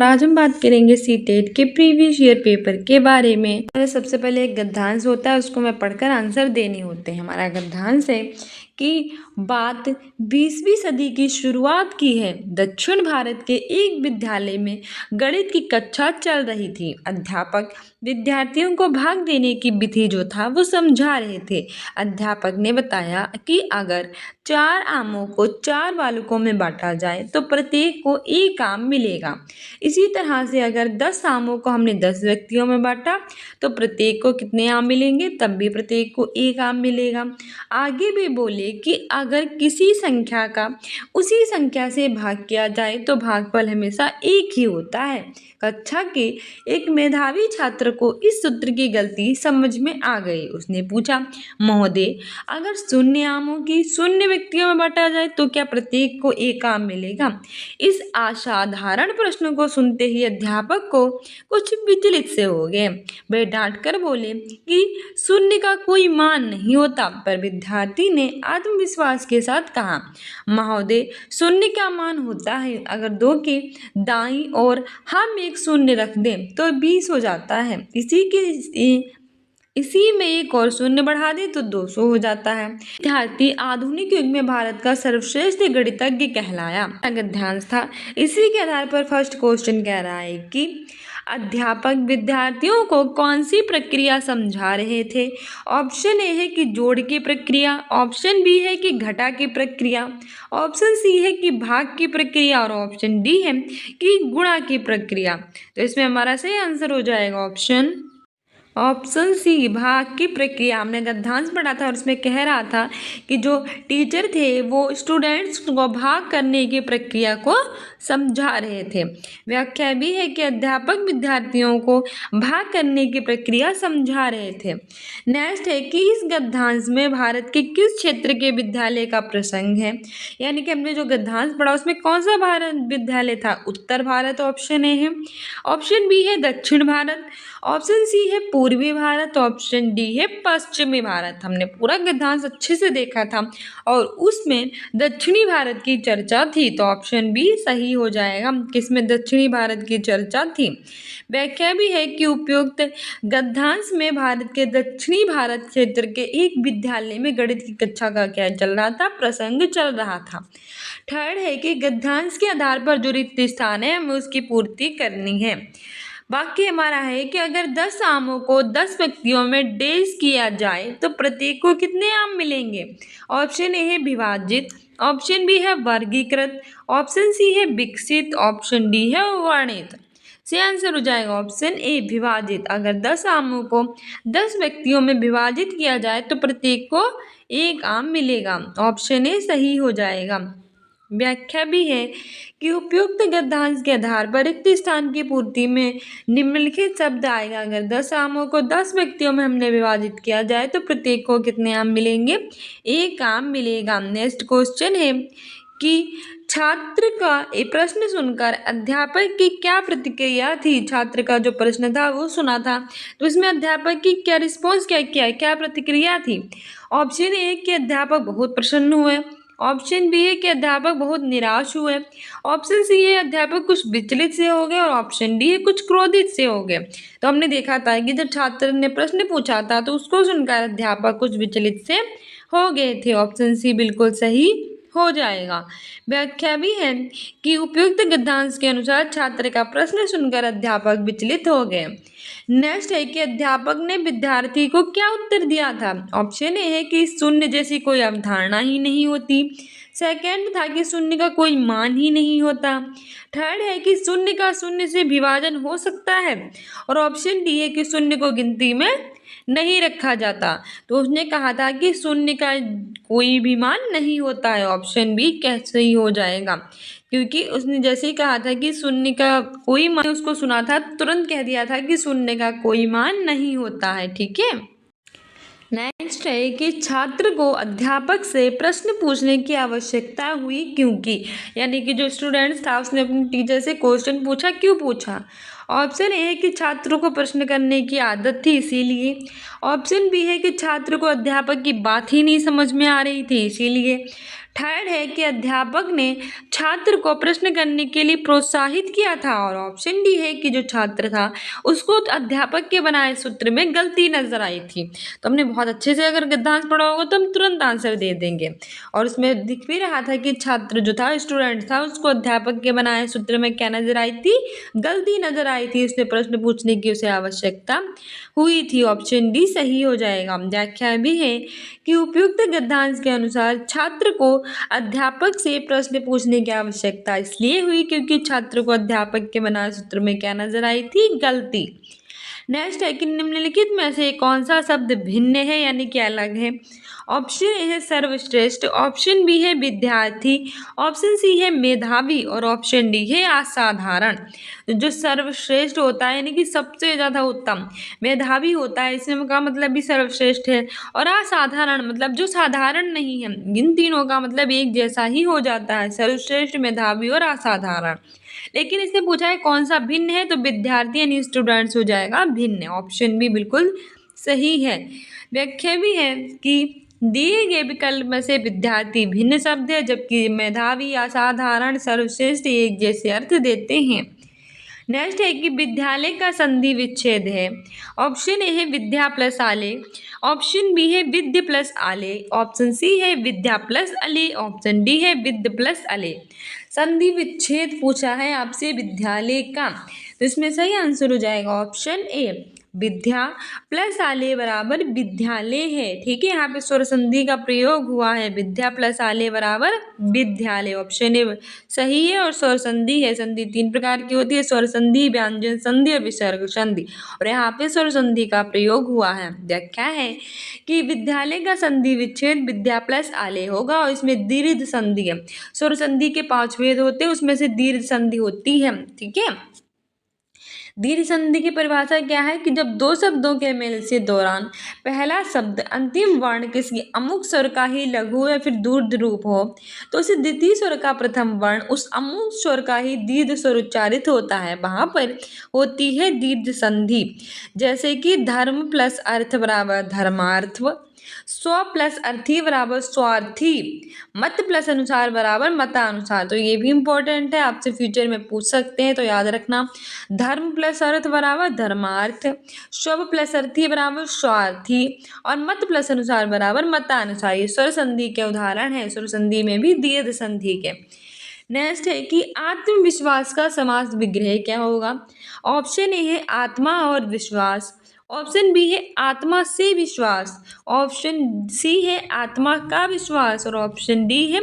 और आज हम बात करेंगे सीटेट के प्रीवियस ईयर पेपर के बारे में। सबसे पहले एक गद्यांश होता है, उसको मैं पढ़कर आंसर देने होते हैं। हमारा गद्यांश है कि बात 20वीं सदी की शुरुआत की है। दक्षिण भारत के एक विद्यालय में गणित की कक्षा चल रही थी। अध्यापक विद्यार्थियों को भाग देने की विधि जो था वो समझा रहे थे। अध्यापक ने बताया कि अगर 4 आमों को 4 बालकों में बांटा जाए तो प्रत्येक को 1 आम मिलेगा। इसी तरह से अगर 10 आमों को हमने 10 व्यक्तियों में बांटा तो प्रत्येक को कितने आम मिलेंगे, तब भी प्रत्येक को 1 आम मिलेगा। आगे भी बोले कि अगर किसी संख्या का उसी संख्या से भाग किया जाए तो भागफल हमेशा 1 ही होता है। कक्षा के एक मेधावी छात्र को इस सूत्र की गलती समझ में आ गई। उसने पूछा, महोदय, अगर 0 आमों की 0 व्यक्तियों में बांटा जाए तो क्या प्रत्येक को 1 आम मिलेगा? इस असाधारण प्रश्न को सुनते ही अध्यापक को कुछ विचलित से हो गए। वे डांट कर बोले कि 0 का कोई मान नहीं होता। पर विद्यार्थी ने आत्मविश्वास के साथ कहा, महोदय, 0 का मान होता है। अगर 2 के दाईं ओर हम एक 0 रख दें तो 20 हो जाता है। इसी में एक और 0 बढ़ा दे तो 200 हो जाता है। विद्यार्थी आधुनिक युग में भारत का सर्वश्रेष्ठ गणितज्ञ कहलाया। गद्यांश था। इसी के आधार पर फर्स्ट क्वेश्चन कह रहा है कि अध्यापक विद्यार्थियों को कौन सी प्रक्रिया समझा रहे थे। ऑप्शन ए है कि जोड़ की प्रक्रिया, ऑप्शन बी है कि घटा की प्रक्रिया, ऑप्शन सी है कि भाग की प्रक्रिया और ऑप्शन डी है कि गुणा की प्रक्रिया। तो इसमें हमारा सही आंसर हो जाएगा ऑप्शन सी, भाग की प्रक्रिया। हमने गद्यांश पढ़ा था और उसमें कह रहा था कि जो टीचर थे वो स्टूडेंट्स को भाग करने की प्रक्रिया को समझा रहे थे। व्याख्या भी है कि अध्यापक विद्यार्थियों को भाग करने की प्रक्रिया समझा रहे थे। नेक्स्ट है कि इस गद्यांश में भारत के किस क्षेत्र के विद्यालय का प्रसंग है। यानी कि हमने जो गद्यांश पढ़ा उसमें कौन सा भारत विद्यालय था? उत्तर भारत ऑप्शन ए है, ऑप्शन बी है दक्षिण भारत, ऑप्शन सी है पूर्वी भारत, ऑप्शन डी है पश्चिमी भारत। हमने पूरा गद्यांश अच्छे से देखा था और उसमें दक्षिणी भारत की चर्चा थी, तो ऑप्शन बी सही हो जाएगा, किसमें दक्षिणी भारत की चर्चा थी। व्याख्या भी है कि उपयुक्त गद्यांश में भारत के दक्षिणी भारत क्षेत्र के एक विद्यालय में गणित की कक्षा का क्या चल रहा था? प्रसंग चल रहा था। थर्ड है कि गद्यांश के आधार पर जो रिक्त स्थान है हमें उसकी पूर्ति करनी है। बाकी हमारा है कि अगर 10 आमों को 10 व्यक्तियों में डैश किया जाए तो प्रत्येक को कितने आम मिलेंगे? ऑप्शन ए है विभाजित, ऑप्शन बी है वर्गीकृत, ऑप्शन सी है विकसित, ऑप्शन डी है वर्णित। सही आंसर हो जाएगा ऑप्शन ए विभाजित। अगर 10 आमों को 10 व्यक्तियों में विभाजित किया जाए तो प्रत्येक को 1 आम मिलेगा। ऑप्शन ए सही हो जाएगा। व्याख्या भी है कि उपयुक्त गद्यांश के आधार पर रिक्त स्थान की पूर्ति में निम्नलिखित शब्द आएगा। अगर 10 आमों को 10 व्यक्तियों में हमने विभाजित किया जाए तो प्रत्येक को कितने आम मिलेंगे? 1 आम मिलेगा। नेक्स्ट क्वेश्चन है कि छात्र का ये प्रश्न सुनकर अध्यापक की क्या प्रतिक्रिया थी। छात्र का जो प्रश्न था वो सुना था तो इसमें अध्यापक की क्या रिस्पॉन्स क्या प्रतिक्रिया थी। ऑप्शन ए कि अध्यापक बहुत प्रसन्न हुए, ऑप्शन बी है कि अध्यापक बहुत निराश हुए, ऑप्शन सी है अध्यापक कुछ विचलित से हो गए और ऑप्शन डी है कुछ क्रोधित से हो गए। तो हमने देखा था कि जब छात्र ने प्रश्न पूछा था तो उसको सुनकर अध्यापक कुछ विचलित से हो गए थे। ऑप्शन सी बिल्कुल सही हो जाएगा। व्याख्या भी है कि उपयुक्त गद्यांश के अनुसार छात्र का प्रश्न सुनकर अध्यापक विचलित हो गए। नेक्स्ट है कि अध्यापक ने विद्यार्थी को क्या उत्तर दिया था। ऑप्शन ए है कि 0 जैसी कोई अवधारणा ही नहीं होती, सेकंड था कि 0 का कोई मान ही नहीं होता, थर्ड है कि 0 का 0 से विभाजन हो सकता है और ऑप्शन डी है कि 0 को गिनती में नहीं रखा जाता। तो उसने कहा था कि 0 का कोई भी मान नहीं होता है। ऑप्शन बी कैसे ही हो जाएगा, क्योंकि उसने जैसे ही कहा था कि 0 का कोई मान, उसको सुना था तुरंत कह दिया था कि 0 का कोई मान नहीं होता है। ठीक है। नेक्स्ट है कि छात्र को अध्यापक से प्रश्न पूछने की आवश्यकता हुई क्योंकि, यानी कि जो स्टूडेंट्स था उसने अपने टीचर से क्वेश्चन पूछा, क्यों पूछा। ऑप्शन ए है कि छात्रों को प्रश्न करने की आदत थी इसीलिए, ऑप्शन बी है कि छात्र को अध्यापक की बात ही नहीं समझ में आ रही थी इसीलिए, थर्ड है कि अध्यापक ने छात्र को प्रश्न करने के लिए प्रोत्साहित किया था। और ऑप्शन डी है कि जो छात्र था उसको अध्यापक के बनाए सूत्र में गलती नजर आई थी। तो हमने बहुत अच्छे से अगर गद्यांश पढ़ा होगा तो हम तुरंत आंसर दे देंगे। और उसमें दिख भी रहा था कि छात्र जो था, स्टूडेंट था, उसको अध्यापक के बनाए सूत्र में क्या नजर आई थी? गलती नजर आई थी। उसने प्रश्न पूछने की उसे आवश्यकता हुई थी। ऑप्शन डी सही हो जाएगा। व्याख्या भी है कि उपयुक्त गद्यांश के अनुसार छात्र को अध्यापक से प्रश्न पूछने की आवश्यकता इसलिए हुई क्योंकि छात्र को अध्यापक के बनाए सूत्र में क्या नजर आई थी? गलती। नेक्स्ट है कि निम्नलिखित में से कौन सा शब्द भिन्न है यानी कि अलग है? ऑप्शन ए है सर्वश्रेष्ठ, ऑप्शन बी है विद्यार्थी, ऑप्शन सी है मेधावी और ऑप्शन डी है असाधारण। जो सर्वश्रेष्ठ होता है यानी कि सबसे ज्यादा उत्तम, मेधावी होता है इसमें का मतलब भी सर्वश्रेष्ठ है, और असाधारण मतलब जो साधारण नहीं है। इन तीनों का मतलब एक जैसा ही हो जाता है, सर्वश्रेष्ठ, मेधावी और असाधारण। लेकिन इससे पूछा है कौन सा भिन्न है, तो विद्यार्थी यानी स्टूडेंट्स हो जाएगा भिन्न। ऑप्शन बी बिल्कुल सही है। व्याख्या भी है कि दिए गए विकल्प में से विद्यार्थी भिन्न शब्द है जबकि मेधावी, असाधारण, सर्वश्रेष्ठ एक जैसे अर्थ देते हैं। नेक्स्ट है कि विद्यालय का संधि विच्छेद है। ऑप्शन ए है विद्या प्लस आले, ऑप्शन बी है विद्य प्लस आले, ऑप्शन सी है विद्या प्लस अले, ऑप्शन डी है विद्य प्लस अले। संधि विच्छेद पूछा है आपसे विद्यालय का, तो इसमें सही आंसर हो जाएगा ऑप्शन ए, विद्या प्लस आले बराबर विद्यालय है। ठीक है, यहाँ पे स्वर संधि का प्रयोग हुआ है, विद्या प्लस आले बराबर विद्यालय। ऑप्शन ए सही है। और स्वर संधि है, संधि तीन प्रकार की होती है, स्वर संधि, व्यंजन संधि और विसर्ग संधि, और यहाँ पे स्वर संधि का प्रयोग हुआ है। व्याख्या है कि विद्यालय का संधि विच्छेद विद्या प्लस आले होगा और इसमें दीर्घ संधि है। स्वर संधि के 5 भेद होते हैं, उसमें से दीर्घ संधि होती है। ठीक है, दीर्घ संधि की परिभाषा क्या है कि जब दो शब्दों के मेल से दौरान पहला शब्द अंतिम वर्ण किसी अमुक स्वर का ही लघु या फिर दूर्ध रूप हो तो उसे द्वितीय स्वर का प्रथम वर्ण उस अमुक स्वर का ही दीर्घ स्वर उच्चारित होता है, वहां पर होती है दीर्घ संधि। जैसे कि धर्म प्लस अर्थ बराबर धर्मार्थ, स्व प्लस अर्थी बराबर स्वार्थी, मत प्लस अनुसार बराबर मतानुसार। तो ये भी इंपॉर्टेंट है, आपसे फ्यूचर में पूछ सकते हैं, तो याद रखना। धर्म प्लस अर्थ बराबर धर्मार्थ, स्व प्लस अर्थी बराबर स्वार्थी और मत प्लस अनुसार बराबर मतानुसार। ये स्वर संधि के उदाहरण है, स्वर संधि में भी दीर्घ संधि के। नेक्स्ट है कि आत्मविश्वास का समास विग्रह क्या होगा? ऑप्शन ए है आत्मा और विश्वास, ऑप्शन बी है आत्मा से विश्वास, ऑप्शन सी है आत्मा का विश्वास और ऑप्शन डी है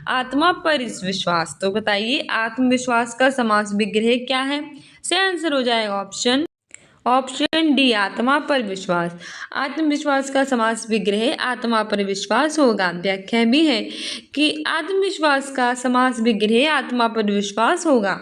आत्मा पर विश्वास। तो बताइए आत्मविश्वास का समास विग्रह क्या है? सही आंसर हो जाएगा ऑप्शन डी आत्मा पर विश्वास। आत्मविश्वास का समास विग्रह आत्मा पर विश्वास होगा। व्याख्या भी है कि आत्मविश्वास का समास विग्रह आत्मा पर विश्वास होगा।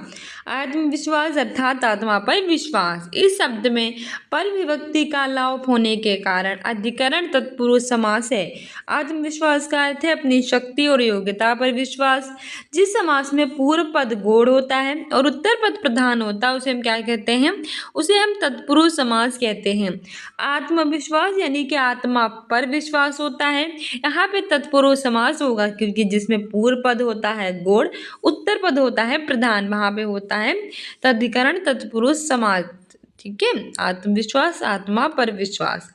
आत्मविश्वास अर्थात आत्मा पर विश्वास, इस शब्द में पर विभक्ति का लोप होने के कारण अधिकरण तत्पुरुष समास है। आत्मविश्वास का अर्थ है अपनी शक्ति और योग्यता पर विश्वास। जिस समास में पूर्व पद गौड़ होता है और उत्तर पद प्रधान होता है उसे हम क्या कहते हैं? उसे हम तत्पुरुष समास कहते हैं। आत्मविश्वास यानी कि आत्मा पर विश्वास होता है, यहाँ पे तत्पुरुष समास होगा क्योंकि जिसमें पूर्व पद होता है गौड़, उत्तर पद होता है प्रधान, वहां पे होता है तद्धिकरण तत्पुरुष समास। ठीक है, आत्मविश्वास आत्मा पर विश्वास।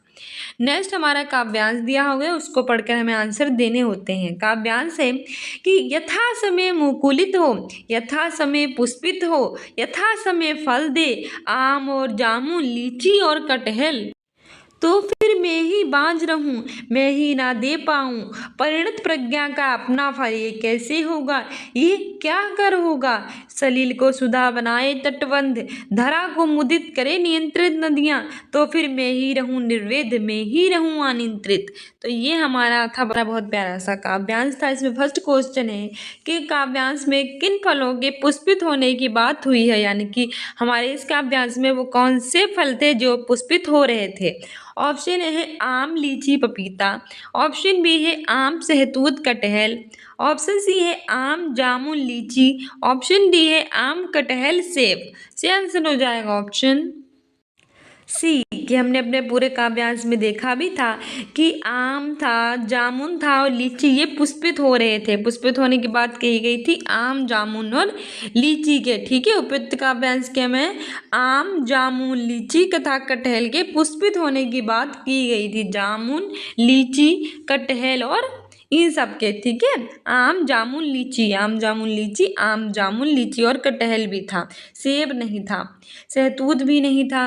नेक्स्ट हमारा काव्यांश दिया होगा, उसको पढ़कर हमें आंसर देने होते हैं। काव्यांश है कि यथा समय मुकुलित हो, यथा समय पुष्पित हो, यथा समय फल दे आम और जामुन, लीची और कटहल, तो फिर मैं ही बांझ रहूं, मैं ही ना दे पाऊं, परिणत प्रज्ञा का अपना फल ये कैसे होगा, ये क्या कर होगा, सलील को सुधा बनाए तटबंध, धरा को मुदित करे नियंत्रित नदियां, तो फिर मैं ही रहूं निर्वेद, मैं ही रहूं अनियंत्रित। तो ये हमारा था बहुत प्यारा सा काव्यांश था। इसमें फर्स्ट क्वेश्चन है कि काव्यांश में किन फलों के पुष्पित होने की बात हुई है, यानी कि हमारे इस काव्यांश में वो कौन से फल थे जो पुष्पित हो रहे थे। ऑप्शन ए है आम, लीची, पपीता, ऑप्शन बी है आम, सहतूत, कटहल, ऑप्शन सी है आम, जामुन, लीची, ऑप्शन डी है आम, कटहल, सेब। से आंसर हो जाएगा ऑप्शन सी कि हमने अपने पूरे काव्यांश में देखा भी था कि आम था, जामुन था और लीची ये पुष्पित हो रहे थे। पुष्पित होने की बात कही गई थी आम, जामुन और लीची के। ठीक है, उपयुक्त काव्यांश के में आम, जामुन, लीची तथा कटहल के पुष्पित होने की बात की गई थी। जामुन, लीची, कटहल और इन सब के। ठीक है, आम, जामुन, लीची, आम, जामुन, लीची, आम, जामुन, लीची और कटहल भी था। सेब नहीं था, सहतूत भी नहीं था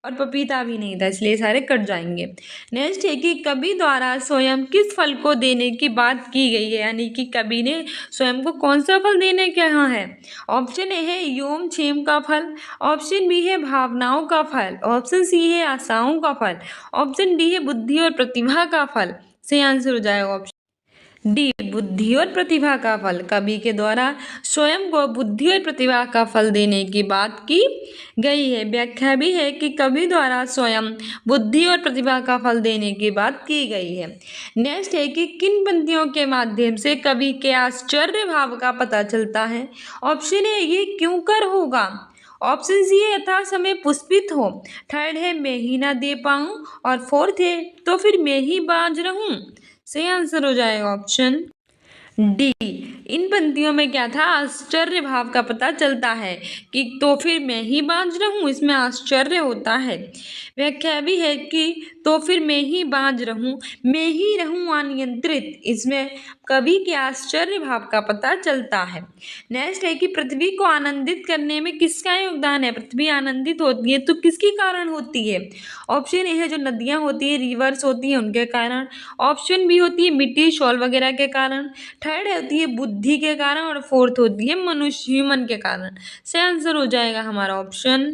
और पपीता भी नहीं था, इसलिए सारे कट जाएंगे। नेक्स्ट है कि कवि द्वारा स्वयं किस फल को देने की बात की गई है, यानी कि कवि ने स्वयं को कौन सा फल देने कहा है। ऑप्शन ए है योम क्षेम का फल, ऑप्शन बी है भावनाओं का फल, ऑप्शन सी है आशाओं का फल, ऑप्शन डी है बुद्धि और प्रतिभा का फल। सही आंसर हो जाएगा ऑप्शन डी, बुद्धि और प्रतिभा का फल। कवि के द्वारा स्वयं को बुद्धि और प्रतिभा का फल देने की बात की गई है। व्याख्या भी है कि कवि द्वारा स्वयं बुद्धि और प्रतिभा का फल देने की बात की गई है। नेक्स्ट है कि किन पंक्तियों के माध्यम से कवि के आश्चर्य भाव का पता चलता है। ऑप्शन ए ये क्यों कर होगा, ऑप्शन सी है यथा समय पुष्पित हो, थर्ड है मैं ही ना दे पाऊं और फोर्थ है तो फिर मैं ही बाज रहूं। सही आंसर हो जाएगा ऑप्शन डी। इन पंक्तियों में क्या था, आश्चर्य भाव का पता चलता है कि तो फिर मैं ही बाज रहूं, इसमें आश्चर्य होता है। व्याख्या भी है कि तो फिर मैं ही बाज रहूं, मैं ही रहूं अनियंत्रित, इसमें कवि के आश्चर्य भाव का पता चलता है। नेक्स्ट है कि पृथ्वी को आनंदित करने में किसका योगदान है। पृथ्वी आनंदित होती है तो किसके कारण होती है। ऑप्शन ए है जो नदियां होती है, रिवर्स होती है, उनके कारण। ऑप्शन बी होती है मिट्टी, शॉल वगैरह के कारण। थर्ड होती है बुद्धि के कारण और फोर्थ होती है मनुष्य, ह्यूमन के कारण। सही आंसर हो जाएगा हमारा ऑप्शन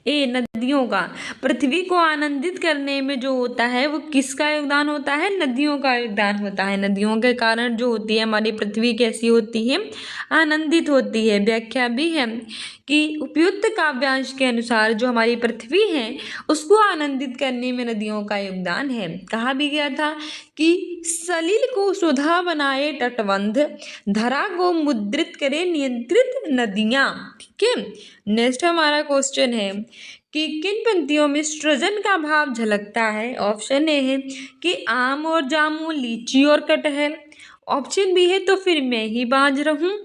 ए, नदियों का। पृथ्वी को आनंदित करने में जो होता है वो किसका योगदान होता है, नदियों का योगदान होता है। नदियों के कारण जो होती है हमारी पृथ्वी कैसी होती है, आनंदित होती है। व्याख्या भी है कि उपयुक्त काव्यांश के अनुसार जो हमारी पृथ्वी है उसको आनंदित करने में नदियों का योगदान है। कहा भी गया था कि सलिल को सुधा बनाए तटबंध, धरा को मुद्रित करे नियंत्रित नदियां। ठीक है, नेक्स्ट हमारा क्वेश्चन है कि किन पंक्तियों में सृजन का भाव झलकता है। ऑप्शन ए है कि आम और जामुन, लीची और कटहल, ऑप्शन बी है तो फिर मैं ही बाज रहूं,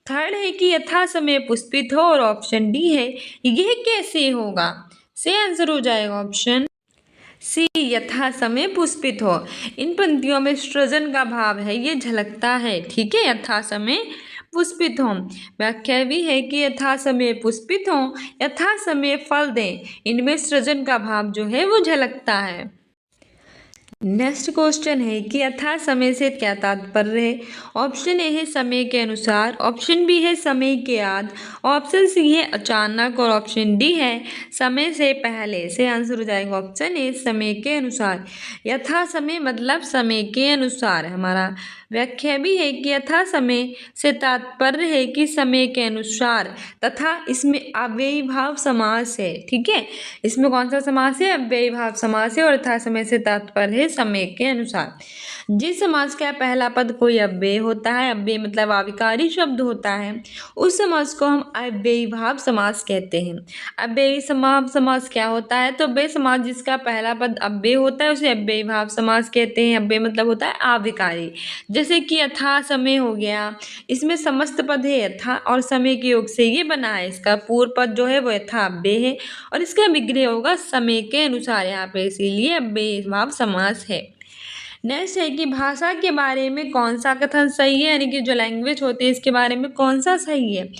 थर्ड है कि यथा समय पुष्पित हो और ऑप्शन डी है यह कैसे होगा। से आंसर हो जाएगा ऑप्शन सी, यथा समय पुष्पित हो। इन पंक्तियों में सृजन का भाव है ये झलकता है। ठीक है, यथा समय पुष्पित हो। व्याख्या भी है कि यथा समय पुष्पित हो, यथा समय फल दें, इनमें सृजन का भाव जो है वो झलकता है। नेक्स्ट क्वेश्चन है कि यथा समय से क्या तात्पर्य है। ऑप्शन ए है समय के अनुसार, ऑप्शन बी है समय के बाद, ऑप्शन सी है अचानक और ऑप्शन डी है समय से पहले। से आंसर हो जाएगा ऑप्शन ए, समय के अनुसार। यथा समय मतलब समय के अनुसार हमारा। व्याख्या भी है कि यथा समय से तात्पर्य है कि समय के अनुसार, तथा इसमें अव्ययी भाव समास है। ठीक है, इसमें कौन सा समास है, अव्ययी भाव समास है और यथा समय से तात्पर्य है समय के अनुसार। जिस समास का पहला पद कोई अव्यय होता है, अव्यय मतलब अविकारी शब्द होता है, उस समास को हम अव्ययी भाव समास कहते हैं। अव्ययी समास क्या होता है, तो अव्यय समास जिसका पहला पद अव्यय होता है उसे अव्ययी भाव समास कहते हैं। अव्यय मतलब होता है अविकारी। जैसे कि यथा समय हो गया, इसमें समस्त पद है यथा और समय के योग से ये बना है। इसका पूर्व पद जो है वो यथा अव्यय है और इसका विग्रह होगा समय के अनुसार यहाँ पे, इसीलिए अव्ययी भाव समास है। नेक्स्ट है कि भाषा के बारे में कौन सा कथन सही है, यानी कि जो लैंग्वेज होती है इसके बारे में कौन सा सही है।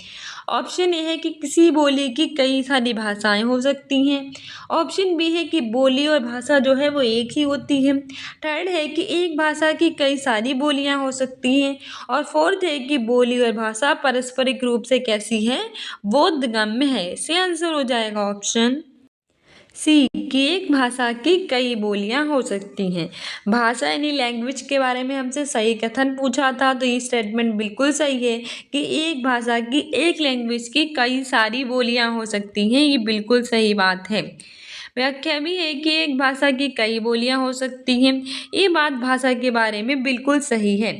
ऑप्शन ए है कि किसी बोली की कई सारी भाषाएं हो सकती हैं, ऑप्शन बी है कि बोली और भाषा जो है वो एक ही होती है, थर्ड है कि एक भाषा की कई सारी बोलियां हो सकती हैं और फोर्थ है कि बोली और भाषा पारस्परिक रूप से कैसी है, बोधगम्य है। से आंसर हो जाएगा ऑप्शन सी कि एक भाषा की कई बोलियां हो सकती हैं। भाषा यानी लैंग्वेज के बारे में हमसे सही कथन पूछा था, तो ये स्टेटमेंट बिल्कुल सही है कि एक भाषा की, एक लैंग्वेज की कई सारी बोलियां हो सकती हैं, ये बिल्कुल सही बात है। व्याख्या भी है कि एक भाषा की कई बोलियां हो सकती हैं। ये बात भाषा के बारे में बिल्कुल सही है।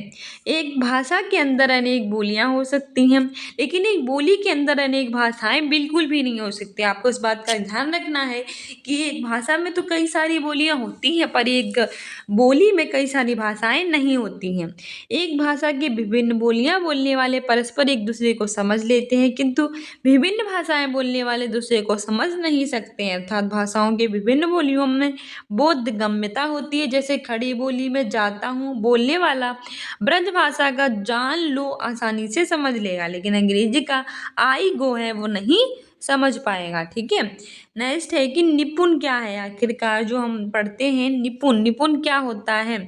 एक भाषा के अंदर अनेक बोलियां हो सकती हैं, लेकिन एक बोली के अंदर अनेक भाषाएं बिल्कुल भी नहीं हो सकती। आपको इस बात का ध्यान रखना है कि एक भाषा में तो कई सारी बोलियां होती हैं, पर एक बोली में कई सारी भाषाएं नहीं होती हैं। एक भाषा की विभिन्न बोलियां बोलने वाले परस्पर एक दूसरे को समझ लेते हैं, किंतु विभिन्न भाषाएं बोलने वाले दूसरे को समझ नहीं सकते हैं। अर्थात भाषाओं के विभिन्न बोलियों में बोधगम्यता होती है। जैसे खड़ी बोली में जाता हूँ बोलने वाला ब्रज भाषा का जान लो आसानी से समझ लेगा, लेकिन अंग्रेजी का आई गो है वो नहीं समझ पाएगा। ठीक है। नेक्स्ट है कि निपुण क्या है। आखिरकार जो हम पढ़ते हैं निपुण, निपुण क्या होता है?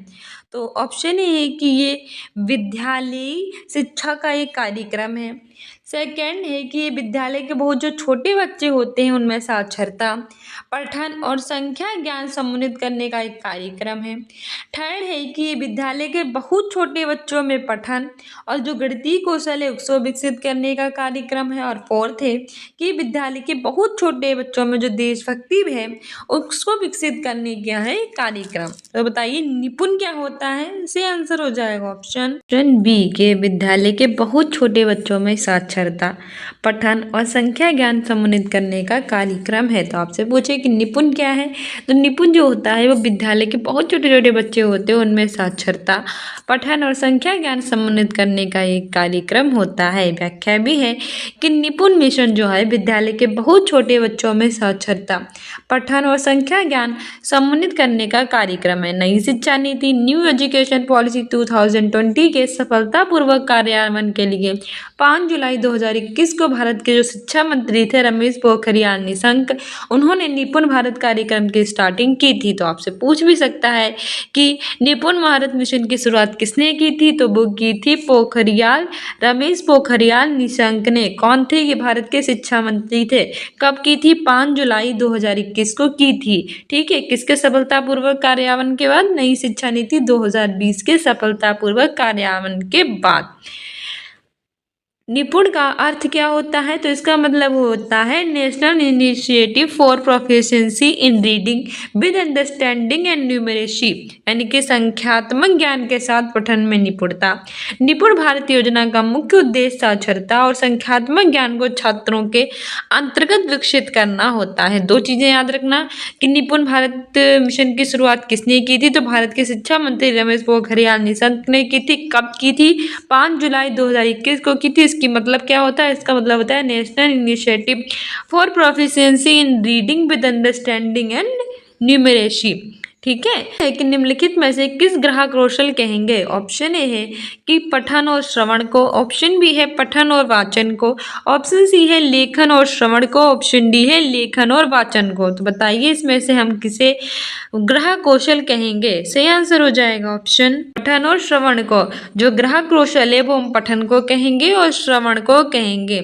तो ऑप्शन ए है कि ये विद्यालयी शिक्षा का एक कार्यक्रम है। सेकंड है कि ये विद्यालय के बहुत जो छोटे बच्चे होते हैं उनमें साक्षरता, पठन और संख्या ज्ञान सम्मिलित करने का एक कार्यक्रम है। थर्ड है कि ये विद्यालय के बहुत छोटे बच्चों में पठन और जो गणितीय कौशल है उसको विकसित करने का कार्यक्रम है। और फोर्थ है कि विद्यालय के बहुत छोटे बच्चों में जो देशभक्ति है उसको विकसित करने का है कार्यक्रम। तो बताइए निपुण क्या होता है? इसे आंसर हो जाएगा ऑप्शन बी के विद्यालय के बहुत छोटे बच्चों में साक्षरता, पठन और संख्या ज्ञान सम्मिलित करने का कार्यक्रम है। तो आपसे पूछे कि निपुण क्या है, तो निपुण जो होता है वो विद्यालय के बहुत छोटे छोटे बच्चे होते हैं उनमें साक्षरता, पठन और संख्या ज्ञान सम्मिलित करने का एक कार्यक्रम होता है। व्याख्या भी है कि निपुण मिशन जो है विद्यालय के बहुत छोटे बच्चों में साक्षरता, पठन और संख्या ज्ञान सम्मिलित करने का कार्यक्रम है। नई शिक्षा नीति न्यू एजुकेशन पॉलिसी 2020 के सफलतापूर्वक कार्यान्वयन के लिए 5 जुलाई 2021 को भारत के जो शिक्षा मंत्री थे रमेश पोखरियाल निशंक, उन्होंने निपुण भारत कार्यक्रम की स्टार्टिंग की थी। तो आपसे पूछ भी सकता है कि निपुण भारत मिशन की शुरुआत किसने की थी? तो वो की थी पोखरियाल, रमेश पोखरियाल निशंक ने। कौन थे? ये भारत के शिक्षा मंत्री थे। कब की थी? 5 जुलाई 2021 को की थी। ठीक है। किसके सफलतापूर्वक कार्यान्वयन के बाद? नई शिक्षा नीति 2020 के सफलतापूर्वक कार्यान्वयन के बाद। निपुण का अर्थ क्या होता है? तो इसका मतलब होता है national initiative for proficiency in reading with understanding and numeracy, यानी कि संख्यात्मक ज्ञान के साथ पठन में निपुणता। निपुण भारत योजना का मुख्य उद्देश्य साक्षरता और संख्यात्मक ज्ञान को छात्रों के अंतर्गत विकसित करना होता है। दो चीजें याद रखना कि निपुण भारत मिशन की शुरुआत किसने की थी? तो भारत के शिक्षा मंत्री रमेश पोखरियाल निशंक ने की थी। कब की थी? 5 जुलाई 2021 को की थी। इसकी मतलब क्या होता है? इसका मतलब होता है national initiative for proficiency in reading with understanding and numeracy. ठीक है कि निम्नलिखित में से किस ग्राहक कौशल कहेंगे? ऑप्शन ए है कि पठन और श्रवण को, ऑप्शन बी है पठन और वाचन को, ऑप्शन सी है लेखन और श्रवण को, ऑप्शन डी है लेखन और वाचन को। तो बताइए इसमें से हम किसे ग्राहक कौशल कहेंगे? सही आंसर हो जाएगा ऑप्शन पठन और श्रवण को। जो ग्राहक कौशल है वो हम पठन को कहेंगे और श्रवण को कहेंगे।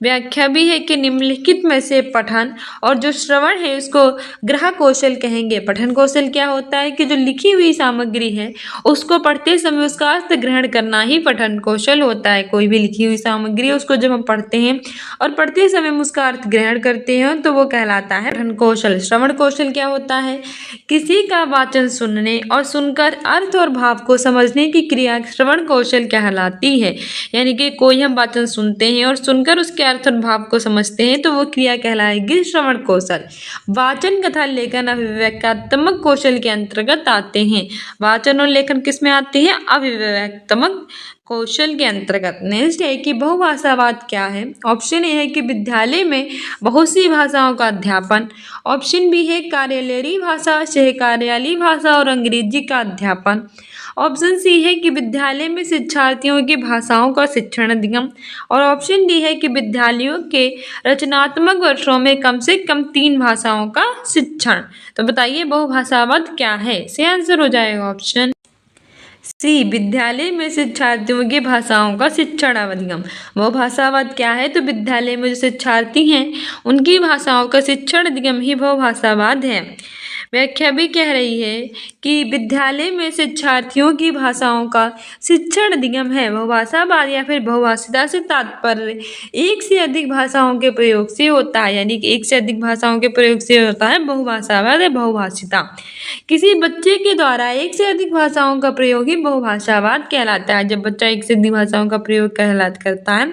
व्याख्या भी है कि निम्नलिखित में से पठन और जो श्रवण है उसको ग्राहक कौशल कहेंगे। पठन कौशल क्या होता है कि जो लिखी हुई सामग्री है उसको पढ़ते समय उसका अर्थ ग्रहण करना ही पठन कौशल होता है। कोई भी लिखी हुई सामग्री है उसको जब हम पढ़ते हैं और पढ़ते समय हम उसका अर्थ ग्रहण करते हैं तो वो कहलाता है पठन कौशल। श्रवण कौशल क्या होता है? किसी का वाचन सुनने और सुनकर अर्थ और भाव को समझने की क्रिया श्रवण कौशल कहलाती है। यानी कि कोई हम वाचन सुनते हैं और सुनकर उसके अर्थ और भाव को समझते हैं तो वो क्रिया कहलाएगी श्रवण कौशल। वाचन तथा लेखन अभिव्यक्त्यात्मक कौशल के अंतर्गत आते हैं। वाचन और लेखन किस में आते हैं? अभिव्यक्त्यात्मक कौशल के अंतर्गत। नेक्स्ट है कि बहुभाषावाद क्या है? ऑप्शन ए है कि विद्यालय में बहुत सी भाषाओं का अध्यापन, ऑप्शन बी है कार्यालयीय भाषा, सहकार्यालयी भाषा और अंग्रेजी का अध्यापन, ऑप्शन सी है कि विद्यालय में शिक्षार्थियों की भाषाओं का शिक्षण अधिगम, और ऑप्शन डी है कि विद्यालयों के रचनात्मक वर्षों में कम से कम 3 भाषाओं का शिक्षण। तो बताइए बहुभाषावाद क्या है? इससे आंसर हो जाएगा ऑप्शन सी विद्यालय में शिक्षार्थियों की भाषाओं का शिक्षण अधिगम। बहुभाषावाद क्या है? तो विद्यालय में जो शिक्षार्थी हैं उनकी भाषाओं का शिक्षण अधिगम ही बहुभाषावाद है। व्याख्या भी कह रही है कि विद्यालय में शिक्षार्थियों की भाषाओं का शिक्षण अधिगम है। बहुभाषावाद या फिर बहुभाषिता से तात्पर्य एक से अधिक भाषाओं के प्रयोग से होता है, यानी कि एक से अधिक भाषाओं के प्रयोग से होता है बहुभाषावाद या बहुभाषिता। किसी बच्चे के द्वारा एक से अधिक भाषाओं का प्रयोग ही बहुभाषावाद कहलाता है। जब बच्चा एक से अधिक भाषाओं का प्रयोग करता है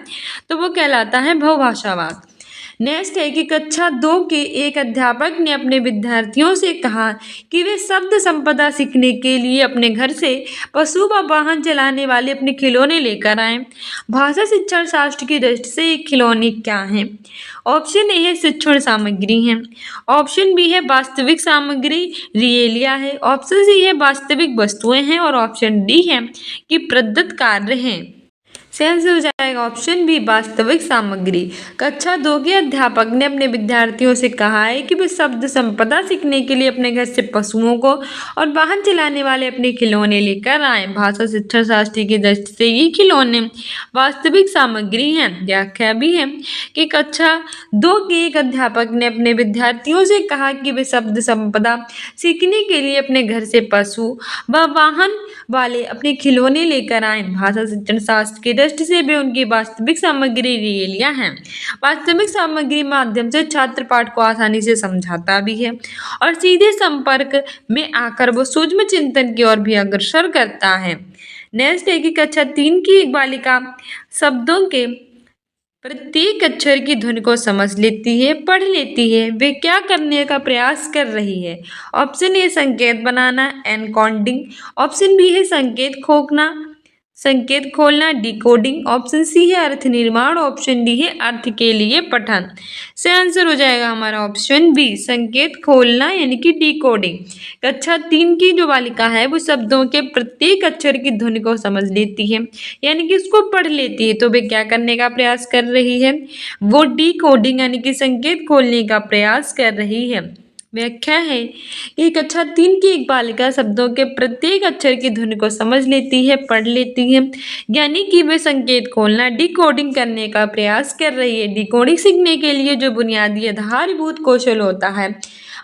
तो वो कहलाता है बहुभाषावाद। नेक्स्ट है कि कक्षा 2 के एक अध्यापक ने अपने विद्यार्थियों से कहा कि वे शब्द संपदा सीखने के लिए अपने घर से पशु व वाहन चलाने वाले अपने खिलौने लेकर आए। भाषा शिक्षण शास्त्र की दृष्टि से ये खिलौने क्या हैं? ऑप्शन ए है शिक्षण सामग्री है, ऑप्शन बी है वास्तविक सामग्री रियलिया है, ऑप्शन सी है वास्तविक वस्तुएं हैं और ऑप्शन डी है कि प्रदत्त कार्य हैं। सेंस हो जाएगा ऑप्शन बी वास्तविक सामग्री। कक्षा 2 के अध्यापक ने अपने विद्यार्थियों से कहा है कि वे शब्द संपदा सीखने के लिए अपने घर से पशुओं को और वाहन चलाने वाले अपने खिलौने लेकर आए। भाषा शिक्षण शास्त्र की दृष्टि से ये खिलौने वास्तविक सामग्री हैं। व्याख्या भी है कि कक्षा 2 के एक अध्यापक ने अपने विद्यार्थियों से कहा कि वे शब्द संपदा सीखने के लिए अपने घर से पशु व वाहन वाले अपने खिलौने लेकर आए। भाषा शिक्षण शास्त्र की दृष्टि से भी उनकी वास्तविक सामग्री रियलिया हैं। वास्तविक सामग्री माध्यम से छात्र पाठ को आसानी से समझाता भी है और सीधे संपर्क में आकर वो सूक्ष्म चिंतन की ओर भी अग्रसर करता है। नेक्स्ट है कि कक्षा 3 की एक बालिका शब्दों के प्रत्येक अक्षर की धुन को समझ लेती है, पढ़ लेती है। वे क्या करने का प्रयास कर रही है? ऑप्शन ए संकेत बनाना एनकोडिंग, ऑप्शन बी है संकेत खोलना डिकोडिंग, ऑप्शन सी है अर्थ निर्माण, ऑप्शन डी है अर्थ के लिए पठन। से आंसर हो जाएगा हमारा ऑप्शन बी संकेत खोलना यानी कि डिकोडिंग। कक्षा 3 की जो बालिका है वो शब्दों के प्रत्येक अक्षर की धुन को समझ लेती है यानी कि उसको पढ़ लेती है। तो वे क्या करने का प्रयास कर रही है? वो डिकोडिंग यानी कि संकेत खोलने का प्रयास कर रही है। व्याख्या है कि कक्षा 3 की एक बालिका शब्दों के प्रत्येक अक्षर की धुन को समझ लेती है, पढ़ लेती है, यानी कि वे संकेत खोलना डिकोडिंग करने का प्रयास कर रही है। डिकोडिंग सीखने के लिए जो बुनियादी आधारभूत कौशल होता है,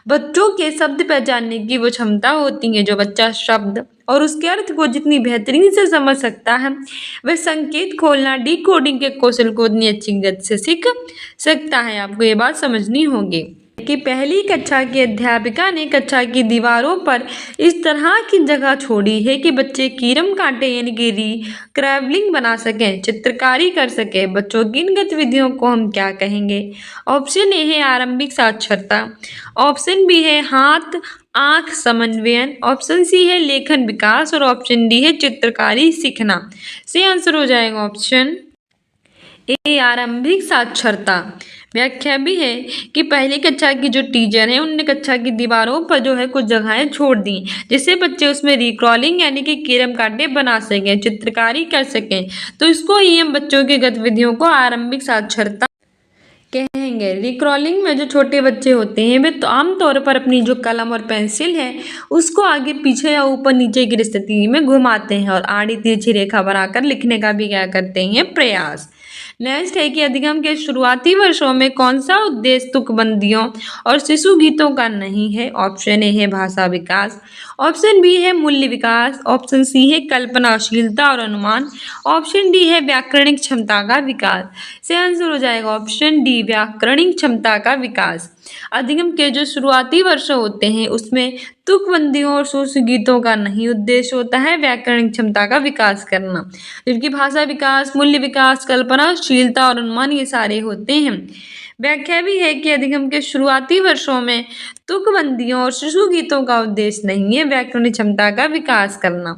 बच्चों के शब्द पहचानने की वो क्षमता होती है। जो बच्चा शब्द और उसके अर्थ को जितनी बेहतरीन से समझ सकता है, वह संकेत खोलना डिकोडिंग के कौशल को उतनी अच्छी गति से सीख सकता है। आपको ये बात समझनी होगी कि पहली कक्षा की अध्यापिका ने कक्षा की दीवारों पर इस तरह की जगह छोड़ी है कि बच्चे कीरम कांटे यानी कि क्रैवलिंग बना सकें, चित्रकारी कर सकें। बच्चों की इन गतिविधियों को हम क्या कहेंगे? ऑप्शन ए है आरंभिक साक्षरता, ऑप्शन बी है हाथ आंख समन्वयन, ऑप्शन सी है लेखन विकास और ऑप्शन डी है चित्रकारी सीखना। से आंसर हो जाएगा ऑप्शन ए आरंभिक साक्षरता। व्याख्या भी है कि पहली कक्षा की जो टीचर है उनने कक्षा की दीवारों पर जो है कुछ जगहें छोड़ दी जिससे बच्चे उसमें रिक्रॉलिंग यानी कि कीरम कांटे बना सकें, चित्रकारी कर सकें। तो इसको ही हम बच्चों की गतिविधियों को आरंभिक साक्षरता कहेंगे। रिक्रॉलिंग में जो छोटे बच्चे होते हैं वे तो आमतौर पर अपनी जो कलम और पेंसिल है उसको आगे पीछे या ऊपर नीचे की स्थिति में घुमाते हैं और आड़ी तिरछी रेखा बनाकर लिखने का भी क्या करते हैं? प्रयास। नेक्स्ट है कि अधिगम के शुरुआती वर्षों में कौन सा उद्देश्य तुकबंदियों और शिशु गीतों का नहीं है? ऑप्शन ए है भाषा विकास, ऑप्शन बी है मूल्य विकास, ऑप्शन सी है कल्पनाशीलता और अनुमान, ऑप्शन डी है व्याकरणिक क्षमता का विकास। से आंसर हो जाएगा ऑप्शन डी व्याकरणिक क्षमता का विकास। अधिगम के जो शुरुआती वर्ष होते हैं उसमें तुकबंदियों और शिशु गीतों का नहीं उद्देश्य होता है व्याकरणिक क्षमता का विकास करना, जबकि भाषा विकास, मूल्य विकास, कल्पनाशीलता और अनुमान ये सारे होते हैं। व्याख्या भी है कि अधिगम के शुरुआती वर्षों में तुकबंदियों और शिशु गीतों का उद्देश्य नहीं है व्याकरणिक क्षमता का विकास करना।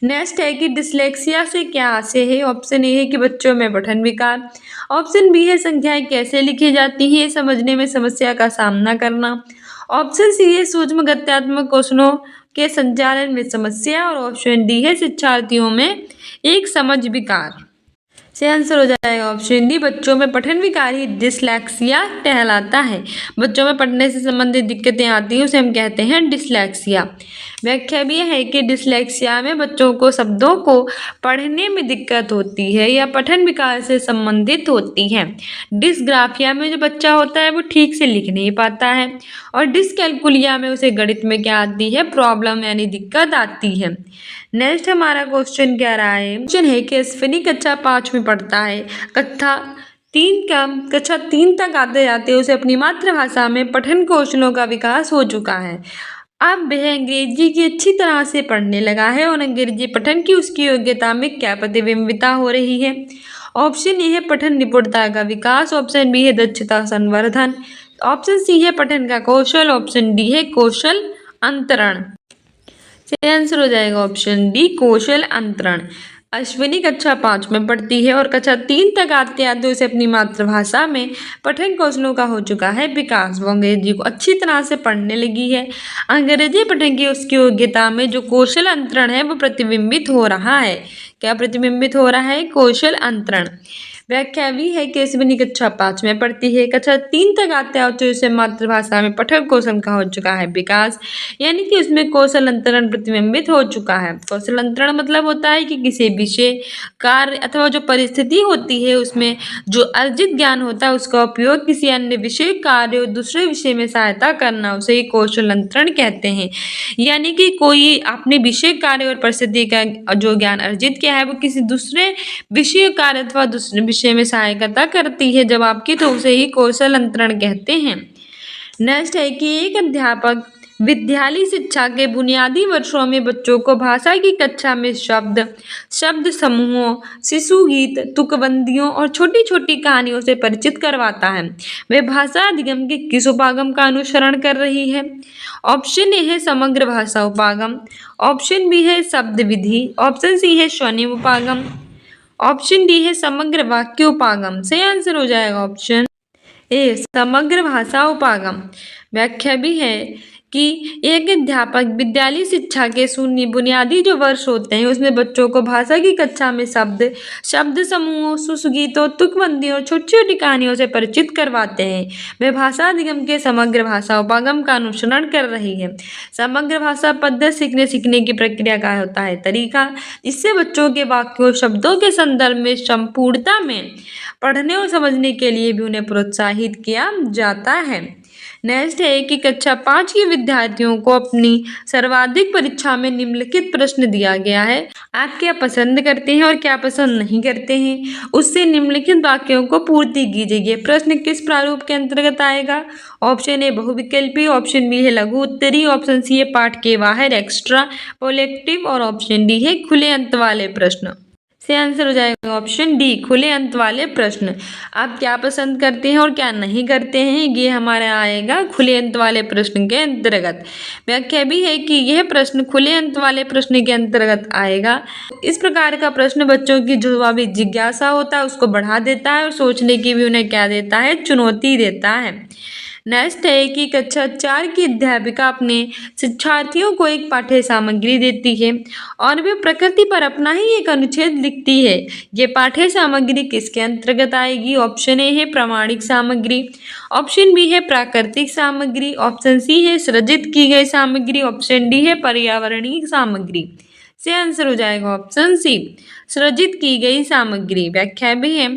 नेक्स्ट है कि डिसलेक्सिया से क्या आशय है? ऑप्शन ए है कि बच्चों में पठन विकार, ऑप्शन बी है संख्याएं कैसे लिखी जाती हैं समझने में समस्या का सामना करना, ऑप्शन सी है सूक्ष्म गत्यात्मक कौशलों के संचालन में समस्या और ऑप्शन डी है शिक्षार्थियों में एक समझ विकार। से आंसर हो जाएगा ऑप्शन डी बच्चों में पठन विकार ही डिसलेक्सिया कहलाता है। बच्चों में पढ़ने से संबंधित दिक्कतें आती हैं उसे हम कहते हैं डिसलेक्सिया। व्याख्या भी है कि डिसलेक्सिया में बच्चों को शब्दों को पढ़ने में दिक्कत होती है या पठन विकास से संबंधित होती है। डिसग्राफिया में जो बच्चा होता है वो ठीक से लिख नहीं पाता है और डिसकैलकुलिया में उसे गणित में क्या आती है, प्रॉब्लम यानी दिक्कत आती है। नेक्स्ट हमारा क्वेश्चन क्या रहा है, क्वेश्चन है कि अश्विनी कक्षा 5 में पढ़ता है, कक्षा 3 तक आते जाते उसे अपनी मातृभाषा में पठन कौशलों का विकास हो चुका है। अब वह अंग्रेजी की अच्छी तरह से पढ़ने लगा है और अंग्रेजी पठन की उसकी योग्यता में क्या प्रतिबिंबिता हो रही है। ऑप्शन ए है पठन निपुणता का विकास, ऑप्शन बी है दक्षता संवर्धन, ऑप्शन सी है पठन का कौशल, ऑप्शन डी है कौशल अंतरण। सही आंसर हो जाएगा ऑप्शन डी कौशल अंतरण। अश्विनी कक्षा 5 में पढ़ती है और कक्षा 3 तक आते आते उसे अपनी मातृभाषा में पठन कौशलों का हो चुका है विकास। वो अंग्रेजी को अच्छी तरह से पढ़ने लगी है। अंग्रेजी पठन की उसकी योग्यता में जो कौशल अंतरण है वो प्रतिबिंबित हो रहा है। क्या प्रतिबिंबित हो रहा है, कौशल अंतरण। व्याख्या भी है कि अश्विनी कक्षा 5 में पढ़ती है, कक्षा 3 तक आते आते उसे मातृभाषा में पठन कौशल का हो चुका है विकास, यानी कि उसमें कौशल अंतरण प्रतिबिंबित हो चुका है। कौशल अंतरण मतलब होता है कि किसी विषय, कार्य अथवा जो परिस्थिति होती है उसमें जो अर्जित ज्ञान होता है उसका उपयोग किसी अन्य विषय, कार्य और दूसरे विषय में सहायता करना, उसे कौशल अंतरण कहते हैं। यानी कि कोई अपने विषय, कार्य और परिस्थिति का जो ज्ञान अर्जित किया है वो किसी दूसरे विषय, कार्य अथवा दूसरे विषय में सहायता करती है जब आपकी, तो उसे ही कौशल अंतरण कहते हैं। नेक्स्ट है कि एक अध्यापक विद्यालय शिक्षा के बुनियादी वर्षों में बच्चों को भाषा की कक्षा में शब्द समूहों, शिशु गीत, तुकबंदियों और छोटी छोटी कहानियों से परिचित करवाता है। वह भाषा अधिगम के किस उपागम का अनुसरण कर रही है। ऑप्शन ए है समग्र भाषा उपागम, ऑप्शन बी है शब्द विधि, ऑप्शन सी है स्वनिम उपागम, ऑप्शन डी है समग्र वाक्य उपागम। सही आंसर हो जाएगा ऑप्शन ए समग्र भाषा उपागम। व्याख्या भी है कि एक अध्यापक विद्यालय शिक्षा के शून्य बुनियादी जो वर्ष होते हैं उसमें बच्चों को भाषा की कक्षा में शब्द समूहों, सुसुगीतों, तुकबंदियों और छोटी छोटी कहानियों से परिचित करवाते हैं। वे भाषा अधिगम के समग्र भाषा उपागम का अनुसरण कर रही है। समग्र भाषा पद्धति सीखने की प्रक्रिया का होता है तरीका, इससे बच्चों के वाक्यों, शब्दों के संदर्भ में संपूर्णता में पढ़ने और समझने के लिए भी उन्हें प्रोत्साहित किया जाता है। नेक्स्ट है कि कक्षा 5 के विद्यार्थियों को अपनी सर्वाधिक परीक्षा में निम्नलिखित प्रश्न दिया गया है। आप क्या पसंद करते हैं और क्या पसंद नहीं करते हैं, उससे निम्नलिखित वाक्यों को पूर्ति कीजिए। प्रश्न किस प्रारूप के अंतर्गत आएगा। ऑप्शन ए बहुविकल्पी, ऑप्शन बी है लघु उत्तरी, ऑप्शन सी है पाठ के बाहर एक्स्ट्रा पोलेक्टिव और ऑप्शन डी है खुले अंत वाले प्रश्न। से आंसर हो जाएगा ऑप्शन डी खुले अंत वाले प्रश्न। आप क्या पसंद करते हैं और क्या नहीं करते हैं, ये हमारा आएगा खुले अंत वाले प्रश्न के अंतर्गत। व्याख्या भी है कि यह प्रश्न खुले अंत वाले प्रश्न के अंतर्गत आएगा। इस प्रकार का प्रश्न बच्चों की जो जवाबी जिज्ञासा होता है उसको बढ़ा देता है और सोचने की भी उन्हें क्या देता है, चुनौती देता है। नेक्स्ट है कि कक्षा 4 की अध्यापिका अपने शिक्षार्थियों को एक पाठ्य सामग्री देती है और वे प्रकृति पर अपना ही एक अनुच्छेद लिखती है। ये पाठ्य सामग्री किसके अंतर्गत आएगी। ऑप्शन ए है प्रामाणिक सामग्री, ऑप्शन बी है प्राकृतिक सामग्री, ऑप्शन सी है सृजित की गई सामग्री, ऑप्शन डी है पर्यावरणीय सामग्री। से आंसर हो जाएगा ऑप्शन सी सृजित की गई सामग्री। व्याख्या भी है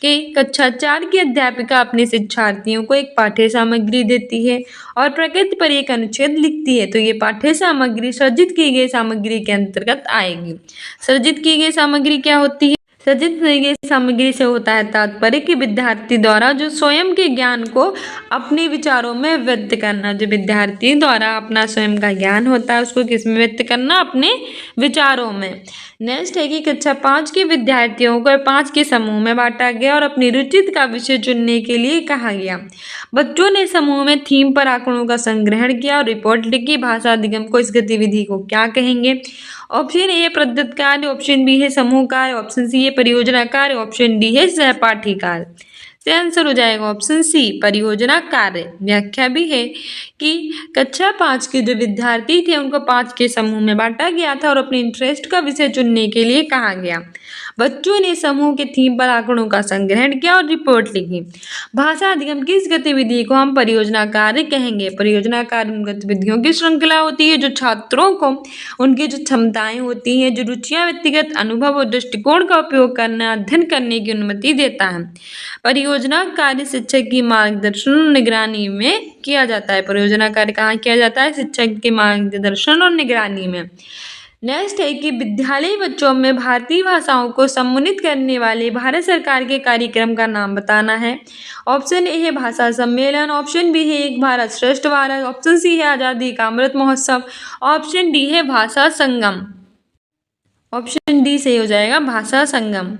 कि कक्षा 4 की अध्यापिका अपने शिक्षार्थियों को एक पाठ्य सामग्री देती है और प्रकृति पर एक अनुच्छेद लिखती है, तो ये पाठ्य सामग्री सृजित की गई सामग्री के अंतर्गत आएगी। सृजित की गई सामग्री क्या होती है। सृजित की गई सामग्री से होता है तात्पर्य कि विद्यार्थी द्वारा जो स्वयं के ज्ञान को अपने विचारों में व्यक्त करना। जो विद्यार्थी द्वारा अपना स्वयं का ज्ञान होता है उसको किस में व्यक्त करना, अपने विचारों में। नेक्स्ट है कि कक्षा 5 के विद्यार्थियों को 5 के समूह में बांटा गया और अपनी रुचि का विषय चुनने के लिए कहा गया। बच्चों ने समूह में थीम पर आंकड़ों का संग्रहण किया और रिपोर्ट लिखी। भाषा अधिगम को इस गतिविधि को क्या कहेंगे। ऑप्शन ए प्रदत्त कार्य, ऑप्शन बी है समूह कार्य, ऑप्शन सी है परियोजना कार्य, ऑप्शन डी है सहपाठी कार्य। से आंसर हो जाएगा ऑप्शन सी परियोजना कार्य। व्याख्या भी है कि कक्षा 5 के जो विद्यार्थी थे उनको 5 के समूह में बांटा गया था और अपने इंटरेस्ट का विषय चुनने के लिए कहा गया। बच्चों ने समूह के थीम पर आंकड़ों का संग्रहण किया और रिपोर्ट लिखी। भाषा अधिगम की इस गतिविधि को हम परियोजना कार्य कहेंगे। परियोजना कार्य उन गतिविधियों की श्रृंखला होती है जो छात्रों को उनकी जो क्षमताएं होती हैं, जो रुचियां, व्यक्तिगत अनुभव और दृष्टिकोण का उपयोग करना, अध्ययन करने की अनुमति देता है। परियोजना कार्य शिक्षक की मार्गदर्शन और निगरानी में किया जाता है। परियोजना कार्य कहाँ किया जाता है? शिक्षक के मार्गदर्शन और निगरानी में। नेक्स्ट है कि विद्यालयी बच्चों में भारतीय भाषाओं को सम्मानित करने वाले भारत सरकार के कार्यक्रम का नाम बताना है। ऑप्शन ए है भाषा सम्मेलन, ऑप्शन बी है एक भारत श्रेष्ठ भारत, ऑप्शन सी है आजादी का अमृत महोत्सव, ऑप्शन डी है भाषा संगम। ऑप्शन डी सही हो जाएगा, भाषा संगम।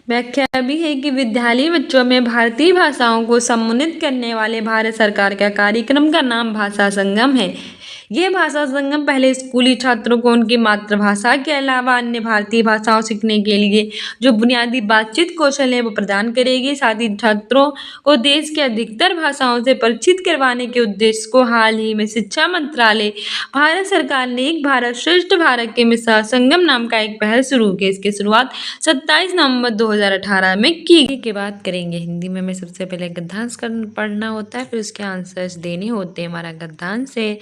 व्याख्या भी है कि विद्यालयी बच्चों में भारतीय भाषाओं को सम्मानित करने वाले भारत सरकार का कार्यक्रम का नाम भाषा संगम है। यह भाषा संगम पहले स्कूली छात्रों को उनकी मातृभाषा के अलावा अन्य भारतीय भाषाओं सीखने के लिए जो बुनियादी बातचीत कौशल है वो प्रदान करेगी। साथ ही छात्रों को देश की अधिकतर भाषाओं से परिचित करवाने के उद्देश्य को हाल ही में शिक्षा मंत्रालय, भारत सरकार ने एक भारत श्रेष्ठ भारत के मिसाल संगम नाम का एक पहल शुरू की। इसकी शुरुआत 27 नवंबर 2018 में की बात करेंगे। हिंदी में हमें सबसे पहले गद्यांश पढ़ना होता है, फिर उसके आंसर्स देने होते हैं। हमारा गद्यांश है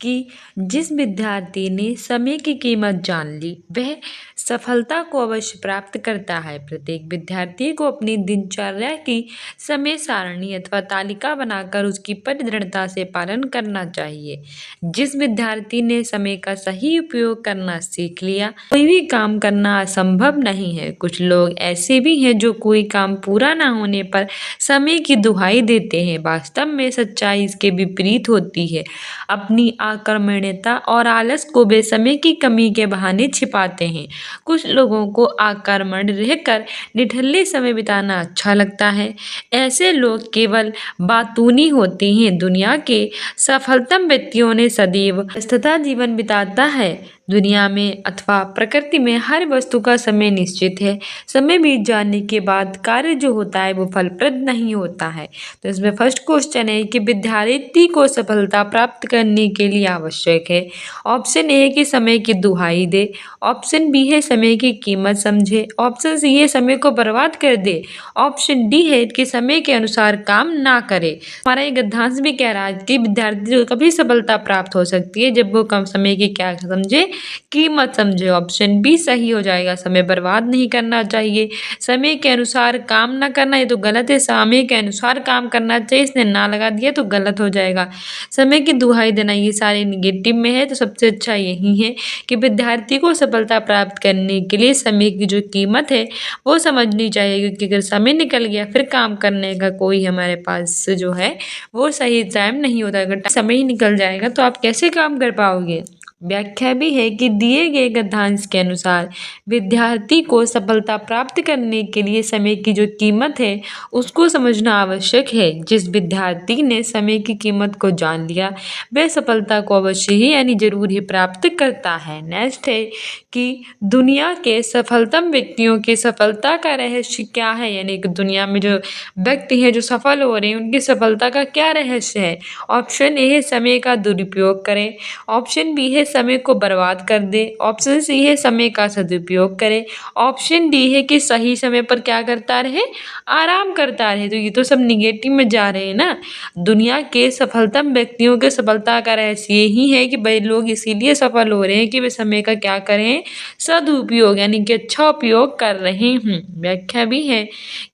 कि जिस विद्यार्थी ने समय की कीमत जान ली वह सफलता को अवश्य प्राप्त करता है। प्रत्येक विद्यार्थी को अपनी दिनचर्या की समय सारणी अथवा तालिका बनाकर उसकी पूरी दृढ़ता से पालन करना चाहिए। जिस विद्यार्थी ने समय का सही उपयोग करना सीख लिया कोई भी काम करना असंभव नहीं है। कुछ लोग ऐसे भी हैं जो कोई काम पूरा ना होने पर समय की दुहाई देते हैं। वास्तव में सच्चाई इसके विपरीत होती है। अपनी आक्रमण्यता और आलस को वे समय की कमी के बहाने छिपाते हैं। कुछ लोगों को आक्रामक रहकर निठल्ले समय बिताना अच्छा लगता है। ऐसे लोग केवल बातूनी होते हैं। दुनिया के सफलतम व्यक्तियों ने सदैव व्यस्तता जीवन बिताता है। दुनिया में अथवा प्रकृति में हर वस्तु का समय निश्चित है। समय बीत जाने के बाद कार्य जो होता है वो फलप्रद नहीं होता है। तो इसमें फर्स्ट क्वेश्चन है कि विद्यार्थी को सफलता प्राप्त करने के लिए आवश्यक है। ऑप्शन ए है कि समय की दुहाई दे, ऑप्शन बी है समय की कीमत समझे, ऑप्शन सी है समय को बर्बाद कर दे, ऑप्शन डी है कि समय के अनुसार काम ना करे। हमारा ये गद्यांश भी कह रहा है कि विद्यार्थी को कभी सफलता प्राप्त हो सकती है जब वो कम समय की क्या समझे, कीमत समझे। ऑप्शन बी सही हो जाएगा, समय बर्बाद नहीं करना चाहिए। समय के अनुसार काम ना करना ये तो गलत है, समय के अनुसार काम करना चाहिए, इसने ना लगा दिया तो गलत हो जाएगा। समय की दुहाई देना ये सारे निगेटिव में है, तो सबसे अच्छा यही है कि विद्यार्थी को सफलता प्राप्त करने के लिए समय की जो कीमत है वो समझनी चाहिए, क्योंकि अगर समय निकल गया फिर काम करने का कोई हमारे पास जो है वो सही टाइम नहीं होता। अगर समय ही निकल जाएगा तो आप कैसे काम कर पाओगे। व्याख्या भी है कि दिए गए गद्यांश के अनुसार विद्यार्थी को सफलता प्राप्त करने के लिए समय की जो कीमत है उसको समझना आवश्यक है। जिस विद्यार्थी ने समय की कीमत को जान लिया वह सफलता को अवश्य ही यानी जरूर ही प्राप्त करता है। नेक्स्ट है कि दुनिया के सफलतम व्यक्तियों की सफलता का रहस्य क्या है, यानी कि दुनिया में जो व्यक्ति हैं जो सफल हो रहे हैं उनकी सफलता का क्या रहस्य है। ऑप्शन ए है समय का दुरुपयोग करें, ऑप्शन बी है समय को बर्बाद कर दे, ऑप्शन सी है समय का सदुपयोग करे, ऑप्शन डी है कि सही समय पर क्या करता रहे, आराम करता रहे। तो ये तो सब निगेटिव में जा रहे हैं ना। दुनिया के सफलतम व्यक्तियों के सफलता का रहस्य यही है कि भाई लोग इसीलिए सफल हो रहे हैं कि वे समय का क्या करें, सदुपयोग यानी कि अच्छा उपयोग कर रहे हैं। व्याख्या भी है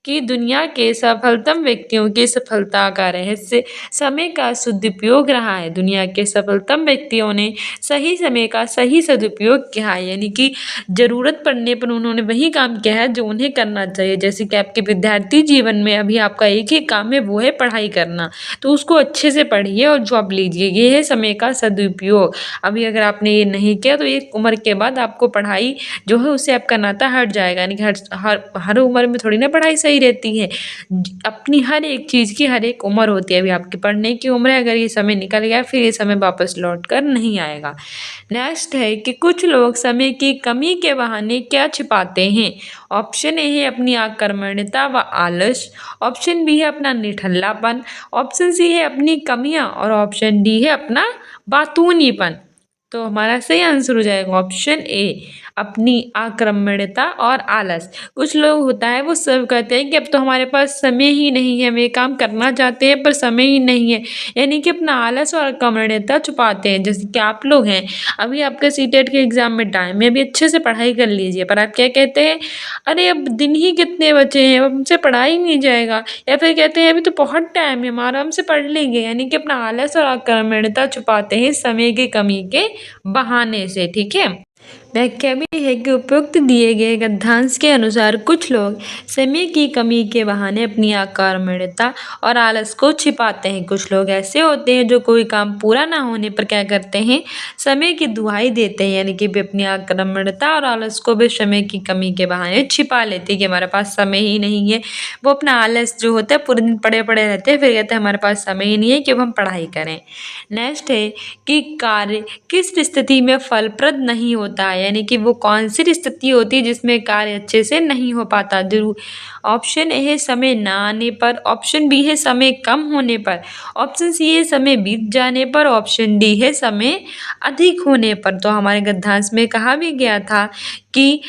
कि दुनिया के सफलतम व्यक्तियों की सफलता का रहस्य समय का सदुपयोग रहा है। दुनिया के सफलतम व्यक्तियों ने सही समय का सही सदुपयोग किया है, यानी कि ज़रूरत पड़ने पर उन्होंने वही काम किया है जो उन्हें करना चाहिए। जैसे कि आपके विद्यार्थी जीवन में अभी आपका एक ही काम है वो है पढ़ाई करना, तो उसको अच्छे से पढ़िए और जॉब लीजिए, ये है समय का सदुपयोग। अभी अगर आपने ये नहीं किया तो एक उम्र के बाद आपको पढ़ाई जो है उससे आपका नाता हट जाएगा। यानी कि हर उम्र में थोड़ी ना पढ़ाई सही रहती है। अपनी हर एक चीज़ की हर एक उम्र होती है। अभी आपकी पढ़ने की उम्र है, अगर ये समय निकल गया फिर ये समय वापस लौट कर नहीं आएगा। नेक्स्ट है कि कुछ लोग समय की कमी के बहाने क्या छिपाते हैं। ऑप्शन ए है अपनी आक्रामकता व आलस, ऑप्शन बी है अपना निठल्लापन, ऑप्शन सी है अपनी कमियां और ऑप्शन डी है अपना बातूनीपन। तो हमारा सही आंसर हो जाएगा ऑप्शन ए, अपनी आक्रमणता और आलस। कुछ लोग होता है वो सब कहते हैं कि अब तो हमारे पास समय ही नहीं है, हम ये काम करना चाहते हैं पर समय ही नहीं है, यानी कि अपना आलस और आक्रमणता छुपाते हैं। जैसे कि आप लोग हैं, अभी आपका सीटेट के एग्जाम में टाइम है, अभी अच्छे से पढ़ाई कर लीजिए, पर आप क्या कहते हैं, अरे अब दिन ही कितने बचे हैं, अब हमसे पढ़ा ही नहीं जाएगा, या फिर कहते हैं अभी तो बहुत टाइम है, हम आराम से पढ़ लेंगे, यानी कि अपना आलस और आक्रमणता छुपाते हैं समय की कमी के बहाने से। ठीक है। व्याख्या भी है कि उपयुक्त दिए गए गद्यांश के अनुसार कुछ लोग समय की कमी के बहाने अपनी आक्रमणता और आलस को छिपाते हैं। कुछ लोग ऐसे होते हैं जो कोई काम पूरा ना होने पर क्या करते हैं, समय की दुहाई देते हैं, यानी कि वे अपनी आक्रमणता और आलस को भी समय की कमी के बहाने छिपा लेते हैं कि हमारे पास समय ही नहीं है। वो अपना आलस जो होता है पूरे दिन पड़े पड़े रहते हैं, फिर कहते हैं हमारे पास समय ही नहीं है कि अब हम पढ़ाई करें। नेक्स्ट है कि कार्य किस स्थिति में फलप्रद नहीं होता है, यानी कि वो कौन सी स्थिति होती है जिसमें कार्य अच्छे से नहीं हो पाता। जरूर ऑप्शन ए है समय ना आने पर, ऑप्शन बी है समय कम होने पर, ऑप्शन सी है समय बीत जाने पर, ऑप्शन डी है समय अधिक होने पर। तो हमारे गद्यांश में कहा भी गया था कि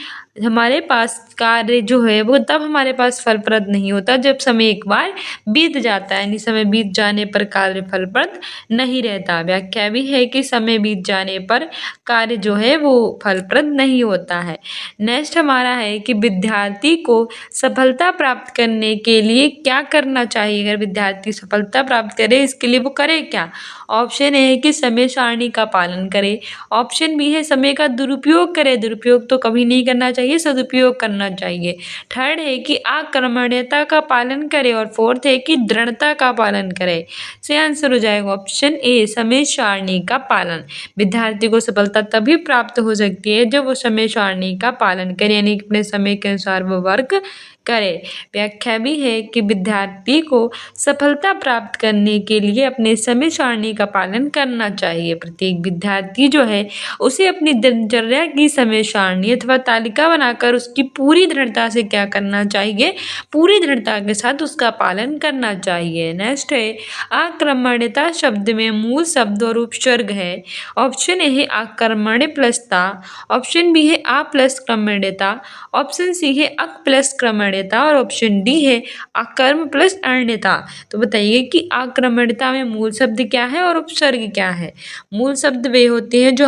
हमारे पास कार्य जो है वो तब हमारे पास फलप्रद नहीं होता जब समय एक बार बीत जाता है, यानी समय बीत जाने पर कार्य फलप्रद नहीं रहता। व्याख्या भी है कि समय बीत जाने पर कार्य जो है वो फलप्रद नहीं होता है। नेक्स्ट हमारा है कि विद्यार्थी को सफलता प्राप्त करने के लिए क्या करना चाहिए। अगर विद्यार्थी सफलता प्राप्त करे इसके लिए वो करे क्या। ऑप्शन ए है कि समय सारणी का पालन करे, ऑप्शन बी है समय का दुरुपयोग करे, दुरुपयोग तो कभी नहीं करना चाहिए, सदुपयोग करना चाहिए। थर्ड है कि आक्रमणीयता का पालन करे, और फोर्थ है कि दृढ़ता का पालन करे। से आंसर हो जाएगा ऑप्शन ए समय सारणी का पालन। विद्यार्थी को सफलता तभी प्राप्त हो सकती है जब वो समय सारणी का पालन करे, यानी अपने समय के अनुसार वो वर्क करे। व्याख्या भी है कि विद्यार्थी को सफलता प्राप्त करने के लिए अपने समय सारणी का पालन करना चाहिए। प्रत्येक विद्यार्थी जो है उसे अपनी दिनचर्या की समय सारणी अथवा तालिका बनाकर उसकी पूरी दृढ़ता से क्या करना चाहिए, पूरी दृढ़ता के साथ उसका पालन करना चाहिए। नेक्स्ट है आक्रमण्यता शब्द में मूल शब्द और उपसर्ग है। ऑप्शन ए है आक्रमण्य प्लस ता, ऑप्शन बी है आ प्लस क्रमण्यता, ऑप्शन सी है अक प्लस क्रमण्यता, और ऑप्शन डी है आकर्म प्लस अण्यता। तो बताइए कि आक्रमण्यता में मूल शब्द क्या है और उपसर्ग क्या है। मूल शब्द वे होते हैं जो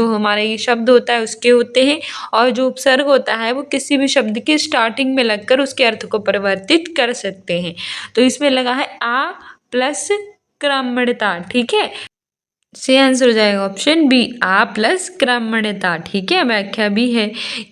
हमारे ये शब्द होता है उसके होते हैं, और जो उपसर्ग होता है वो किसी भी शब्द के स्टार्टिंग में लगकर उसके अर्थ को परिवर्तित कर सकते हैं। तो इसमें लगा है आ प्लस क्रमण्यता। ठीक है, से आंसर हो जाएगा ऑप्शन बी आ प्लस क्रमण्यता। ठीक है। व्याख्या भी है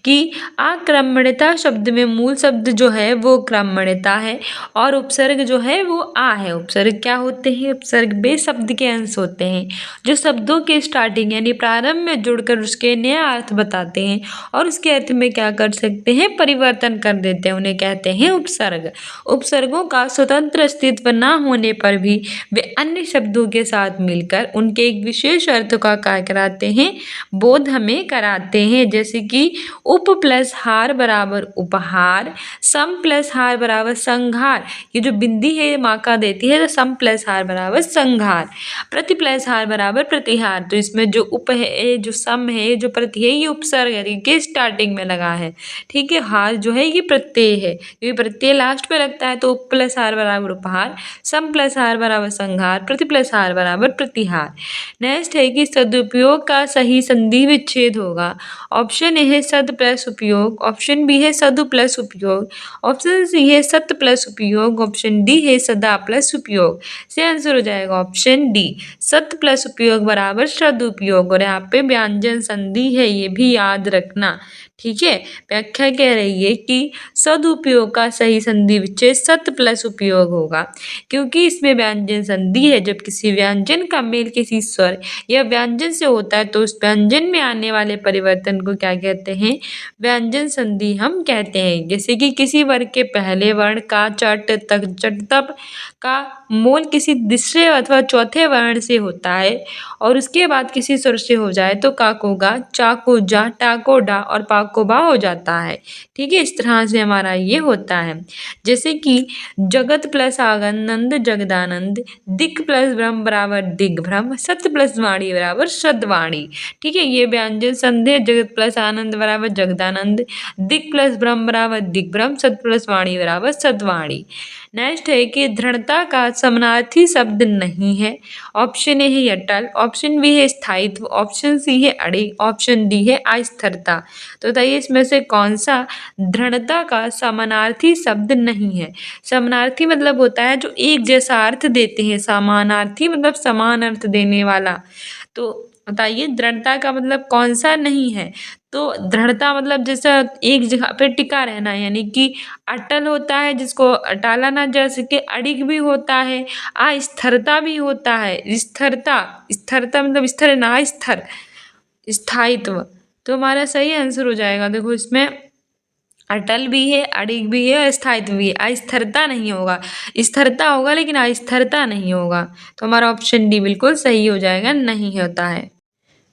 कि आक्रमण्यता शब्द में मूल शब्द जो है वो क्रमण्यता है, और उपसर्ग जो है वो आ है। उपसर्ग क्या होते हैं, उपसर्ग बे शब्द के अंश होते हैं जो शब्दों के स्टार्टिंग यानी प्रारंभ में जुड़कर उसके नया अर्थ बताते हैं और उसके अर्थ में क्या कर सकते हैं, परिवर्तन कर देते हैं, उन्हें कहते हैं उपसर्ग। उपसर्गों का स्वतंत्र अस्तित्व न होने पर भी वे अन्य शब्दों के साथ मिलकर उनके एक विशेष अर्थ का कार्य कराते हैं, बोध हमें कराते हैं। जैसे कि उप प्लस हार बराबर उपहार, सम प्लस हार बराबर संघार, ये जो बिंदी है ये माका देती है, तो सम प्लस हार बराबर संघार, प्रति प्लस हार बराबर प्रतिहार। तो इसमें जो उप है, जो सम है, जो प्रति है, ये उपसर्ग है के स्टार्टिंग में लगा है। ठीक है। हार जो है ये प्रत्यय है, ये प्रत्यय लास्ट में लगता है, तो उप प्लस हार बराबर उपहार, सम प्लस हार बराबर संघार, प्रति प्लस हार बराबर प्रतिहार। नेक्स्ट है कि सदुपयोग का सही संधि विच्छेद होगा। ऑप्शन ए है सद प्लस उपयोग, ऑप्शन बी है सदु प्लस उपयोग, ऑप्शन सी है सत प्लस उपयोग, ऑप्शन डी है सदा प्लस उपयोग। से आंसर हो जाएगा ऑप्शन डी सत प्लस उपयोग बराबर सदुपयोग, और यहाँ पे व्यंजन संधि है, ये भी याद रखना। ठीक है। व्याख्या कह रही है कि सदुपयोग का सही संधि विच्छेद सत प्लस उपयोग होगा, क्योंकि इसमें व्यंजन संधि है। जब किसी व्यंजन का मेल किसी स्वर या व्यंजन से होता है तो उस व्यंजन में आने वाले परिवर्तन को क्या कहते हैं, व्यंजन संधि हम कहते हैं। जैसे कि किसी वर्ग के पहले वर्ण का चट तक चट तप का मोल किसी दूसरे अथवा चौथे वर्ण से होता है और उसके बाद किसी स्वर से हो जाए तो का को गा, चा को जा, टा को डा और पा को बा हो जाता है। ठीक है। इस तरह से हमारा ये होता है। जैसे कि जगत प्लस आनंद जगदानंद, दिक प्लस ब्रह्म बराबर दिग्भ्रम, सत्य प्लस वाणी बराबर सद्वाणी। ठीक है, ये व्यंजन संधि है। जगत प्लस आनंद बराबर जगदानंद, दिक् प्लस ब्रह्म बराबर दिग्ब्रह्म, सत्य प्लस वाणी बराबर सद्वाणी। नेक्स्ट है कि दृढ़ता का समानार्थी शब्द नहीं है। ऑप्शन ए है अटल, ऑप्शन बी है स्थायित्व, ऑप्शन सी है अड़िग, ऑप्शन डी है अस्थिरता। तो बताइए इसमें से कौन सा दृढ़ता का समानार्थी शब्द नहीं है। समानार्थी मतलब होता है जो एक जैसा अर्थ देते हैं, समानार्थी मतलब समान अर्थ देने वाला। तो बताइए दृढ़ता का मतलब कौन सा नहीं है। तो दृढ़ता मतलब जैसा एक जगह पे टिका रहना, यानी कि अटल होता है जिसको टाला ना जा सके, अड़िग भी होता है, अस्थिरता भी होता है। स्थिरता, स्थिरता मतलब स्थिर ना स्थिर, स्थायित्व। तो हमारा सही आंसर हो जाएगा, देखो इसमें अटल भी है, अड़िग भी है और स्थायित्व भी है। अस्थिरता नहीं होगा, स्थिरता होगा लेकिन अस्थिरता नहीं होगा। तो हमारा ऑप्शन डी बिल्कुल सही हो जाएगा, नहीं होता है।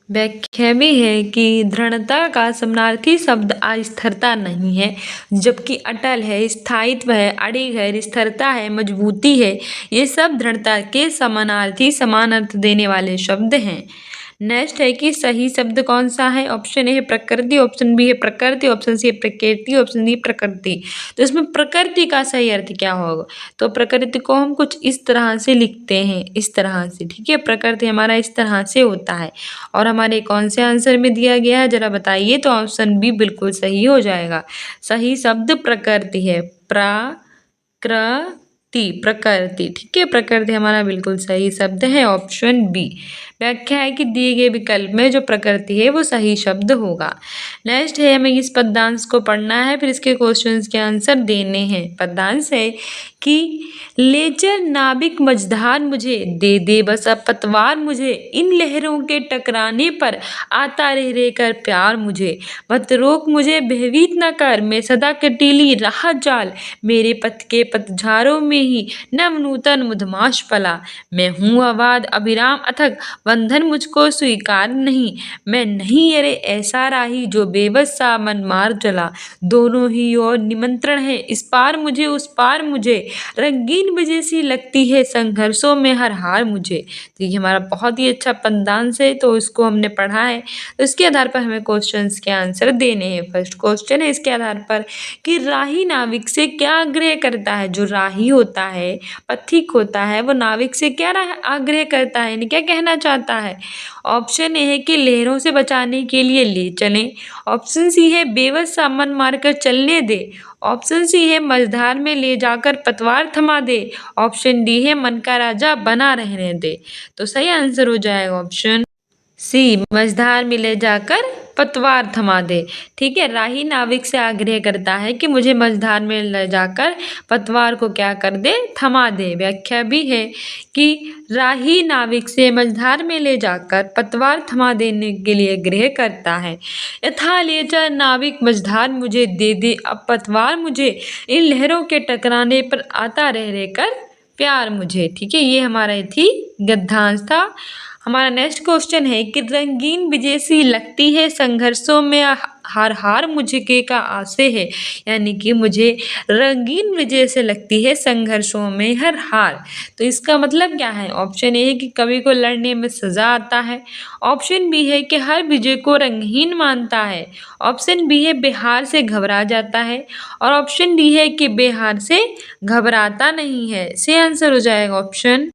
व्याख्या भी है कि दृढ़ता का समानार्थी शब्द अस्थिरता नहीं है, जबकि अटल है, स्थायित्व है, अड़िग है, स्थिरता है, मजबूती है, ये सब दृढ़ता के समानार्थी समान अर्थ देने वाले शब्द हैं। नेक्स्ट है कि सही शब्द कौन सा है। ऑप्शन ए है प्रकृति, ऑप्शन बी है प्रकृति, ऑप्शन सी है प्रकृति, ऑप्शन डी प्रकृति। तो इसमें प्रकृति का सही अर्थ क्या होगा। तो प्रकृति को हम कुछ इस तरह से लिखते हैं, इस तरह से। ठीक है, प्रकृति हमारा इस तरह से होता है। और हमारे कौन से आंसर में दिया गया है जरा बताइए। तो ऑप्शन बी बिल्कुल सही हो जाएगा। सही शब्द प्रकृति है, प्रकृति। ठीक है, प्रकृति हमारा बिल्कुल सही शब्द है, ऑप्शन बी। व्याख्या है कि दिए गए विकल्प में जो प्रकृति है वो सही शब्द होगा। नेक्स्ट है हमें इस पद्यांश को पढ़ना है, फिर इसके क्वेश्चंस के आंसर देने हैं। पद्यांश है कि ले चल नाविक मझधार मुझे, दे दे बस अब पतवार मुझे, इन लहरों के टकराने पर आता रह रह कर प्यार मुझे, मत रोक मुझे भयभीत न कर, मैं सदा कटीली राह जाल, मेरे पथ के पतझारों में ही नव नूतन मधुमास पला, मैं हूँ आबाद अभिराम अथक, बंधन मुझको स्वीकार नहीं, मैं नहीं अरे ऐसा राही जो बेबस सा मन मार चला, दोनों ही ओर निमंत्रण है इस पार मुझे उस पार मुझे, रंगीन वजह सी लगती है संघर्षों में हर हार मुझे। तो ये हमारा बहुत ही अच्छा पद्यांश है, तो इसको हमने पढ़ा है। तो इसके आधार पर हमें क्वेश्चंस के आंसर देने हैं। फर्स्ट क्वेश्चन है इसके आधार पर कि राही नाविक से क्या आग्रह करता है। जो राही होता है, पथिक होता है, वो नाविक से क्या आग्रह करता है, यानी क्या कहना चाहता है। ऑप्शन ए है कि लहरों से बचाने के लिए ले चलें, ऑप्शन सी है बेबस सा मन मारकर चलने दे, ऑप्शन सी है मझधार में ले जाकर पतवार थमा दे, ऑप्शन डी है मन का राजा बना रहने दे। तो सही आंसर हो जाएगा ऑप्शन सी, मझधार में ले जाकर पतवार थमा दे। ठीक है, राही नाविक से आग्रह करता है कि मुझे मझधार में ले जाकर पतवार को क्या कर दे, थमा दे। व्याख्या भी है कि राही नाविक से मझधार में ले जाकर पतवार थमा देने के लिए आग्रह करता है। यथा ले चल नाविक मझधार मुझे, दे दे अब पतवार मुझे, इन लहरों के टकराने पर आता रह रह कर प्यार मुझे। ठीक है, ये हमारा थी गद्यांश था। हमारा नेक्स्ट क्वेश्चन है कि रंगीन विजय सी लगती है संघर्षों में हार हार मुझे के का आसे है, यानी कि मुझे रंगीन विजय से लगती है संघर्षों में हर हार। तो इसका मतलब क्या है। ऑप्शन ए है कि कवि को लड़ने में सजा आता है, ऑप्शन बी है कि हर विजय को रंगहीन मानता है, ऑप्शन बी है बेहार से घबरा जाता है, और ऑप्शन डी है कि बेहार से घबराता नहीं है। से आंसर हो जाएगा ऑप्शन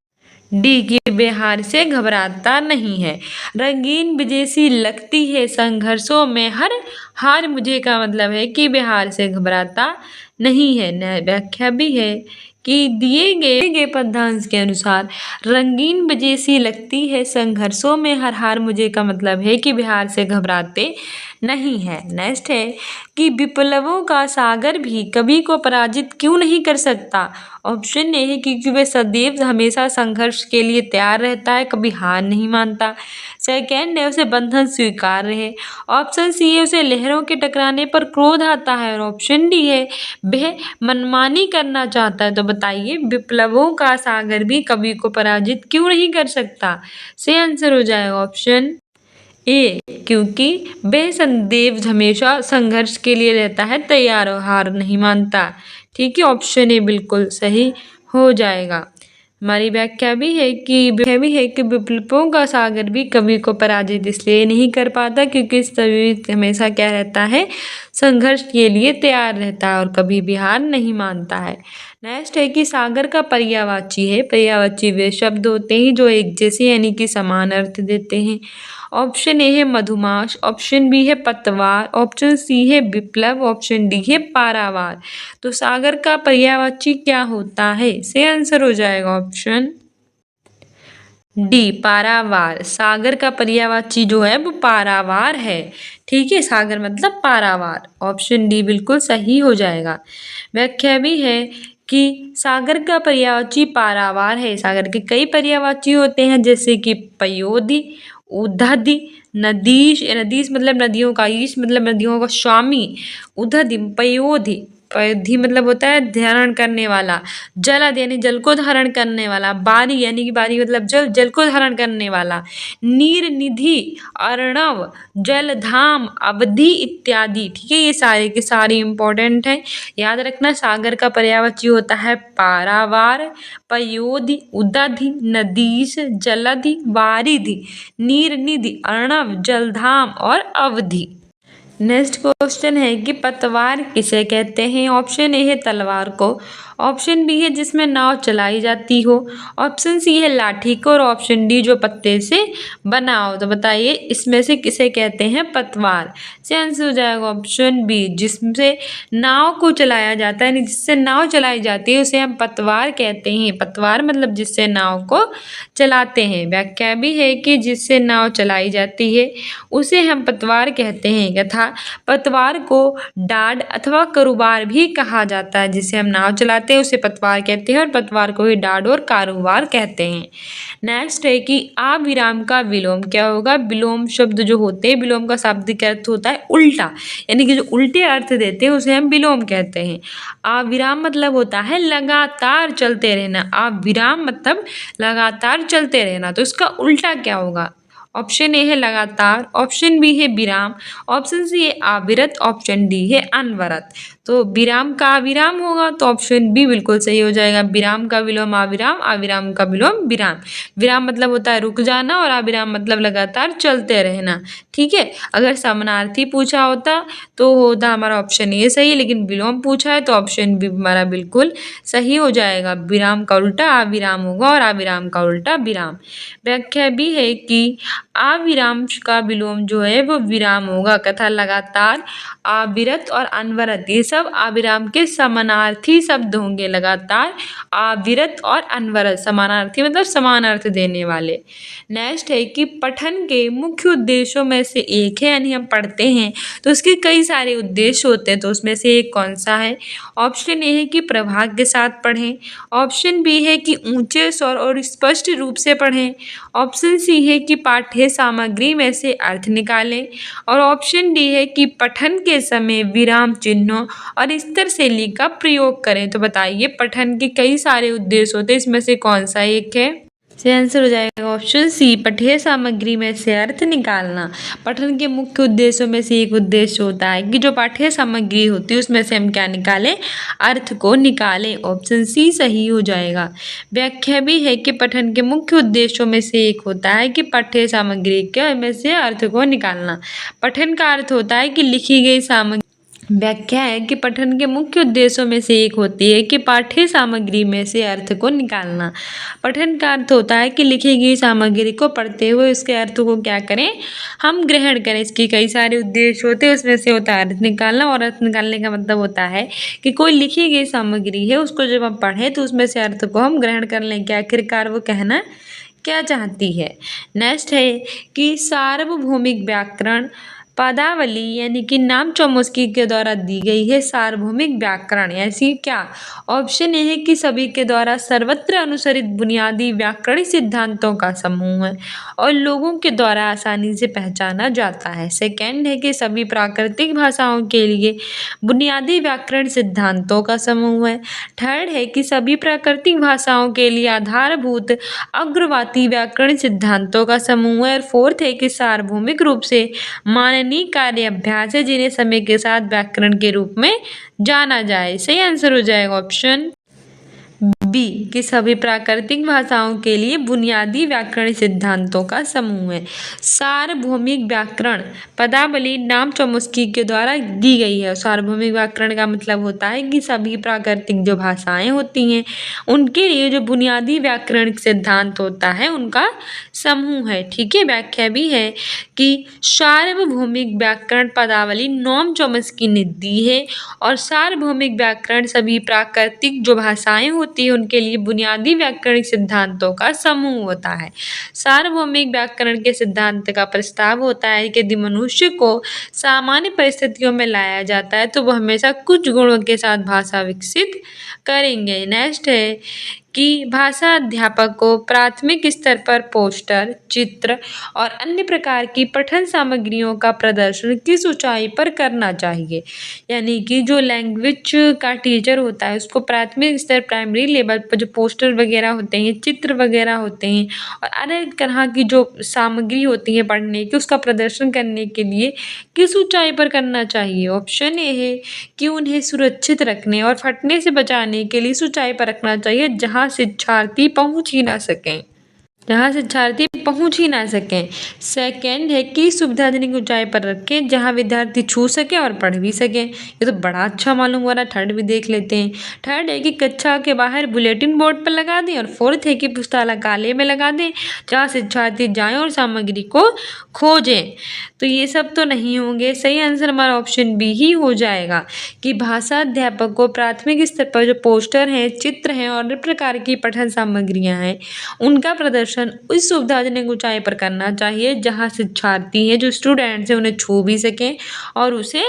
डी की बेहार से घबराता नहीं है। रंगीन विजय सी लगती है संघर्षों में हर हार मुझे का मतलब है कि बेहार से घबराता नहीं है। व्याख्या भी है कि दिए गए पद्यांश के अनुसार रंगीन विजय सी लगती है संघर्षों में हर हार मुझे का मतलब है कि बिहार से घबराते नहीं है। नेक्स्ट है कि विप्लवों का सागर भी कवि को पराजित क्यों नहीं कर सकता। ऑप्शन ए है क्योंकि वह सदैव हमेशा संघर्ष के लिए तैयार रहता है, कभी हार नहीं मानता। सेकेंड है उसे बंधन स्वीकार है, ऑप्शन सी है उसे लहरों के टकराने पर क्रोध आता है, और ऑप्शन डी है वह मनमानी करना चाहता है। तो बताइए विप्लवों का सागर भी कवि को पराजित क्यों नहीं कर सकता। से आंसर हो जाएगा ऑप्शन ए, क्योंकि वह सदैव हमेशा संघर्ष के लिए रहता है, तैयार और हार नहीं मानता। ठीक है, ऑप्शन ए बिल्कुल सही हो जाएगा। हमारी व्याख्या भी है कि विप्लवों का सागर भी कवि को पराजित इसलिए नहीं कर पाता क्योंकि कवि हमेशा क्या रहता है, संघर्ष के लिए तैयार रहता है और कभी भी हार नहीं मानता है। नेक्स्ट है कि सागर का पर्यायवाची है। पर्यायवाची वे शब्द होते हैं जो एक जैसे यानी कि समान अर्थ देते हैं। ऑप्शन ए है मधुमास, ऑप्शन बी है पतवार, ऑप्शन सी है विप्लव, ऑप्शन डी है पारावार। तो सागर का पर्यायवाची क्या होता है? से आंसर हो जाएगा ऑप्शन डी पारावार। सागर का पर्यायवाची जो है वो पारावार है। ठीक है, सागर मतलब पारावार। ऑप्शन डी बिल्कुल सही हो जाएगा। व्याख्या भी है कि सागर का पर्यायवाची पारावार है। सागर के कई पर्यायवाची होते हैं जैसे कि पयोधी, उदधि, नदीश, नदीश मतलब नदियों का, ईश मतलब नदियों का स्वामी, उदधि, पयोधी, पयोधी मतलब होता है धारण करने वाला, जलद यानी जल को धारण करने वाला, बारी यानी कि बारी मतलब जल, जल को धारण करने वाला, नीर, निधि, अर्णव, जलधाम, अवधि इत्यादि। ठीक है, ये सारे के सारे इंपॉर्टेंट हैं, याद रखना। सागर का पर्यायवाची होता है पारावार, पयोधि, उदधि, नदीश, जलधि, वारिधि, नीर, निधि, अर्णव, जलधाम और अवधि। नेक्स्ट क्वेश्चन है कि पतवार किसे कहते हैं? ऑप्शन ए है तलवार को, ऑप्शन बी है जिसमें नाव चलाई जाती हो, ऑप्शन सी है लाठी को और ऑप्शन डी जो पत्ते से बना हो। तो बताइए इसमें से किसे कहते हैं पतवार? से आंसर हो जाएगा ऑप्शन बी, जिससे नाव को चलाया जाता है, यानी जिससे नाव चलाई जाती है उसे हम पतवार कहते हैं। पतवार मतलब जिससे नाव को चलाते हैं। व्याख्या भी है कि जिससे नाव चलाई जाती है उसे हम पतवार कहते हैं तथा पतवार को डाड अथवा करुबार भी कहा जाता है। जिसे हम नाव चलाते हैं उसे पतवार कहते हैं और पतवार को ही डाड और कारोबार कहते हैं। नेक्स्ट है कि अविराम का विलोम क्या होगा? विलोम शब्द जो होते हैं, विलोम का शाब्दिक अर्थ होता है उल्टा, यानी कि जो उल्टे अर्थ देते हैं उसे हम विलोम कहते हैं। अविराम मतलब होता है लगातार चलते रहना, अविराम मतलब लगातार चलते रहना। तो इसका उल्टा क्या होगा? ऑप्शन ए है लगातार, ऑप्शन बी है विराम, ऑप्शन सी है अविरत, ऑप्शन डी है अनवरत। तो विराम का अविराम होगा तो ऑप्शन बी बिल्कुल सही हो जाएगा। विराम का विलोम अविराम, अविराम का विलोम विराम। विराम मतलब होता है रुक जाना और अविराम मतलब लगातार चलते रहना। ठीक है, अगर समानार्थी पूछा होता तो होता हमारा ऑप्शन ए सही, लेकिन विलोम पूछा है तो ऑप्शन बी हमारा बिल्कुल सही हो जाएगा। विराम का उल्टा अविराम होगा और अविराम का उल्टा विराम। व्याख्या भी है कि अविराम का विलोम जो है वो विराम होगा तथा लगातार, अविरत और अनवरत ये सब अविराम के समानार्थी शब्द होंगे। लगातार, अविरत और अनवरत समानार्थी मतलब समान अर्थ देने वाले। नेक्स्ट है कि पठन के मुख्य उद्देश्यों में से एक है, यानी हम पढ़ते हैं तो उसके कई सारे उद्देश्य होते हैं, तो उसमें से एक कौन सा है? ऑप्शन ए है कि प्रभाव के साथ पढ़ें, ऑप्शन बी है कि ऊंचे स्वर और स्पष्ट रूप से पढ़ें, ऑप्शन सी है कि पाठ्य सामग्री में से अर्थ निकालें और ऑप्शन डी है कि पठन के समय विराम चिन्हों और स्तर शैली का प्रयोग करें। तो बताइए पठन के कई सारे उद्देश्य होते हैं, इसमें से कौन सा एक है? से आंसर हो जाएगा ऑप्शन सी, पठ्य सामग्री में से अर्थ निकालना। पठन के मुख्य उद्देश्यों में से एक उद्देश्य होता है कि जो पाठ्य सामग्री होती है उसमें से हम क्या निकालें? अर्थ को निकालें। ऑप्शन सी सही हो जाएगा। व्याख्या भी है कि पठन के मुख्य उद्देश्यों में से एक होता है कि पाठ्य सामग्री के में से अर्थ को निकालना। पठन का अर्थ होता है कि लिखी गई सामग्री। व्याख्या है कि पठन के मुख्य उद्देश्यों में से एक होती है कि पाठ्य सामग्री में से अर्थ को निकालना। पठन का अर्थ होता है कि लिखी गई सामग्री को पढ़ते हुए उसके अर्थ को क्या करें? हम ग्रहण करें। इसके कई सारे उद्देश्य होते हैं, उसमें से होता है अर्थ निकालना, और अर्थ निकालने का मतलब होता है कि कोई लिखी गई सामग्री है उसको जब हम पढ़ें तो उसमें से अर्थ को हम ग्रहण कर लें कि आखिरकार वो कहना क्या चाहती है। नेक्स्ट है कि सार्वभौमिक व्याकरण पदावली यानी कि नाम चौमुस्की के द्वारा दी गई है सार्वभौमिक व्याकरण। ऐसी क्या? ऑप्शन ए है कि सभी के द्वारा सर्वत्र अनुसरित बुनियादी व्याकरणिक सिद्धांतों का समूह है और लोगों के द्वारा आसानी से पहचाना जाता है। सेकंड है कि सभी प्राकृतिक भाषाओं के लिए बुनियादी व्याकरण सिद्धांतों का समूह है। थर्ड है कि सभी प्राकृतिक भाषाओं के लिए आधारभूत अग्रवर्ती व्याकरण सिद्धांतों का समूह है। और फोर्थ है कि सार्वभौमिक रूप से माननीय कार्य अभ्यास है जिन्हें समय के साथ व्याकरण के रूप में जाना जाए। सही आंसर हो जाएगा ऑप्शन बी कि सभी प्राकृतिक भाषाओं के लिए बुनियादी व्याकरण सिद्धांतों का समूह है। सार्वभौमिक व्याकरण पदावली नाम चॉम्स्की के द्वारा दी गई है। सार्वभौमिक व्याकरण का मतलब होता है कि सभी प्राकृतिक जो भाषाएं होती हैं उनके लिए जो बुनियादी व्याकरण सिद्धांत होता है उनका समूह है। ठीक है, व्याख्या भी है कि सार्वभौमिक व्याकरण पदावली नोम चॉम्स्की ने दी है और सार्वभौमिक व्याकरण सभी प्राकृतिक जो भाषाएं होती हैं उनके लिए बुनियादी व्याकरणिक सिद्धांतों का समूह होता है। सार्वभौमिक व्याकरण के सिद्धांत का प्रस्ताव होता है कि यदि मनुष्य को सामान्य परिस्थितियों में लाया जाता है तो वह हमेशा कुछ गुणों के साथ भाषा विकसित करेंगे। नेक्स्ट है कि भाषा अध्यापक को प्राथमिक स्तर पर पोस्टर, चित्र और अन्य प्रकार की पठन सामग्रियों का प्रदर्शन किस ऊंचाई पर करना चाहिए। यानी कि जो लैंग्वेज का टीचर होता है उसको प्राथमिक स्तर प्राइमरी लेवल पर जो पोस्टर वगैरह होते हैं, चित्र वगैरह होते हैं और अन्य तरह की जो सामग्री होती है पढ़ने की उसका प्रदर्शन करने के लिए किस ऊंचाई पर करना चाहिए। ऑप्शन ए है कि उन्हें सुरक्षित रखने और फटने से बचाने के लिए इस ऊंचाई पर रखना चाहिए जहाँ शिक्षार्थी पहुंच ही ना सकें। सेकेंड है कि सुविधाजनक ऊंचाई पर रखें जहां विद्यार्थी छू सके और पढ़ भी सके। ये तो बड़ा अच्छा मालूम हो रहा है। थर्ड भी देख लेते हैं। थर्ड है कि कक्षा के बाहर बुलेटिन बोर्ड पर लगा दें और फोर्थ है कि पुस्तकालय में लगा दें जहां शिक्षार्थी जाएं और सामग्री को खोजें। तो ये सब तो नहीं होंगे। सही आंसर हमारा ऑप्शन बी ही हो जाएगा कि भाषा अध्यापक को प्राथमिक स्तर पर जो पोस्टर हैं, चित्र हैं और अन्य प्रकार की पठन सामग्रियां हैं उनका प्रदर्शन उस सुविधाजनक ऊंचाई पर करना चाहिए जहां शिक्षार्थी हैं, जो स्टूडेंट्स हैं, उन्हें छू भी सकें और उसे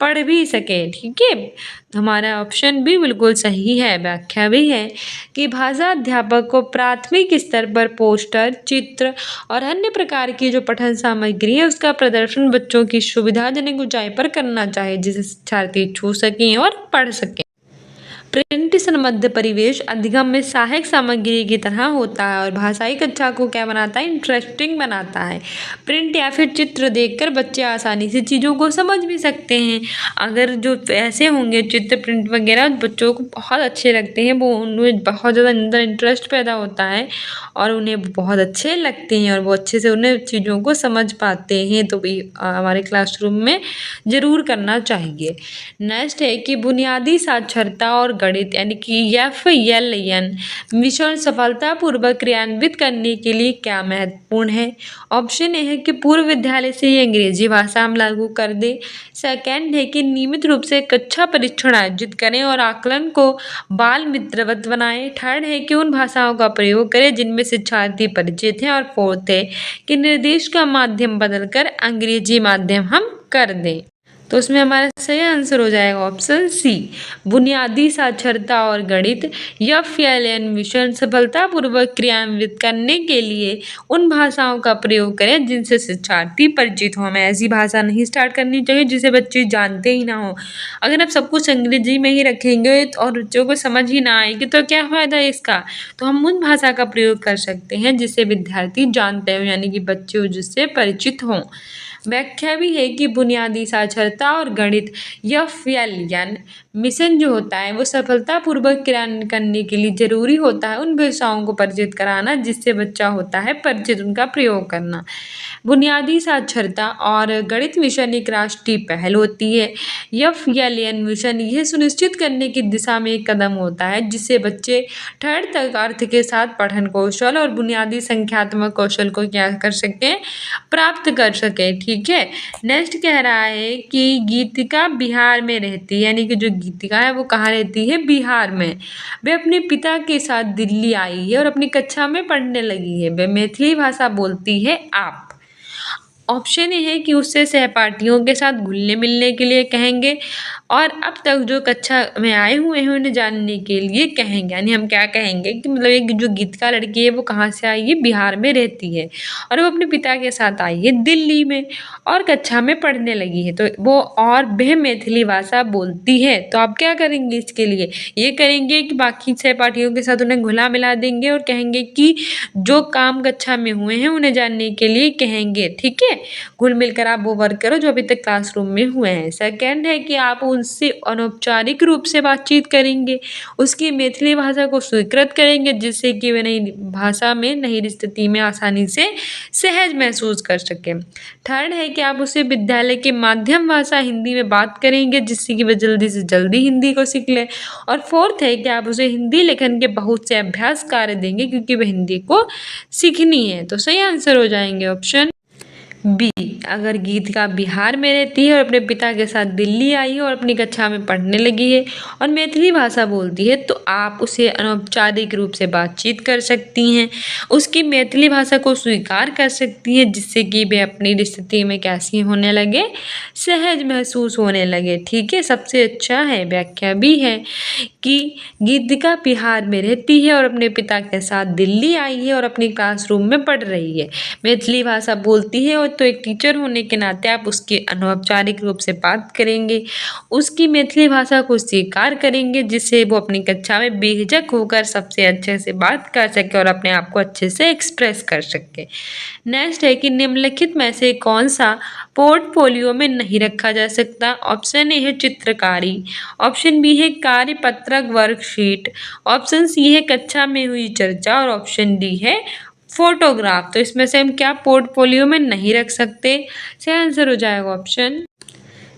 पढ़ भी सकें। ठीक है, हमारा ऑप्शन भी बिल्कुल सही है। व्याख्या भी है कि भाषा अध्यापक को प्राथमिक स्तर पर पोस्टर, चित्र और अन्य प्रकार की जो पठन सामग्री है उसका प्रदर्शन बच्चों की सुविधाजनक ऊंचाई पर करना चाहिए जिसे शिक्षार्थी छू सकें और पढ़ सकें। प्रिंट संबद्ध परिवेश अधिगम में सहायक सामग्री की तरह होता है और भाषाई कक्षा को क्या बनाता है, इंटरेस्टिंग बनाता है। प्रिंट या फिर चित्र देखकर बच्चे आसानी से चीज़ों को समझ भी सकते हैं। अगर जो ऐसे होंगे चित्र, प्रिंट वगैरह बच्चों को बहुत अच्छे लगते हैं, वो उनमें बहुत ज़्यादा अंदर इंटरेस्ट पैदा होता है और उन्हें बहुत अच्छे लगते हैं और वो अच्छे से उन्हें चीज़ों को समझ पाते हैं। तो भी हमारे क्लासरूम में ज़रूर करना चाहिए। नेक्स्ट है कि बुनियादी साक्षरता और गणित यानी कि FLN मिशन सफलतापूर्वक क्रियान्वित करने के लिए क्या महत्वपूर्ण है। ऑप्शन ए है कि पूर्व विद्यालय से ही अंग्रेजी भाषा हम लागू कर दें। सेकेंड है कि नियमित रूप से कक्षा परीक्षण आयोजित करें और आकलन को बाल मित्रवत बनाएं। थर्ड है कि उन भाषाओं का प्रयोग करें जिनमें शिक्षार्थी परिचित हैं और फोर्थ है कि निर्देश का माध्यम बदलकर अंग्रेजी माध्यम हम कर दें। तो उसमें हमारा सही आंसर हो जाएगा ऑप्शन सी, बुनियादी साक्षरता और गणित FLN मिशन सफलतापूर्वक क्रियान्वित करने के लिए उन भाषाओं का प्रयोग करें जिनसे शिक्षार्थी परिचित हों। हमें ऐसी भाषा नहीं स्टार्ट करनी चाहिए जिसे बच्चे जानते ही ना हो। अगर आप सब कुछ अंग्रेजी में ही रखेंगे और बच्चों को समझ ही ना आएगी तो क्या फ़ायदा है इसका। तो हम उन भाषा का प्रयोग कर सकते हैं जिससे विद्यार्थी जानते हो, यानी कि बच्चे जिससे परिचित हों। व्याख्या भी है कि बुनियादी साक्षरता और गणित FLN मिशन जो होता है वो सफलतापूर्वक क्रियान्वित करने के लिए जरूरी होता है उन भाषाओं को परिचित कराना जिससे बच्चा होता है परिचित, उनका प्रयोग करना। बुनियादी साक्षरता और गणित मिशन एक राष्ट्रीय पहल होती है। FLN मिशन यह सुनिश्चित करने की दिशा में एक कदम होता है जिससे बच्चे थर्ड तक अर्थ के साथ पठन कौशल और बुनियादी संख्यात्मक कौशल को क्या कर सकें, प्राप्त कर सकें। ठीक है, नेक्स्ट कह रहा है कि गीतिका बिहार में रहती है, यानी कि जो गीतिका है वो कहाँ रहती है, बिहार में। वे अपने पिता के साथ दिल्ली आई है और अपनी कक्षा में पढ़ने लगी है। वे मैथिली भाषा बोलती है। आप ऑप्शन ये है कि उससे सहपाठियों के साथ घुलने मिलने के लिए कहेंगे और अब तक जो कक्षा में आए हुए हैं उन्हें जानने के लिए कहेंगे। यानी हम क्या कहेंगे कि मतलब एक जो गीतिका लड़की है वो कहाँ से आई है, बिहार में रहती है और वो अपने पिता के साथ आई है दिल्ली में और कक्षा में पढ़ने लगी है। तो वो और वह मैथिली भाषा बोलती है। तो आप क्या करेंगे इसके लिए, ये करेंगे कि बाकी सहपाठियों के साथ उन्हें घुला मिला देंगे और कहेंगे कि जो काम कक्षा में हुए हैं उन्हें जानने के लिए कहेंगे। ठीक है, घुल मिलकर आप वो वर्क करो जो अभी तक क्लासरूम में हुए हैं। सेकंड है कि आप उनसे अनौपचारिक रूप से बातचीत करेंगे, उसकी मैथिली भाषा को स्वीकृत करेंगे जिससे कि वे नई भाषा में नई स्थिति में आसानी से सहज महसूस कर सकें। थर्ड है कि आप उसे विद्यालय की माध्यम भाषा हिंदी में बात करेंगे जिससे कि वह जल्दी से जल्दी हिंदी को सीख ले। और फोर्थ है कि आप उसे हिंदी लेखन के बहुत से अभ्यास कार्य देंगे क्योंकि वह हिंदी को सीखनी है। तो सही आंसर हो जाएंगे ऑप्शन बी। अगर गीतिका बिहार में रहती है और अपने पिता के साथ दिल्ली आई है और अपनी कक्षा में पढ़ने लगी है और मैथिली भाषा बोलती है तो आप उसे अनौपचारिक रूप से बातचीत कर सकती हैं, उसकी मैथिली भाषा को स्वीकार कर सकती हैं जिससे कि वे अपनी स्थिति में कैसी होने लगे, सहज महसूस होने लगे। ठीक है, सबसे अच्छा है व्याख्या भी है कि गीतिका बिहार में रहती है और अपने पिता के साथ दिल्ली आई है और अपनी क्लासरूम में पढ़ रही है, मैथिली भाषा बोलती है और तो एक टीचर होने के नाते आप उसकी अनौपचारिक रूप से बात करेंगे, उसकी मैथिली भाषा को स्वीकार करेंगे जिससे वो अपनी कक्षा में बेझिझक होकर सबसे अच्छे से बात कर सके और अपने आप को अच्छे से एक्सप्रेस कर सके। नेक्स्ट है कि निम्नलिखित में से कौन सा पोर्टफोलियो में नहीं रखा जा सकता। ऑप्शन ए है चित्रकारी, ऑप्शन बी है कार्यपत्रक वर्कशीट, ऑप्शन सी है कक्षा में हुई चर्चा और ऑप्शन डी है फोटोग्राफ। तो इसमें से हम क्या पोर्टफोलियो में नहीं रख सकते? सही आंसर हो जाएगा ऑप्शन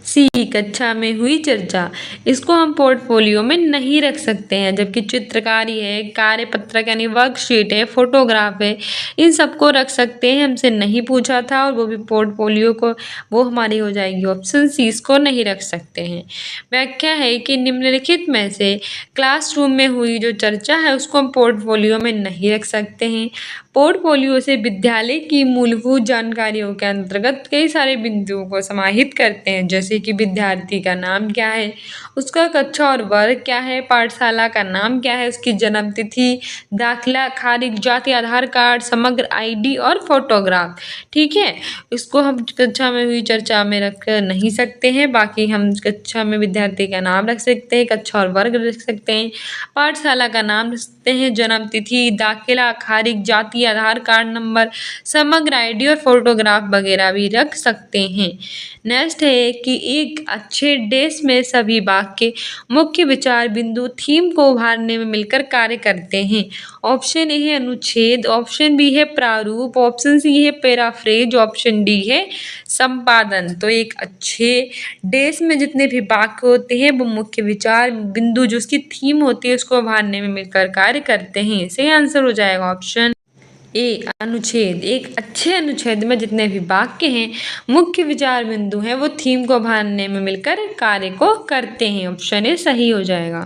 सी, कक्षा में हुई चर्चा। इसको हम पोर्टफोलियो में नहीं रख सकते हैं, जबकि चित्रकारी है, कार्यपत्रक यानी वर्कशीट है, फोटोग्राफ है, इन सबको रख सकते हैं। हमसे नहीं पूछा था और वो भी पोर्टफोलियो को, वो हमारी हो जाएगी ऑप्शन सी, इसको नहीं रख सकते हैं। व्याख्या है कि निम्नलिखित में से क्लासरूम में हुई जो चर्चा है उसको हम पोर्टफोलियो में नहीं रख सकते हैं। पोर्टफोलियो से विद्यालय की मूलभूत जानकारियों के अंतर्गत कई सारे बिंदुओं को समाहित करते हैं, जैसे कि विद्यार्थी का नाम क्या है, उसका कक्षा और वर्ग क्या है, पाठशाला का नाम क्या है, उसकी जन्म तिथि, दाखिला, खारिज, जाति आधार कार्ड, समग्र आईडी और फोटोग्राफ। ठीक है, इसको हम कक्षा में हुई चर्चा में रख नहीं सकते हैं। बाकी हम कक्षा में विद्यार्थी का नाम रख सकते हैं, कक्षा और वर्ग रख सकते हैं, पाठशाला का नाम रख सकते हैं, जन्म तिथि, दाखिला, खारिज, जाति, आधार कार्ड नंबर, समग्र आईडी और फोटोग्राफ वगैरह भी रख सकते हैं। नेक्स्ट है कि एक अच्छे डेस में सभी वाक्य मुख्य विचार बिंदु थीम को उभारने में मिलकर कार्य करते हैं। ऑप्शन ए है अनुच्छेद, ऑप्शन बी है प्रारूप, ऑप्शन सी है पैराफ्रेज, ऑप्शन डी है संपादन। तो एक अच्छे डेस में जितने भी वाक्य होते हैं वो मुख्य विचार बिंदु जो उसकी थीम होती है उसको उभारने में मिलकर कार्य करते हैं। सही आंसर हो जाएगा ऑप्शन ए, अनुच्छेद। एक अच्छे अनुच्छेद में जितने भी वाक्य हैं, मुख्य विचार बिंदु हैं, वो थीम को उभारने में मिलकर कार्य को करते हैं। ऑप्शन ए सही हो जाएगा।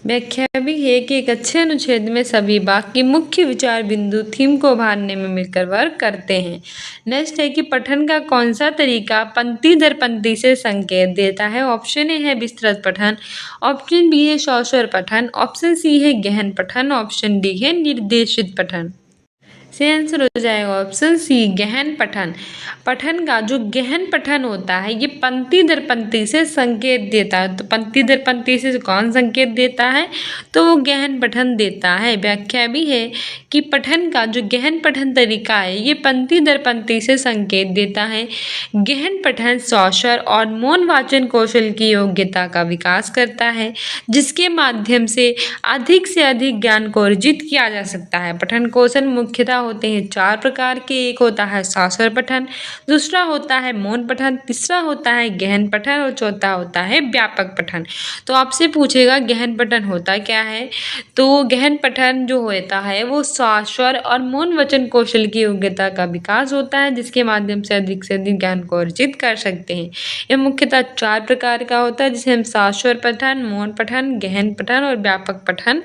व्याख्या भी है कि एक अच्छे अनुच्छेद में सभी वाक्य मुख्य विचार बिंदु थीम को उभारने में मिलकर वर्क करते हैं। नेक्स्ट है कि पठन का कौन सा तरीका पंक्ति दर पंक्ति से संकेत देता है। ऑप्शन ए है विस्तृत पठन, ऑप्शन बी है सौस्वर पठन, ऑप्शन सी है गहन पठन, ऑप्शन डी है निर्देशित पठन। सही आंसर हो जाएगा ऑप्शन सी, गहन पठन। पठन का जो गहन पठन होता है ये पंक्ति दर पंक्ति से संकेत देता है। तो पंक्ति दर पंक्ति से कौन संकेत देता है? तो वो गहन पठन देता है। व्याख्या भी है कि पठन का जो गहन पठन तरीका है ये पंक्ति दर पंक्ति से संकेत देता है। गहन पठन सौस्वर और मौन वाचन कौशल की योग्यता का विकास करता है जिसके माध्यम से अधिक ज्ञान को अर्जित किया जा सकता है। पठन कौशल मुख्यतः होते हैं 4 प्रकार के। एक होता है सौस्वर पठन, दूसरा होता है मौन पठन, तीसरा होता है गहन पठन और चौथा होता है व्यापक पठन। तो आपसे पूछेगा गहन पठन होता क्या है? तो गहन पठन जो होता है वो सौस्वर और मौन वचन कौशल की योग्यता का विकास होता है जिसके माध्यम से अधिक ज्ञान को अर्जित कर सकते हैं। यह मुख्यतः 4 प्रकार का होता है जिसे हम सौस्वर पठन, मौन पठन, गहन पठन और व्यापक पठन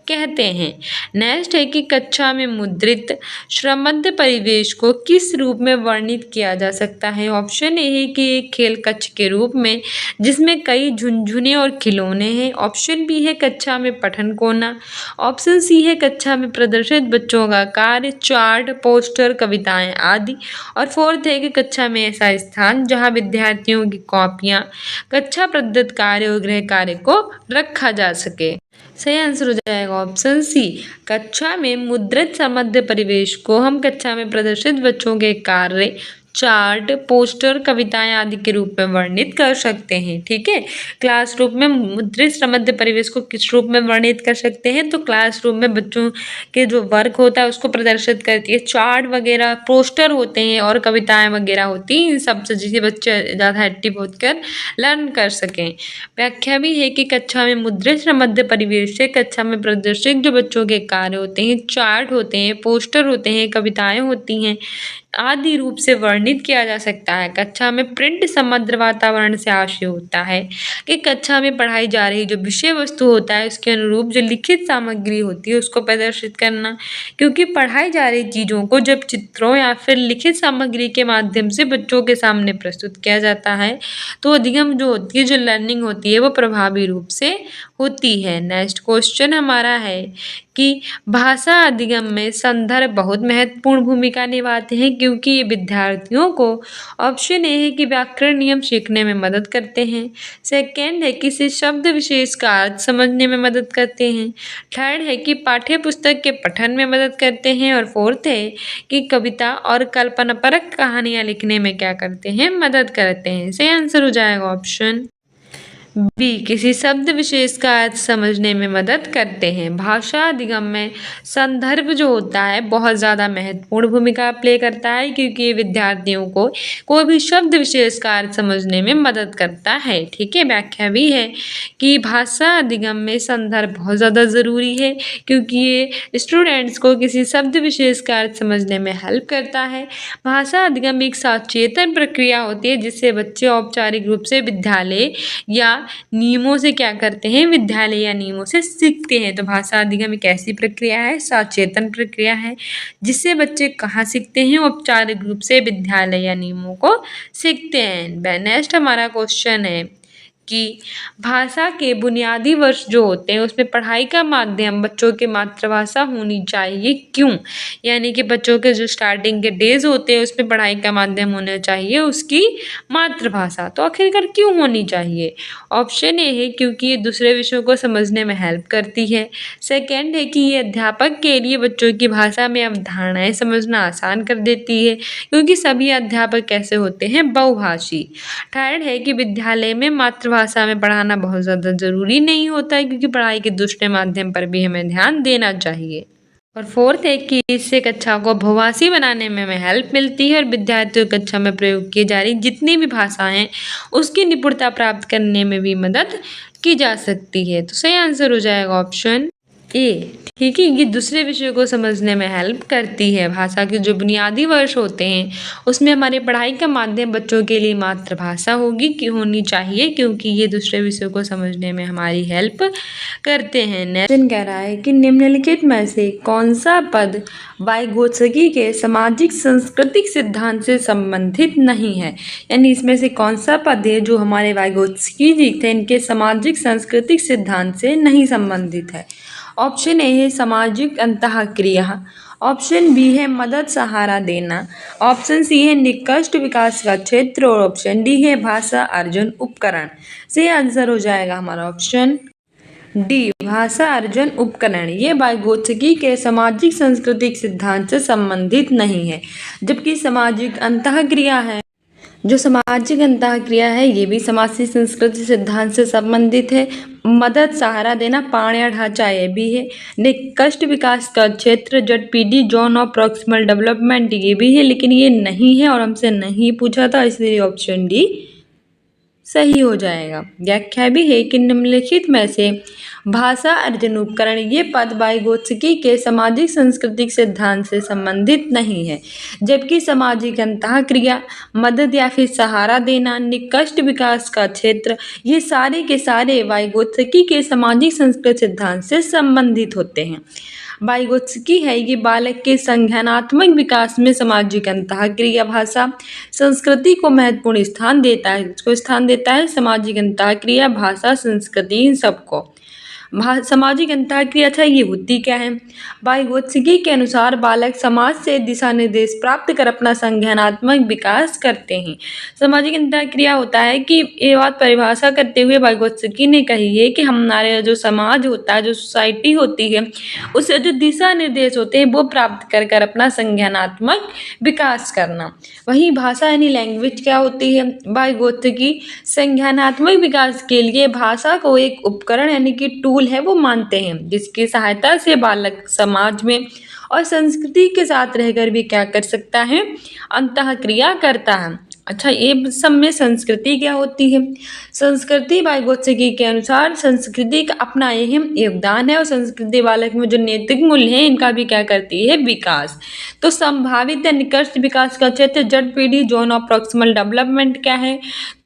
कहते हैं। नेक्स्ट है कि कक्षा में मुद्रित श्रमबद्ध परिवेश को किस रूप में वर्णित किया जा सकता है। ऑप्शन ए है कि एक खेल कक्ष के रूप में जिसमें कई झुनझुने और खिलौने हैं, ऑप्शन बी है कक्षा में पठन कोना, ऑप्शन सी है कक्षा में प्रदर्शित बच्चों का कार्य, चार्ट, पोस्टर, कविताएं आदि, और फोर्थ है कि कक्षा में ऐसा स्थान जहां विद्यार्थियों की कॉपियां कक्षा प्रदत्त कार्य और गृह कार्य को रखा जा सके। सही आंसर हो जाएगा ऑप्शन सी, कक्षा में मुद्रित समृद्ध परिवेश को हम कक्षा में प्रदर्शित बच्चों के कार्य, चार्ट, पोस्टर, कविताएं आदि के रूप में वर्णित कर सकते हैं। ठीक है, क्लासरूम में मुद्रित समृद्ध परिवेश को किस रूप में वर्णित कर सकते हैं? तो क्लासरूम में बच्चों के जो वर्क होता है उसको प्रदर्शित करती है। चार्ट वगैरह, पोस्टर होते हैं और कविताएं वगैरह होती हैं, इन सबसे जिसे बच्चे ज़्यादा एक्टिव होकर लर्न कर सकें। व्याख्या भी है कि कक्षा में मुद्रित समृद्ध परिवेश से कक्षा में प्रदर्शित जो बच्चों के कार्य होते हैं, चार्ट होते हैं, पोस्टर होते हैं, कविताएं होती हैं आदि रूप से वर्णित किया जा सकता है। कक्षा में प्रिंट समग्र वातावरण से आशय होता है कि कक्षा में पढ़ाई जा रही जो विषय वस्तु होता है उसके अनुरूप जो लिखित सामग्री होती है उसको प्रदर्शित करना, क्योंकि पढ़ाई जा रही चीज़ों को जब चित्रों या फिर लिखित सामग्री के माध्यम से बच्चों के सामने प्रस्तुत किया जाता है तो अधिगम जो होती है, जो लर्निंग होती है वो प्रभावी रूप से होती है। नेक्स्ट क्वेश्चन हमारा है कि भाषा अधिगम में संदर्भ बहुत महत्वपूर्ण भूमिका निभाते हैं, क्योंकि ये विद्यार्थियों को, ऑप्शन ए है कि व्याकरण नियम सीखने में मदद करते हैं, सेकेंड है किसी शब्द विशेष का अर्थ समझने में मदद करते हैं, थर्ड है कि पाठ्य पुस्तक के पठन में मदद करते हैं और फोर्थ है कि कविता और कल्पनापरक कहानियाँ लिखने में क्या करते हैं, मदद करते हैं। सही आंसर हो जाएगा ऑप्शन बी, किसी शब्द विशेष का अर्थ समझने में मदद करते हैं। भाषा अधिगम में संदर्भ जो होता है बहुत ज़्यादा महत्वपूर्ण भूमिका प्ले करता है, क्योंकि ये विद्यार्थियों को कोई भी शब्द विशेष का अर्थ समझने में मदद करता है। ठीक है, व्याख्या भी है कि भाषा अधिगम में संदर्भ बहुत ज़्यादा ज़रूरी है, क्योंकि ये स्टूडेंट्स को किसी शब्द विशेष का अर्थ समझने में हेल्प करता है। भाषा अधिगम एक सचेतन प्रक्रिया होती है जिससे बच्चे औपचारिक रूप से विद्यालय या नियमों से क्या करते हैं, विद्यालय या नियमों से सीखते हैं। तो भाषा अधिगम एक ऐसी प्रक्रिया है, सचेतन प्रक्रिया है, जिससे बच्चे कहाँ सीखते हैं, औपचारिक रूप से विद्यालय या नियमों को सीखते हैं। नेक्स्ट हमारा क्वेश्चन है कि भाषा के बुनियादी वर्ष जो होते हैं उसमें पढ़ाई का माध्यम बच्चों की मातृभाषा होनी चाहिए, क्यों? यानी कि बच्चों के जो स्टार्टिंग के डेज होते हैं उसमें पढ़ाई का माध्यम होना चाहिए उसकी मातृभाषा। तो आखिरकार क्यों होनी चाहिए? ऑप्शन ए है क्योंकि ये दूसरे विषयों को समझने में हेल्प करती है, सेकेंड है कि ये अध्यापक के लिए बच्चों की भाषा में अवधारणाएं समझना आसान कर देती है, क्योंकि सभी अध्यापक कैसे होते हैं, बहुभाषी। थर्ड है कि विद्यालय में मातृभाषा में पढ़ाना बहुत ज़्यादा ज़रूरी नहीं होता है, क्योंकि पढ़ाई के दूसरे माध्यम पर भी हमें ध्यान देना चाहिए। और फोर्थ है कि इससे कक्षा को बहुभाषी बनाने में हमें हेल्प मिलती है और विद्यार्थियों की कक्षा में प्रयोग की जा रही जितनी भी भाषाएं हैं उसकी निपुणता प्राप्त करने में भी मदद की जा सकती है। तो सही आंसर हो जाएगा ऑप्शन ए। ठीक है, ये दूसरे विषयों को समझने में हेल्प करती है। भाषा के जो बुनियादी वर्ष होते हैं उसमें हमारी पढ़ाई का माध्यम बच्चों के लिए मातृभाषा होनी चाहिए, क्योंकि ये दूसरे विषयों को समझने में हमारी हेल्प करते हैं। नेक्स्ट कह रहा है कि निम्नलिखित में से कौन सा पद वाइगोत्स्की के सामाजिक सांस्कृतिक सिद्धांत से संबंधित नहीं है, यानी इसमें से कौन सा पद है जो हमारे वाइगोत्स्की जी थे इनके सामाजिक सांस्कृतिक सिद्धांत से नहीं संबंधित है। ऑप्शन ए है सामाजिक अंतःक्रिया, ऑप्शन बी है मदद सहारा देना, ऑप्शन सी है निकृष्ट विकास का क्षेत्र और ऑप्शन डी है भाषा अर्जन उपकरण। सही आंसर हो जाएगा हमारा ऑप्शन डी, भाषा अर्जन उपकरण। ये वाइगोत्स्की के सामाजिक सांस्कृतिक सिद्धांत से संबंधित नहीं है, जबकि सामाजिक अंतःक्रिया है, जो सामाजिक अंतःक्रिया है ये भी समाजीय संस्कृति सिद्धांत से संबंधित है। मदद सहारा देना, पाण या ढांचा ये भी है। निकृष्ट विकास का क्षेत्र ZPD zone of proximal development ये भी है, लेकिन ये नहीं है और हमसे नहीं पूछा था, इसलिए ऑप्शन डी सही हो जाएगा। व्याख्या भी है कि निम्नलिखित में से भाषा अर्जन उपकरण ये पद वाइगोत्स्की के सामाजिक सांस्कृतिक सिद्धांत से संबंधित नहीं है, जबकि सामाजिक अंतःक्रिया, मदद या फिर सहारा देना, निकृष्ट विकास का क्षेत्र ये सारे के सारे वाइगोत्स्की के सामाजिक सांस्कृतिक सिद्धांत से संबंधित होते हैं। वाइगोत्स्की है ये बालक के संज्ञानात्मक विकास में सामाजिक अंतःक्रिया, भाषा, संस्कृति को महत्वपूर्ण स्थान देता है। सामाजिक अंतःक्रिया, भाषा, संस्कृति इन सबको। सामाजिक अंतःक्रिया अच्छा ये होती क्या है? वाइगोत्स्की के अनुसार बालक समाज से दिशा निर्देश प्राप्त कर अपना संज्ञानात्मक विकास करते हैं। सामाजिक अंतःक्रिया होता है कि ये बात परिभाषा करते हुए वाइगोत्स्की ने कही है कि हमारे जो समाज होता है, जो सोसाइटी होती है, उससे जो दिशा निर्देश होते हैं वो प्राप्त कर कर अपना संज्ञानात्मक विकास करना। वहीं भाषा यानी लैंग्वेज क्या होती है? वाइगोत्स्की संज्ञानात्मक विकास के लिए भाषा को एक उपकरण यानी कि टूल है वो मानते हैं, जिसकी सहायता से बालक समाज में और संस्कृति के साथ रहकर भी क्या कर सकता है? अंतःक्रिया करता है। अच्छा, ये सब में संस्कृति क्या होती है? संस्कृति वाइगोत्स्की के अनुसार संस्कृति का अपना अहम योगदान है और संस्कृति बालक में जो नैतिक मूल्य हैं इनका भी क्या करती है? विकास। तो संभावित या निकट विकास का क्षेत्र जड़ पीढ़ी, जोन ऑफ प्रॉक्सिमल डेवलपमेंट क्या है?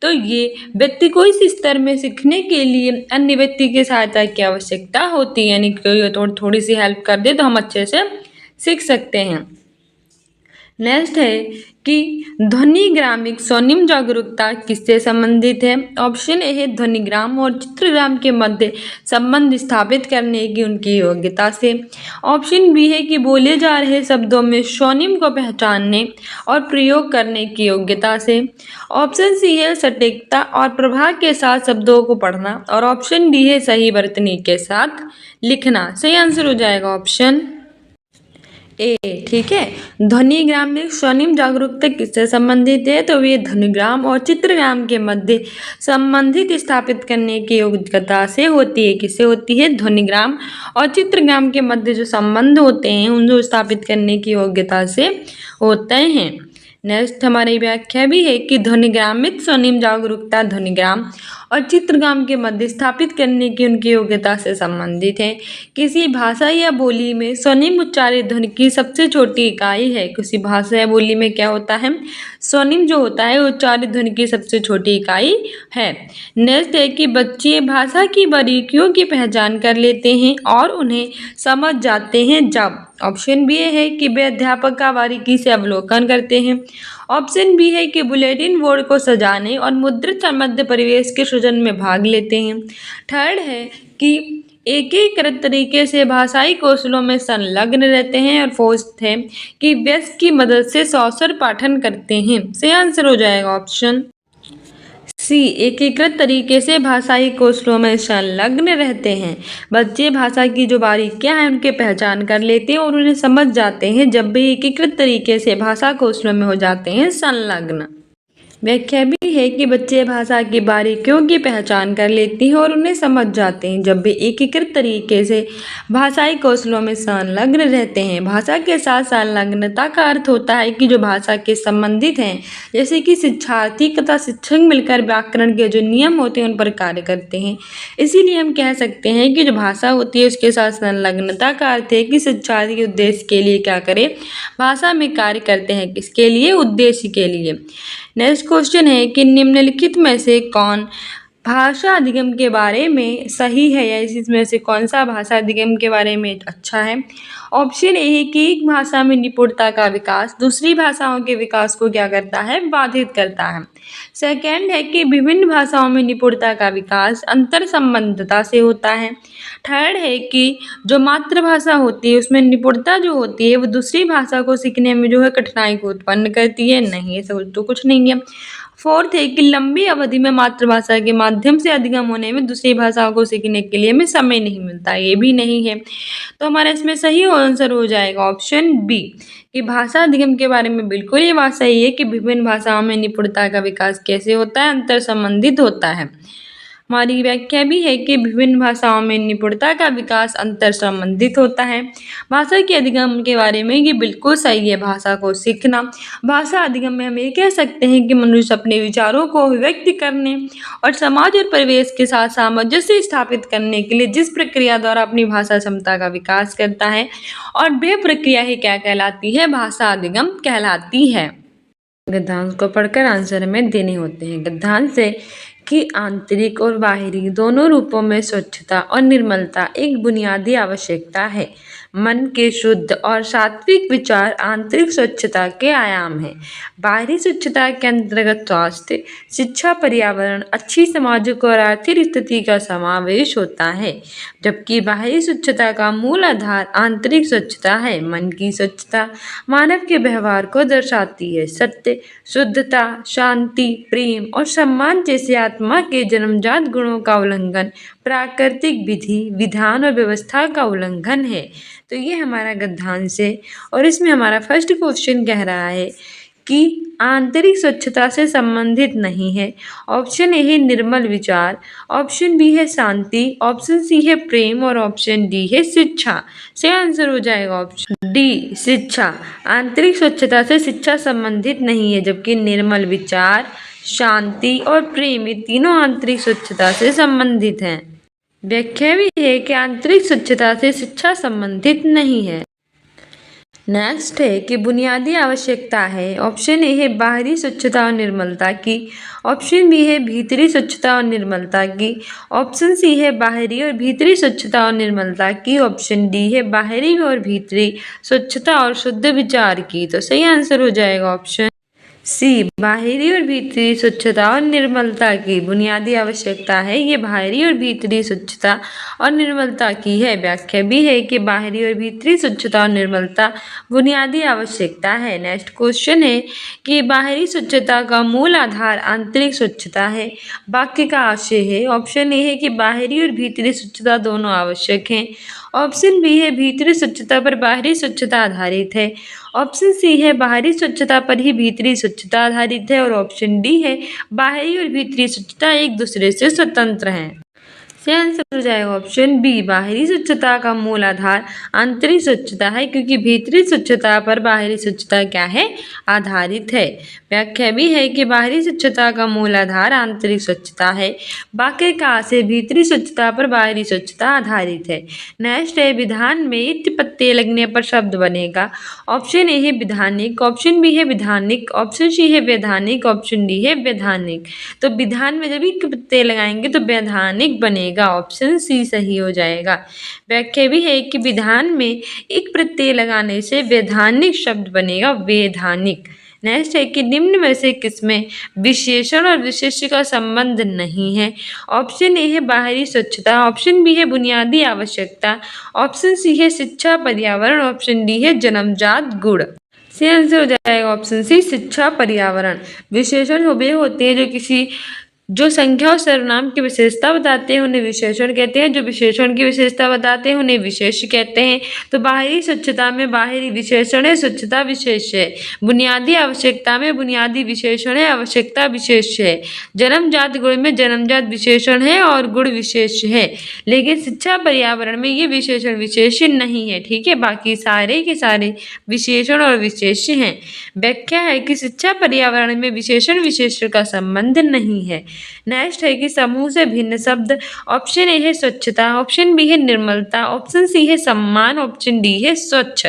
तो ये व्यक्ति को इस स्तर में सीखने के लिए अन्य व्यक्ति की सहायता की आवश्यकता होती है, यानी कोई थोड़ी सी हेल्प कर दे तो हम अच्छे से सीख सकते हैं। नेक्स्ट है कि ध्वनिग्रामिक स्वनिम जागरूकता किससे संबंधित है? ऑप्शन ए है ध्वनिग्राम और चित्रग्राम के मध्य संबंध स्थापित करने की उनकी योग्यता से। ऑप्शन बी है कि बोले जा रहे शब्दों में स्वनिम को पहचानने और प्रयोग करने की योग्यता से। ऑप्शन सी है सटीकता और प्रभाव के साथ शब्दों को पढ़ना और ऑप्शन डी है सही वर्तनी के साथ लिखना। सही आंसर हो जाएगा ऑप्शन ए। ठीक है, ध्वनिग्रामिक स्वनिम जागरूकता किससे संबंधित है? तो ये ध्वनिग्राम और चित्रग्राम के मध्य संबंधित स्थापित करने की योग्यता से होती है। किससे होती है? ध्वनिग्राम और चित्रग्राम के मध्य जो संबंध होते हैं उनको स्थापित करने की योग्यता से होते हैं। नेक्स्ट हमारी व्याख्या भी है कि ध्वनिग्रामित स्वनिम जागरूकता ध्वनिग्राम और चित्रग्राम के मध्य स्थापित करने की उनकी योग्यता से संबंधित है। किसी भाषा या बोली में स्वनिम उच्चारित ध्वनि की सबसे छोटी इकाई है। किसी भाषा या बोली में क्या होता है? स्वनिम जो होता है उच्चारित ध्वनि की सबसे छोटी इकाई है। नेक्स्ट है कि बच्चे भाषा की बारीकियों की पहचान कर लेते हैं और उन्हें समझ जाते हैं जब। ऑप्शन बी है कि वे अध्यापक का बारीकी से अवलोकन करते हैं। ऑप्शन बी है कि बुलेटिन बोर्ड को सजाने और मुद्रित संबद्ध परिवेश के सृजन में भाग लेते हैं। थर्ड है कि एकीकृत तरीके से भाषाई कौशलों में संलग्न रहते हैं और फोर्थ है कि व्यस्त की मदद से सौसर पाठन करते हैं। सही आंसर हो जाएगा ऑप्शन सी, एकीकृत तरीके से भाषाई कौशलों में संलग्न रहते हैं। बच्चे भाषा की जो बारीकियां हैं उनके पहचान कर लेते हैं और उन्हें समझ जाते हैं जब भी एकीकृत तरीके से भाषा कौशलों में हो जाते हैं संलग्न। व्याख्या भी है कि बच्चे भाषा की बारीकियों की पहचान कर लेते हैं और उन्हें समझ जाते हैं जब वे एकीकृत तरीके से भाषाई कौशलों में संलग्न रहते हैं। भाषा के साथ संलग्नता का अर्थ होता है कि जो भाषा के संबंधित हैं, जैसे कि शिक्षार्थी तथा शिक्षक मिलकर व्याकरण के जो नियम होते हैं उन पर कार्य करते हैं। इसीलिए हम कह सकते हैं कि जो भाषा होती है उसके साथ संलग्नता का अर्थ है कि शिक्षार्थी के उद्देश्य के लिए क्या करे? भाषा में कार्य करते हैं। किसके लिए? उद्देश्य के लिए। नेक्स्ट क्वेश्चन है कि निम्नलिखित में से कौन भाषा अधिगम के बारे में सही है, या इसमें से कौन सा भाषा अधिगम के बारे में अच्छा है? ऑप्शन ए है कि एक भाषा में निपुणता का विकास दूसरी भाषाओं के विकास को क्या करता है? बाधित करता है। सेकंड है कि विभिन्न भाषाओं में निपुणता का विकास अंतर संबंधता से होता है। थर्ड है कि जो मातृभाषा होती है उसमें निपुणता जो होती है वो दूसरी भाषा को सीखने में जो है कठिनाई को उत्पन्न करती है। नहीं, ये सब तो कुछ नहीं है। फोर्थ है कि लंबी अवधि में मातृभाषा के माध्यम से अधिगम होने में दूसरी भाषाओं को सीखने के लिए हमें समय नहीं मिलता, ये भी नहीं है। तो हमारा इसमें सही आंसर हो जाएगा ऑप्शन बी कि भाषा अधिगम के बारे में बिल्कुल ये बात सही है कि विभिन्न भाषाओं में निपुणता का विकास कैसे होता है? अंतर संबंधित होता है। हमारी व्याख्या भी है कि विभिन्न भाषाओं में निपुणता का विकास अंतर संबंधित होता है। भाषा के अधिगम के बारे में ये बिल्कुल सही है। भाषा को सीखना, भाषा अधिगम में हम ये कह सकते हैं कि मनुष्य अपने विचारों को अभिव्यक्त करने और समाज और परिवेश के साथ सामंजस्य स्थापित करने के लिए जिस प्रक्रिया द्वारा अपनी भाषा क्षमता का विकास करता है और वह प्रक्रिया ही क्या कहलाती है? भाषा अधिगम कहलाती है। गद्यांश को पढ़कर आंसर हमें देने होते हैं। गद्यांश से कि आंतरिक और बाहरी दोनों रूपों में स्वच्छता और निर्मलता एक बुनियादी आवश्यकता है। मन के शुद्ध और सात्विक विचार आंतरिक स्वच्छता के आयाम हैं। बाहरी स्वच्छता के अंतर्गत स्वास्थ्य, शिक्षा, पर्यावरण, अच्छी सामाजिक और आर्थिक स्थिति का समावेश होता है, जबकि बाहरी स्वच्छता का मूल आधार आंतरिक स्वच्छता है। मन की स्वच्छता मानव के व्यवहार को दर्शाती है। सत्य, शुद्धता, शांति, प्रेम और सम्मान जैसे आत्मा के जन्मजात गुणों का उल्लंघन प्राकृतिक विधि, विधान और व्यवस्था का उल्लंघन है। तो ये हमारा गद्यांश है और इसमें हमारा फर्स्ट क्वेश्चन कह रहा है कि आंतरिक स्वच्छता से संबंधित नहीं है। ऑप्शन ए है निर्मल विचार, ऑप्शन बी है शांति, ऑप्शन सी है प्रेम और ऑप्शन डी है शिक्षा। सही आंसर हो जाएगा ऑप्शन डी शिक्षा। आंतरिक स्वच्छता से शिक्षा संबंधित नहीं है, जबकि निर्मल विचार, शांति और प्रेम ये तीनों आंतरिक स्वच्छता से संबंधित हैं। व्याख्या भी है कि आंतरिक स्वच्छता से शिक्षा संबंधित नहीं है। नेक्स्ट है कि बुनियादी आवश्यकता है। ऑप्शन ए है बाहरी स्वच्छता और निर्मलता की, ऑप्शन बी है भीतरी स्वच्छता और निर्मलता की, ऑप्शन सी है बाहरी और भीतरी स्वच्छता और निर्मलता की, ऑप्शन डी है बाहरी और भीतरी स्वच्छता और शुद्ध विचार की। तो सही आंसर हो जाएगा ऑप्शन सी, बाहरी और भीतरी स्वच्छता और निर्मलता की बुनियादी आवश्यकता है। ये बाहरी और भीतरी स्वच्छता और निर्मलता की है। व्याख्या भी है कि बाहरी और भीतरी स्वच्छता और निर्मलता बुनियादी आवश्यकता है। नेक्स्ट क्वेश्चन है कि बाहरी स्वच्छता का मूल आधार आंतरिक स्वच्छता है। वाक्य का आशय है। ऑप्शन ए है कि बाहरी और भीतरी स्वच्छता दोनों आवश्यक हैं, ऑप्शन बी है भीतरी स्वच्छता पर बाहरी स्वच्छता आधारित है, ऑप्शन सी है बाहरी स्वच्छता पर ही भीतरी स्वच्छता आधारित है और ऑप्शन डी है बाहरी और भीतरी स्वच्छता एक दूसरे से स्वतंत्र हैं। सही आंसर हो जाएगा ऑप्शन बी, बाहरी स्वच्छता का मूल आधार आंतरिक स्वच्छता है, क्योंकि भीतरी स्वच्छता पर बाहरी स्वच्छता क्या है, आधारित है। व्याख्या भी है कि बाहरी स्वच्छता का मूल आधार आंतरिक स्वच्छता है। वाक्य का से भीतरी स्वच्छता पर बाहरी स्वच्छता आधारित है। नेक्स्ट है विधान में इत प्रत्यय लगने पर शब्द बनेगा। ऑप्शन ए है विधानिक, ऑप्शन बी है विधानिक, ऑप्शन सी है वैधानिक, ऑप्शन डी है वैधानिक। तो विधान में जब एक प्रत्यय लगाएंगे तो वैधानिक बनेगा, ऑप्शन सी सही हो जाएगा। व्याख्या भी है कि विधान में एक प्रत्यय लगाने से वैधानिक शब्द बनेगा, वैधानिक। नेक्स्ट है कि निम्न में से किसमें विशेषण और विशेष्य का संबंध नहीं है। ऑप्शन ए है बाहरी स्वच्छता, ऑप्शन बी है बुनियादी आवश्यकता, ऑप्शन सी है शिक्षा पर्यावरण, ऑप्शन डी है जन्मजात गुण। सही आंसर हो जाएगा ऑप्शन सी, शिक्षा पर्यावरण। विशेषण वे होते हैं जो संख्या और सर्वनाम की विशेषता बताते हैं उन्हें विशेषण कहते हैं, जो विशेषण की विशेषता बताते हैं उन्हें विशेष्य कहते हैं। तो बाहरी स्वच्छता में बाहरी विशेषण है, स्वच्छता विशेष है। बुनियादी आवश्यकता में बुनियादी विशेषण है, आवश्यकता विशेष है। जन्मजात गुण में जन्मजात विशेषण है और गुण विशेष है। लेकिन शिक्षा पर्यावरण में ये विशेषण विशेष नहीं है, ठीक है, बाकी सारे के सारे विशेषण और विशेष्य हैं। व्याख्या है कि शिक्षा पर्यावरण में विशेषण विशेष्य का संबंध नहीं है। नेक्स्ट है कि समूह से भिन्न शब्द। ऑप्शन ए है स्वच्छता, ऑप्शन बी है निर्मलता, ऑप्शन सी है सम्मान, ऑप्शन डी है स्वच्छ।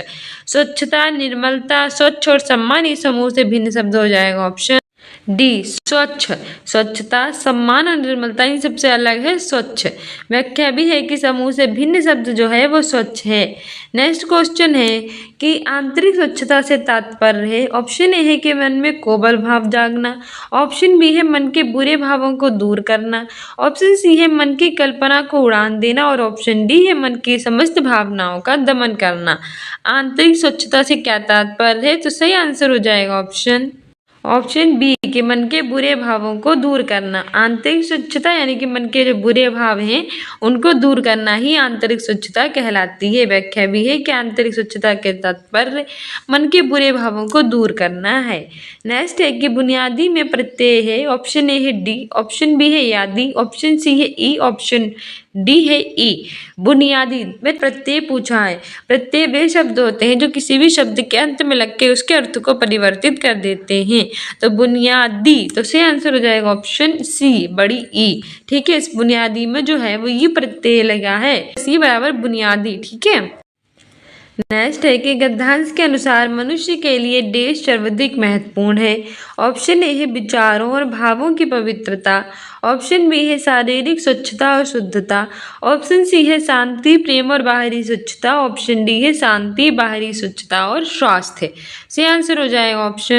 स्वच्छता, निर्मलता, स्वच्छ और सम्मान ये समूह से भिन्न शब्द हो जाएगा, ऑप्शन डी स्वच्छ। स्वच्छता, सम्मान और निर्मलता इन सबसे अलग है स्वच्छ। व्याख्या भी है कि समूह से भिन्न शब्द जो है वो स्वच्छ है। नेक्स्ट क्वेश्चन है कि आंतरिक स्वच्छता से तात्पर्य है। ऑप्शन ए है कि मन में कोमल भाव जागना, ऑप्शन बी है मन के बुरे भावों को दूर करना, ऑप्शन सी है मन की कल्पना को उड़ान देना और ऑप्शन डी है मन की समस्त भावनाओं का दमन करना। आंतरिक स्वच्छता से क्या तात्पर्य है, तो सही आंसर हो जाएगा ऑप्शन बी के मन के बुरे भावों को दूर करना। आंतरिक स्वच्छता यानी कि मन के जो बुरे भाव हैं उनको दूर करना ही आंतरिक स्वच्छता कहलाती है। व्याख्या भी है कि आंतरिक स्वच्छता के तात्पर्य मन के बुरे भावों को दूर करना है। नेक्स्ट है कि बुनियादी में प्रत्यय है। ऑप्शन ए है डी, ऑप्शन बी है यादी, ऑप्शन सी है ई, ऑप्शन डी है ई। बुनियादी में प्रत्यय पूछा है। प्रत्यय वे शब्द होते हैं जो किसी भी शब्द के अंत में लग के उसके अर्थ को परिवर्तित कर देते हैं। तो बुनियादी, तो सही आंसर हो जाएगा ऑप्शन सी, बड़ी ई। ठीक है, इस बुनियादी में जो है वो ये प्रत्यय लगा है, सी बराबर बुनियादी। ठीक है, नेक्स्ट है कि गद्यांश के अनुसार मनुष्य के लिए देश सर्वाधिक महत्वपूर्ण है। ऑप्शन ए है विचारों और भावों की पवित्रता। ऑप्शन बी है शारीरिक स्वच्छता और शुद्धता। ऑप्शन सी है शांति, प्रेम और बाहरी स्वच्छता। ऑप्शन डी है शांति, बाहरी स्वच्छता और स्वास्थ्य। सही आंसर हो जाएगा ऑप्शन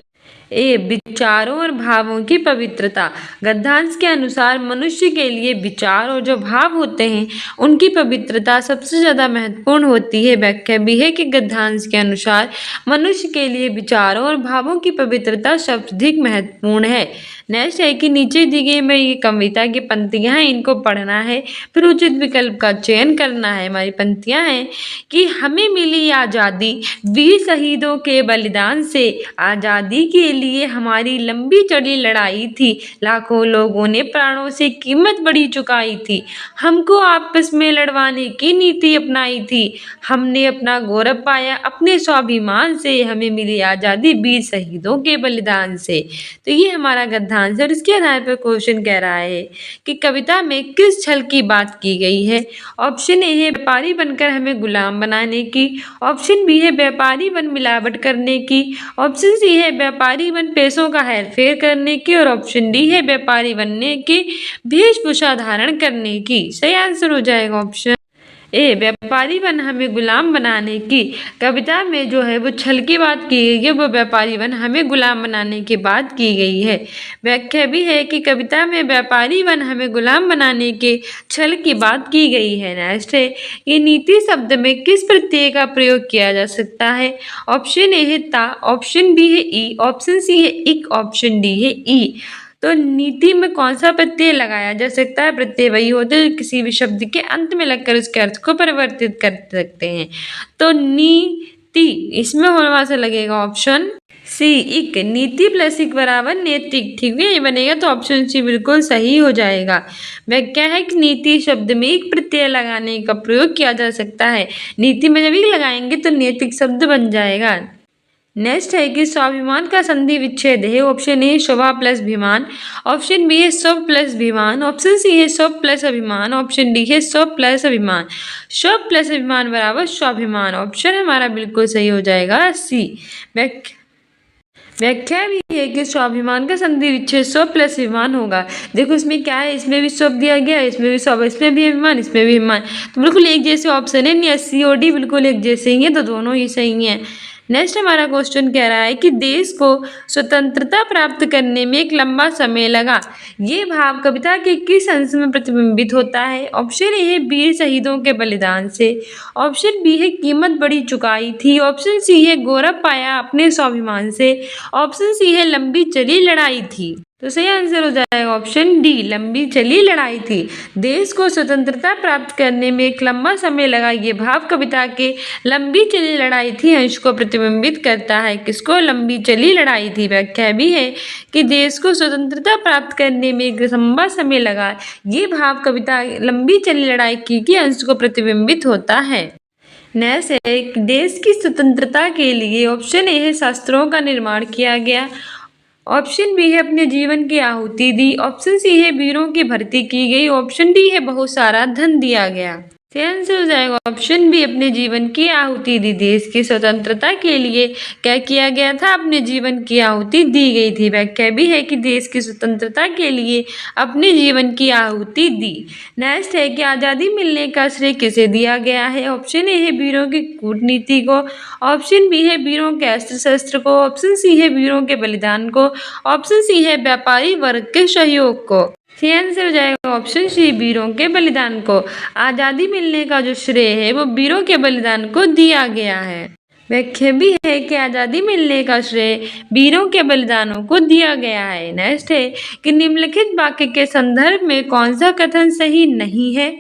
ए विचारों और भावों की पवित्रता। गद्यांश के अनुसार मनुष्य के लिए विचार और जो भाव होते हैं उनकी पवित्रता सबसे ज़्यादा महत्वपूर्ण होती है। व्याख्या भी है कि गद्यांश के अनुसार मनुष्य के लिए विचारों और भावों की पवित्रता सबसे अधिक महत्वपूर्ण है। नेक्स्ट है कि नीचे दी गई में ये कविता की पंक्तियां हैं, इनको पढ़ना है, फिर उचित विकल्प का चयन करना है। हमारी पंक्तियां हैं कि हमें मिली आज़ादी वीर शहीदों के बलिदान से, आज़ादी के लिए हमारी लंबी चढ़ी लड़ाई थी, लाखों लोगों ने प्राणों से कीमत बड़ी चुकाई थी, हमको आपस में लड़वाने की नीति अपनाई थी, हमने अपना गौरव पाया अपने स्वाभिमान से, हमें मिली आज़ादी वीर शहीदों के बलिदान से। तो ये हमारा गद्यांश है और इसके आधार पर क्वेश्चन कह रहा है कि कविता में किस छल की बात की गई है। ऑप्शन ए है व्यापारी बनकर हमें गुलाम बनाने की। ऑप्शन बी है व्यापारी बन मिलावट करने की। ऑप्शन सी है व्यापारी बन पैसों का हेरफेर करने की। और ऑप्शन डी है व्यापारी बनने की वेशभूषा धारण करने की। सही आंसर हो जाएगा ऑप्शन ए व्यापारी बन हमें गुलाम बनाने की। कविता में जो है वो छल की बात की गई है, वो व्यापारी बन हमें गुलाम बनाने की बात की गई है। व्याख्या भी है कि कविता में व्यापारी बन हमें गुलाम बनाने के छल की बात की गई है। नेक्स्ट है ये नीति शब्द में किस प्रत्यय का प्रयोग किया जा सकता है। ऑप्शन ए है ता, ऑप्शन बी है ई, ऑप्शन सी है इक, ऑप्शन डी है ई। तो नीति में कौन सा प्रत्यय लगाया जा सकता है। प्रत्यय वही होते हैं जो किसी भी शब्द के अंत में लगकर उसके अर्थ को परिवर्तित कर सकते हैं। तो नीति इसमें होने से लगेगा ऑप्शन सी इक। नीति प्लस इक बराबर नैतिक। ठीक है, ये बनेगा तो ऑप्शन सी बिल्कुल सही हो जाएगा। व्याख्या है कि नीति शब्द में एक प्रत्यय लगाने का प्रयोग किया जा सकता है। नीति में जब एक लगाएंगे तो नैतिक शब्द बन जाएगा। नेक्स्ट है कि स्वाभिमान का संधि विच्छेद है। ऑप्शन ए शोभा प्लस अभिमान। ऑप्शन बी है स्व प्लस अभिमान। ऑप्शन सी है स्व प्लस अभिमान। ऑप्शन डी है स्व प्लस अभिमान। स्व प्लस अभिमान बराबर स्वाभिमान। ऑप्शन हमारा बिल्कुल सही हो जाएगा सी। व्याख्या भी है कि स्वाभिमान का संधि विच्छेद स्व प्लस अभिमान होगा। देखो इसमें क्या है, इसमें भी स्व दिया गया है, इसमें भी स्व, इसमें भी अभिमान, इसमें भी अभिमान, तो बिल्कुल एक जैसे ऑप्शन है। नहीं, सी और डी बिल्कुल एक जैसे ही है, तो दोनों ही सही हैं। नेक्स्ट हमारा क्वेश्चन कह रहा है कि देश को स्वतंत्रता प्राप्त करने में एक लंबा समय लगा, ये भाव कविता के किस अंश में प्रतिबिंबित होता है। ऑप्शन ए है वीर शहीदों के बलिदान से। ऑप्शन बी है कीमत बड़ी चुकाई थी। ऑप्शन सी है गौरव पाया अपने स्वाभिमान से। ऑप्शन सी है लंबी चली लड़ाई थी। तो सही आंसर हो जाएगा ऑप्शन डी लंबी चली लड़ाई थी। देश को स्वतंत्रता प्राप्त करने में एक लंबा समय लगा, ये भाव कविता के लंबी चली लड़ाई थी अंश को प्रतिबिंबित करता है। किसको? लंबी चली लड़ाई थी। व्याख्या भी है कि देश को स्वतंत्रता प्राप्त करने में एक लंबा समय लगा, ये भाव कविता लंबी चली लड़ाई की अंश को प्रतिबिंबित होता है। नेक्स्ट है देश की स्वतंत्रता के लिए ऑप्शन ए है शास्त्रों का निर्माण किया गया। ऑप्शन बी है अपने जीवन की आहुति दी। ऑप्शन सी है वीरों की भर्ती की गई। ऑप्शन डी है बहुत सारा धन दिया गया। सही आंसर हो जाएगा ऑप्शन बी अपने जीवन की आहुति दी। देश की स्वतंत्रता के लिए क्या किया गया था? अपने जीवन की आहुति दी गई थी। व्याख्या भी है कि देश की स्वतंत्रता के लिए अपने जीवन की आहुति दी। नेक्स्ट है कि आज़ादी मिलने का श्रेय किसे दिया गया है। ऑप्शन ए है वीरों की कूटनीति को। ऑप्शन बी है वीरों के अस्त्र शस्त्र को। ऑप्शन सी है वीरों के बलिदान को। ऑप्शन सी है व्यापारी वर्ग के सहयोग को। सही आंसर हो जाएगा ऑप्शन सी वीरों के बलिदान को। आज़ादी मिलने का जो श्रेय है वो वीरों के बलिदान को दिया गया है। व्याख्या भी है कि आज़ादी मिलने का श्रेय वीरों के बलिदानों को दिया गया है। नेक्स्ट है कि निम्नलिखित वाक्य के संदर्भ में कौन सा कथन सही नहीं है।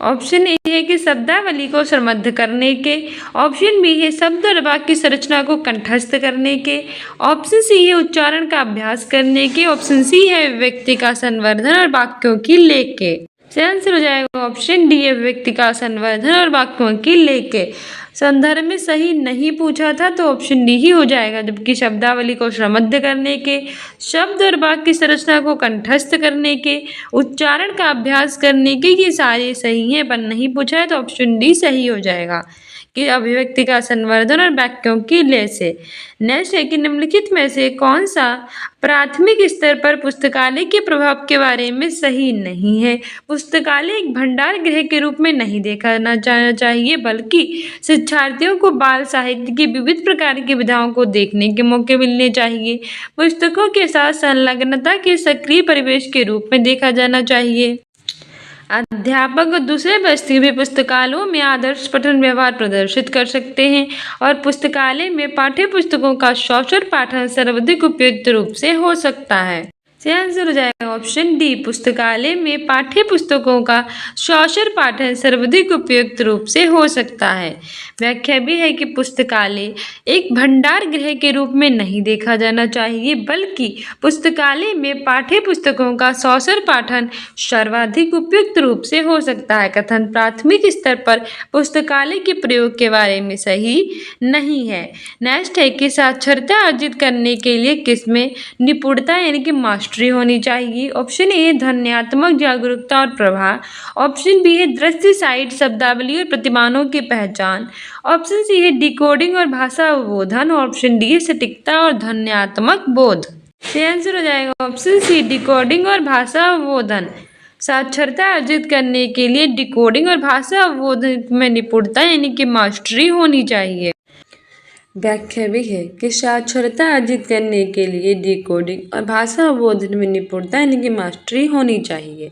ऑप्शन ए है कि शब्दावली को समृद्ध करने के। ऑप्शन बी है शब्द और वाक्य की संरचना को कंठस्थ करने के। ऑप्शन सी है उच्चारण का अभ्यास करने के। ऑप्शन सी है व्यक्ति का संवर्धन और वाक्यों की लेख के। सही आंसर हो जाएगा ऑप्शन डी है व्यक्ति का संवर्धन और वाक्यों की लेख के। संदर्भ में सही नहीं पूछा था तो ऑप्शन डी ही हो जाएगा, जबकि शब्दावली को समृद्ध करने के, शब्द और वाक्य की संरचना को कंठस्थ करने के, उच्चारण का अभ्यास करने के, ये सारे सही हैं। पर नहीं पूछा है तो ऑप्शन डी सही हो जाएगा। कि अभिव्यक्ति का संवर्धन और वाक्यों की लय से। नेक्स्ट है कि निम्नलिखित में से कौन सा प्राथमिक स्तर पर पुस्तकालय के प्रभाव के बारे में सही नहीं है। पुस्तकालय एक भंडार गृह के रूप में नहीं देखा जाना चाहिए, बल्कि शिक्षार्थियों को बाल साहित्य की विविध प्रकार की विधाओं को देखने के मौके मिलने चाहिए। पुस्तकों के साथ संलग्नता के सक्रिय परिवेश के रूप में देखा जाना चाहिए। अध्यापक और दूसरे व्यक्ति भी पुस्तकालयों में आदर्श पठन व्यवहार प्रदर्शित कर सकते हैं और पुस्तकालय में पाठ्य पुस्तकों का सौचर पाठन सर्वाधिक उपयुक्त रूप से हो सकता है। आंसर हो जाएगा ऑप्शन डी, पुस्तकालय में पाठ्य पुस्तकों का सौचर पाठन सर्वाधिक उपयुक्त रूप से हो सकता है। व्याख्या भी है कि पुस्तकालय एक भंडार गृह के रूप में नहीं देखा जाना चाहिए, बल्कि पुस्तकालय में पाठ्य पुस्तकों का सौचर पाठन सर्वाधिक उपयुक्त रूप से हो सकता है। कथन प्राथमिक स्तर पर पुस्तकालय के प्रयोग के बारे में सही नहीं है। नेक्स्ट है कि साक्षरता अर्जित करने के लिए किसमें निपुणता यानी कि मास्टरी होनी चाहिए। ऑप्शन ए ध्वन्यात्मक जागरूकता और प्रवाह, ऑप्शन बी है दृश्य साइट शब्दावली और प्रतिमानों की पहचान, ऑप्शन सी है डिकोडिंग और भाषा अवबोधन, ऑप्शन डी है सटीकता और ध्वन्यात्मक बोध। आंसर हो जाएगा ऑप्शन सी, डिकोडिंग और भाषा अवबोधन। साक्षरता अर्जित करने के लिए डिकोडिंग और भाषा अवबोधन में निपुणता यानी कि मास्टरी होनी चाहिए। व्याख्या भी है कि साक्षरता अर्जित करने के लिए डिकोडिंग और भाषा अवबोधन में निपुणता यानी कि मास्टरी होनी चाहिए।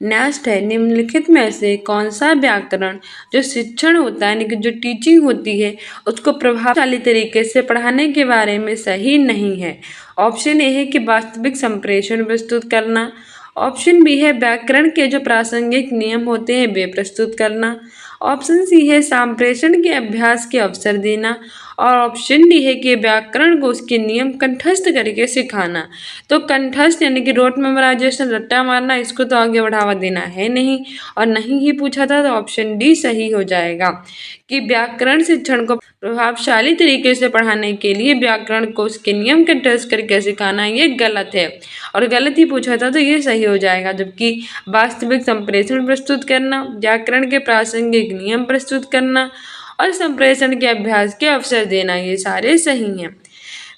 नेक्स्ट है निम्नलिखित में से कौन सा व्याकरण जो शिक्षण होता है यानी कि जो टीचिंग होती है उसको प्रभावशाली तरीके से पढ़ाने के बारे में सही नहीं है। ऑप्शन ए है कि वास्तविक संप्रेषण प्रस्तुत करना, ऑप्शन बी है व्याकरण के जो प्रासंगिक नियम होते हैं वे प्रस्तुत करना, ऑप्शन सी है संप्रेषण के अभ्यास के अवसर देना, और ऑप्शन डी है कि व्याकरण को उसके नियम कंठस्थ करके सिखाना। तो कंठस्थ यानी कि रोट मेमोराइजेशन, रट्टा मारना, इसको तो आगे बढ़ावा देना है नहीं और नहीं ही पूछा था, तो ऑप्शन डी सही हो जाएगा कि व्याकरण शिक्षण को प्रभावशाली तरीके से पढ़ाने के लिए व्याकरण को उसके नियम कंठस्थ करके सिखाना ये गलत है और गलत ही पूछा था तो ये सही हो जाएगा। जबकि वास्तविक संप्रेषण प्रस्तुत करना, व्याकरण के प्रासंगिक नियम प्रस्तुत करना और संप्रेषण के अभ्यास के अवसर देना ये सारे सही हैं।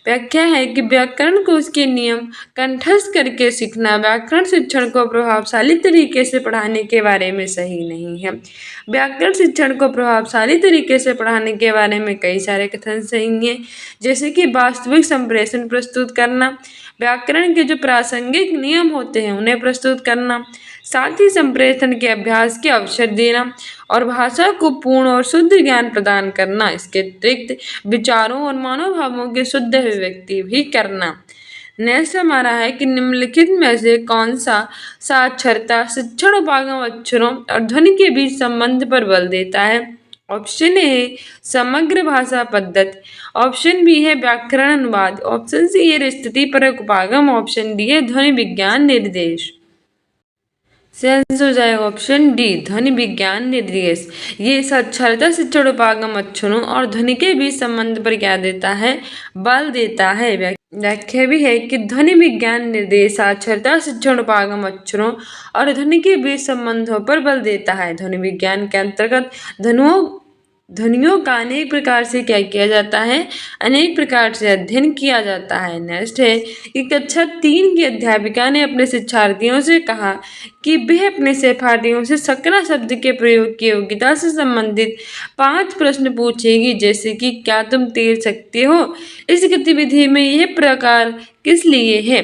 व्याख्या है कि व्याकरण को उसके नियम कंठस्थ करके सीखना व्याकरण शिक्षण को प्रभावशाली तरीके से पढ़ाने के बारे में सही नहीं है। व्याकरण शिक्षण को प्रभावशाली तरीके से पढ़ाने के बारे में कई सारे कथन सही हैं, जैसे कि वास्तविक संप्रेषण प्रस्तुत करना, व्याकरण के जो प्रासंगिक नियम होते हैं उन्हें प्रस्तुत करना, साथ ही संप्रेषण के अभ्यास के अवसर देना और भाषा को पूर्ण और शुद्ध ज्ञान प्रदान करना। इसके अतिरिक्त विचारों और मनोभावों की शुद्ध अभिव्यक्ति भी करना। नेक्स्ट हमारा है कि निम्नलिखित में से कौन सा साक्षरता शिक्षण उपागम अक्षरों और ध्वनि के बीच संबंध पर बल देता है। ऑप्शन ए समग्र भाषा पद्धति, ऑप्शन बी है व्याकरण अनुवाद, ऑप्शन सी है स्थिति परक उपागम, ऑप्शन डी है ध्वनि विज्ञान निर्देश। आंसर हो जाएगा ऑप्शन डी ध्वनि विज्ञान निर्देश। ये साक्षरता शिक्षण उपागम अक्षरों और ध्वनि के बीच संबंध पर क्या देता है, बल देता है। व्याख्या भी है कि ध्वनि विज्ञान निर्देश साक्षरता शिक्षण उपागम अक्षरों और ध्वनि के बीच संबंधों पर बल देता है। ध्वनि विज्ञान के अंतर्गत ध्वनियों का अनेक प्रकार से क्या किया जाता है, अनेक प्रकार से अध्ययन किया जाता है। नेक्स्ट है कि कक्षा 3 की अध्यापिका ने अपने शिक्षार्थियों से कहा कि वह अपने सहपाठियों से सकरा शब्द के प्रयोग की योग्यता से संबंधित 5 प्रश्न पूछेगी, जैसे कि क्या तुम तैर सकते हो। इस गतिविधि में यह प्रकार किस लिए है,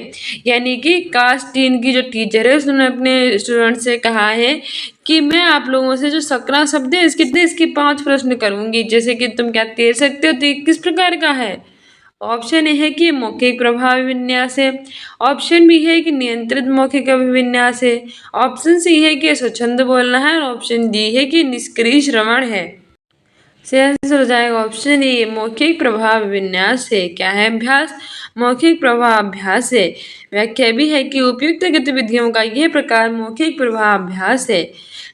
यानी कि क्लास 3 की जो टीचर है उसने अपने स्टूडेंट से कहा है कि मैं आप लोगों से जो सकरा शब्द है इसके 5 प्रश्न करूंगी, जैसे कि तुम क्या तैर सकते हो, तो ये किस प्रकार का है। ऑप्शन ए है कि मौखिक प्रभाव विन्यास है, ऑप्शन बी है कि नियंत्रित मौखिक अभिविन्यास है, ऑप्शन सी है कि स्वच्छंद बोलना है और ऑप्शन डी है कि निष्क्रिय श्रवण है। आंसर हो जाएगा ऑप्शन ए मौखिक प्रभाव विन्यास है। क्या है अभ्यास, मौखिक प्रभाव अभ्यास है। व्याख्या भी है कि उपयुक्त गतिविधियों का यह प्रकार मौखिक प्रभाव अभ्यास है।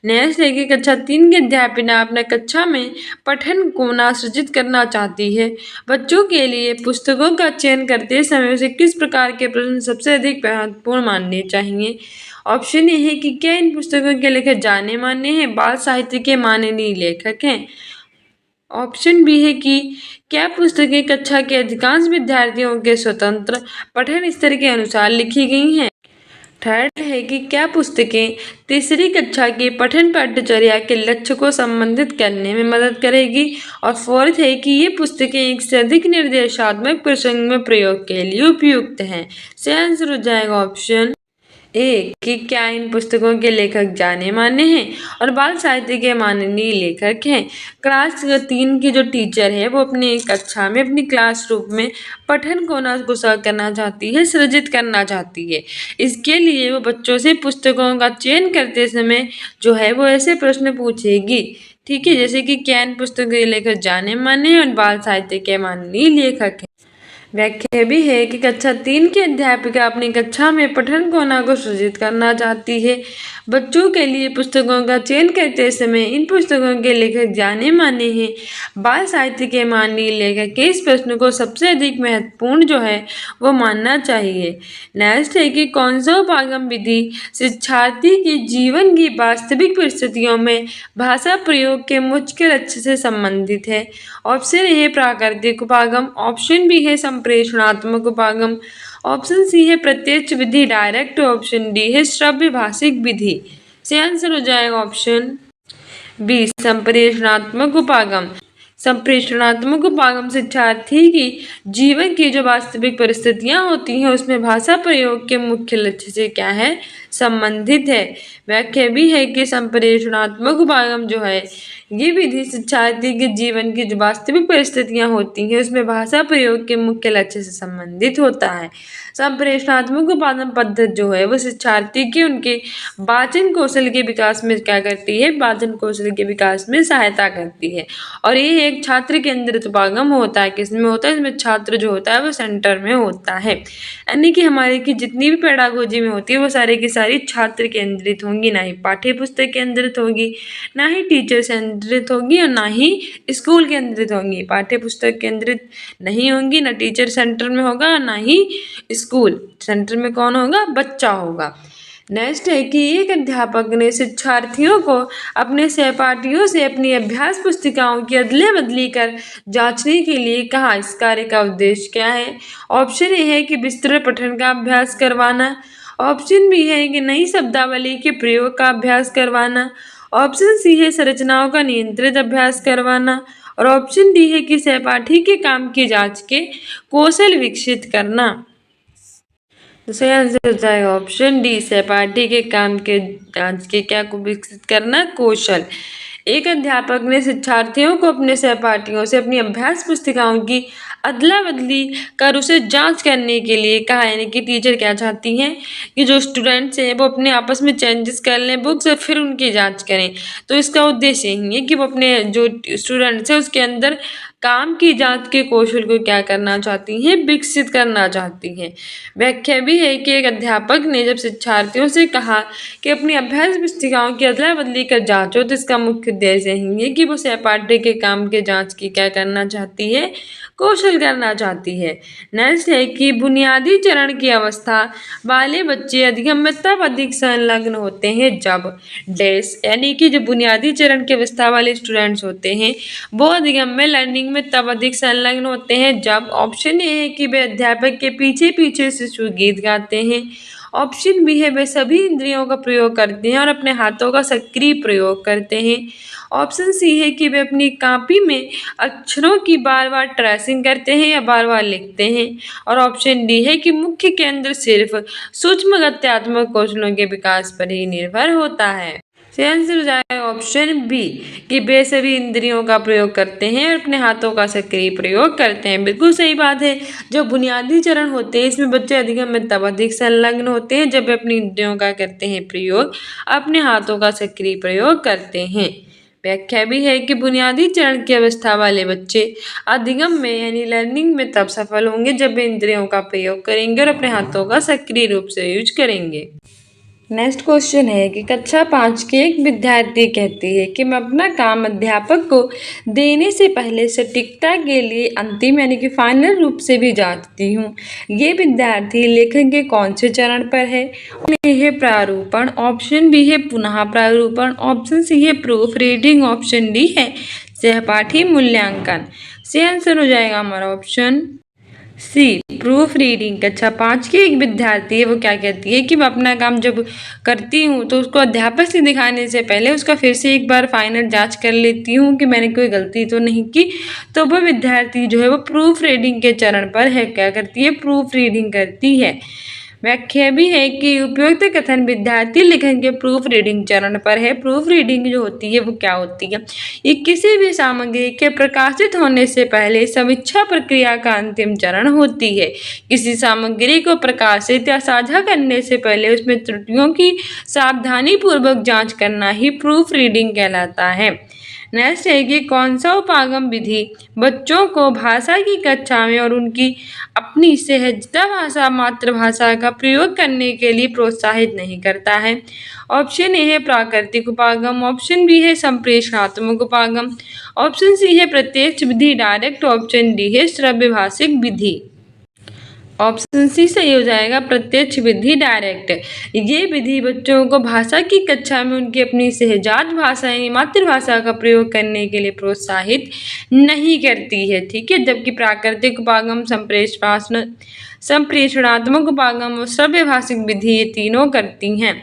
नेक्स्ट है कि कक्षा 3 की अध्यापिका अपने कक्षा में पठन कोना सृजित करना चाहती है। बच्चों के लिए पुस्तकों का चयन करते समय उसे किस प्रकार के प्रश्न सबसे अधिक महत्वपूर्ण मानने चाहिए। ऑप्शन ए है कि क्या इन पुस्तकों के लेखक जाने माने हैं, बाल साहित्य के माननीय लेखक हैं, ऑप्शन बी है कि क्या पुस्तकें कक्षा के अधिकांश विद्यार्थियों के स्वतंत्र पठन स्तर के अनुसार लिखी गई हैं। थर्ड है कि क्या पुस्तकें तीसरी कक्षा की पठन पाठ्यचर्या के लक्ष्य को संबंधित करने में मदद करेगी। और फोर्थ है कि ये पुस्तकें एक से अधिक निर्देशात्मक प्रसंग में प्रयोग के लिए उपयुक्त हैं। से आंसर हो जाएगा ऑप्शन ए कि क्या इन पुस्तकों के लेखक जाने माने हैं और बाल साहित्य के माननीय लेखक हैं। क्लास 3 की जो टीचर है वो अपनी कक्षा में अपनी क्लासरूम में पठन को ना गुस्सा करना चाहती है, सृजित करना चाहती है। इसके लिए वो बच्चों से पुस्तकों का चयन करते समय जो है वो ऐसे प्रश्न पूछेगी, ठीक है, जैसे कि क्या इन पुस्तकों के लेखक जाने माने हैं और बाल साहित्य के माननीय लेखक हैं। व्याख्या भी है कि कक्षा 3 की अध्यापिका अपनी कक्षा में पठन कोना को सृजित करना चाहती है। बच्चों के लिए पुस्तकों का चयन करते समय इन पुस्तकों के लेखक जाने माने हैं, बाल साहित्य के माननीय लेखक के इस प्रश्न को सबसे अधिक महत्वपूर्ण जो है वो मानना चाहिए। नेक्स्ट है कि कौन सा उपागम विधि शिक्षार्थी के जीवन की वास्तविक परिस्थितियों में भाषा प्रयोग के मुख्य लक्ष्य से संबंधित है। ऑप्शन ए है प्राकृतिक उपागम, ऑप्शन बी है संप्रेषणात्मक उपागम, ऑप्शन सी है प्रत्यक्ष विधि डायरेक्ट, ऑप्शन डी है श्रव्य भाषिक विधि। से आंसर हो जाएगा ऑप्शन बी संप्रेषणात्मक उपागम। संप्रेषणात्मक उपागम शिक्षार्थी की जीवन की जो वास्तविक परिस्थितियां होती हैं उसमें भाषा प्रयोग के मुख्य लक्ष्य से क्या है, संबंधित है। व्याख्या भी है कि संप्रेषणात्मक उपागम जो है ये विधि शिक्षार्थी के जीवन की जो वास्तविक परिस्थितियां होती हैं उसमें भाषा प्रयोग के मुख्य लक्ष्य से संबंधित होता है। संप्रेषणात्मक उपागम पद्धति जो है वो शिक्षार्थी के उनके वाचन कौशल के विकास में क्या करती है, वाचन कौशल के विकास में सहायता करती है। और ये एक छात्र केंद्रित उपागम होता है। किसमें होता है, इसमें छात्र जो होता है वो सेंटर में होता है। यानी कि हमारे की जितनी भी पेडागोजी में होती है वो सारी की सारी छात्र केंद्रित होंगी, ना ही पाठ्य पुस्तक केंद्रित होगी, ना ही टीचर केंद्रित होगी और ना ही स्कूल केंद्रित होंगी। पाठ्य पुस्तक केंद्रित नहीं होंगी, ना टीचर सेंटर में होगा ना ही स्कूल सेंटर में कौन होगा, बच्चा होगा। नेक्स्ट है कि एक अध्यापक ने शिक्षार्थियों को अपने सहपाठियों से अपनी अभ्यास पुस्तिकाओं की अदले बदली कर जांचने के लिए कहा। इस कार्य का उद्देश्य क्या है। ऑप्शन ए है कि विस्तृत पठन का अभ्यास करवाना, ऑप्शन बी है कि नई शब्दावली के प्रयोग का अभ्यास करवाना, ऑप्शन सी है संरचनाओं का नियंत्रित अभ्यास करवाना और ऑप्शन डी है कि सहपाठी के काम की जांच के कौशल विकसित करना। तो सही आंसर हो जाएगा ऑप्शन डी सहपाठी के काम के जांच के क्या को विकसित करना, कौशल। एक अध्यापक ने शिक्षार्थियों को अपने सहपाठियों से अपनी अभ्यास पुस्तिकाओं की अदला बदली कर उसे जांच करने के लिए कहा। यानी कि टीचर क्या चाहती हैं कि जो स्टूडेंट्स हैं वो अपने आपस में चेंजेस कर लें बुक्स और फिर उनकी जांच करें। तो इसका उद्देश्य यही है कि वो अपने जो स्टूडेंट्स हैं उसके अंदर काम की जांच के कौशल को क्या करना चाहती हैं, विकसित करना चाहती हैं। व्याख्या भी है कि एक अध्यापक ने जब शिक्षार्थियों से कहा कि अपनी अभ्यास पुस्तिकाओं की अदला बदली कर जांचो, तो इसका मुख्य उद्देश्य यही है कि वो सहपाठी के काम के जांच की क्या करना चाहती है, कौशल करना चाहती है। नेक्स्ट है कि बुनियादी चरण की अवस्था वाले बच्चे अधिगम में तब अधिक संलग्न होते हैं जब डैश, यानी कि जो बुनियादी चरण की अवस्था वाले स्टूडेंट्स होते हैं वो अधिगम में लर्निंग में तब अधिक संलग्न होते हैं जब ऑप्शन ए है कि वे अध्यापक के पीछे पीछे शिशु गीत गाते हैं, ऑप्शन बी है वे सभी इंद्रियों का प्रयोग करते हैं और अपने हाथों का सक्रिय प्रयोग करते हैं, ऑप्शन सी है कि वे अपनी कॉपी में अक्षरों की बार बार ट्रेसिंग करते हैं या बार बार लिखते हैं और ऑप्शन डी है कि मुख्य केंद्र सिर्फ सूक्ष्म गत्यात्मक कौशलों के विकास पर ही निर्भर होता है। आंसर हो जाएगा ऑप्शन बी कि वे सभी इंद्रियों का प्रयोग करते हैं और अपने हाथों का सक्रिय प्रयोग करते हैं। बिल्कुल सही बात है। जो बुनियादी चरण होते हैं इसमें बच्चे अधिगम में तब अधिक संलग्न होते हैं जब वे अपनी इंद्रियों का करते हैं प्रयोग, अपने हाथों का सक्रिय प्रयोग करते हैं। व्याख्या भी है कि बुनियादी चरण की अवस्था वाले बच्चे अधिगम में यानी लर्निंग में तब सफल होंगे जब वे इंद्रियों का प्रयोग करेंगे और अपने हाथों का सक्रिय रूप से यूज करेंगे। नेक्स्ट क्वेश्चन है कि कक्षा 5 की एक विद्यार्थी कहती है कि मैं अपना काम अध्यापक को देने से पहले सटीकता के लिए अंतिम यानी कि फाइनल रूप से भी जांचती हूँ। ये विद्यार्थी लेखन के कौन से चरण पर है। ए है प्रारूपण, ऑप्शन बी है पुनः प्रारूपण, ऑप्शन सी है प्रूफ रीडिंग, ऑप्शन डी है सहपाठी मूल्यांकन। सही आंसर हो जाएगा हमारा ऑप्शन सी, प्रूफ रीडिंग। कक्षा 5 की एक विद्यार्थी है, वो क्या कहती है कि मैं अपना काम जब करती हूँ तो उसको अध्यापक से दिखाने से पहले उसका फिर से एक बार फाइनल जांच कर लेती हूँ कि मैंने कोई गलती तो नहीं की। तो वह विद्यार्थी जो है वो प्रूफ रीडिंग के चरण पर है, क्या करती है, प्रूफ रीडिंग करती है। व्याख्या भी है कि उपयुक्त कथन विद्यार्थी लेखन के प्रूफ रीडिंग चरण पर है। प्रूफ रीडिंग जो होती है वो क्या होती है, ये किसी भी सामग्री के प्रकाशित होने से पहले समीक्षा प्रक्रिया का अंतिम चरण होती है। किसी सामग्री को प्रकाशित या साझा करने से पहले उसमें त्रुटियों की सावधानी पूर्वक जांच करना ही प्रूफ रीडिंग कहलाता है। नेक्स्ट है कि कौन सा उपागम विधि बच्चों को भाषा की कक्षा में और उनकी अपनी सहजता भाषा मातृभाषा का प्रयोग करने के लिए प्रोत्साहित नहीं करता है। ऑप्शन ए है प्राकृतिक उपागम, ऑप्शन बी है संप्रेषणात्मक उपागम, ऑप्शन सी है प्रत्यक्ष विधि डायरेक्ट, ऑप्शन डी है श्रव्य भाषिक विधि। ऑप्शन सी सही हो जाएगा, प्रत्यक्ष विधि डायरेक्ट। ये विधि बच्चों को भाषा की कक्षा में उनकी अपनी सहजात भाषा यानी मातृभाषा का प्रयोग करने के लिए प्रोत्साहित नहीं करती है, ठीक है। जबकि प्राकृतिक उपागम, संप्रेषणात्मक उपागम और श्रव्य भाषिक विधि ये तीनों करती हैं।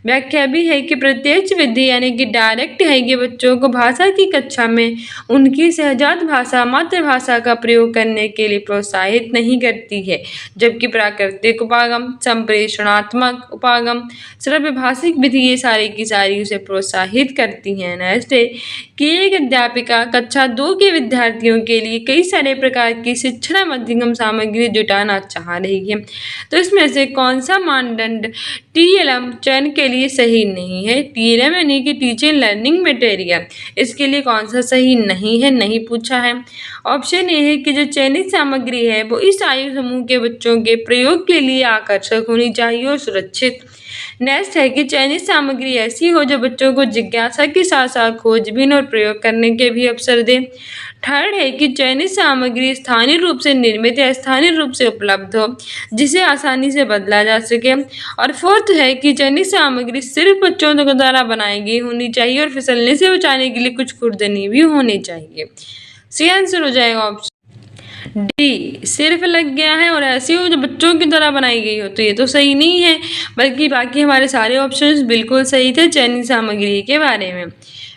व्याख्या भी है कि प्रत्यक्ष विधि यानी कि डायरेक्ट है कि बच्चों को भाषा की कक्षा में उनकी सहजात भाषा मातृभाषा का प्रयोग करने के लिए प्रोत्साहित नहीं करती है। जबकि प्राकृतिक उपागम, संप्रेषणात्मक उपागम, श्रव्य भाषिक विधि ये सारी की सारी उसे प्रोत्साहित करती हैं। नेक्स्ट है कि एक अध्यापिका कक्षा 2 के विद्यार्थियों के लिए कई सारे प्रकार की शिक्षण मध्यम सामग्री जुटाना चाह रही है। तो इसमें से कौन सा मानदंड TLM चयन के लिए सही नहीं है। TLM यानी कि टीचर लर्निंग मटेरियल, इसके लिए कौन सा सही नहीं है, नहीं पूछा है। ऑप्शन ए है कि जो चयनित सामग्री है वो इस आयु समूह के बच्चों के प्रयोग के लिए आकर्षक होनी चाहिए और सुरक्षित। नेक्स्ट है कि चयनित सामग्री ऐसी हो जो बच्चों को जिज्ञासा के साथ साथ खोजबीन और प्रयोग करने के भी अवसर दे। थर्ड है कि चयनित सामग्री स्थानीय रूप से निर्मित या स्थानीय रूप से उपलब्ध हो जिसे आसानी से बदला जा सके। और फोर्थ है कि चयनित सामग्री सिर्फ बच्चों द्वारा बनाई गई होनी चाहिए और फिसलने से बचाने के लिए कुछ खुरदनी भी होनी चाहिए। सही आंसर हो जाएगा ऑप्शन डी, सिर्फ लग गया है और ऐसी हो जो बच्चों की तरह बनाई गई हो, तो ये तो सही नहीं है, बल्कि बाकी हमारे सारे ऑप्शंस बिल्कुल सही थे चयनित सामग्री के बारे में।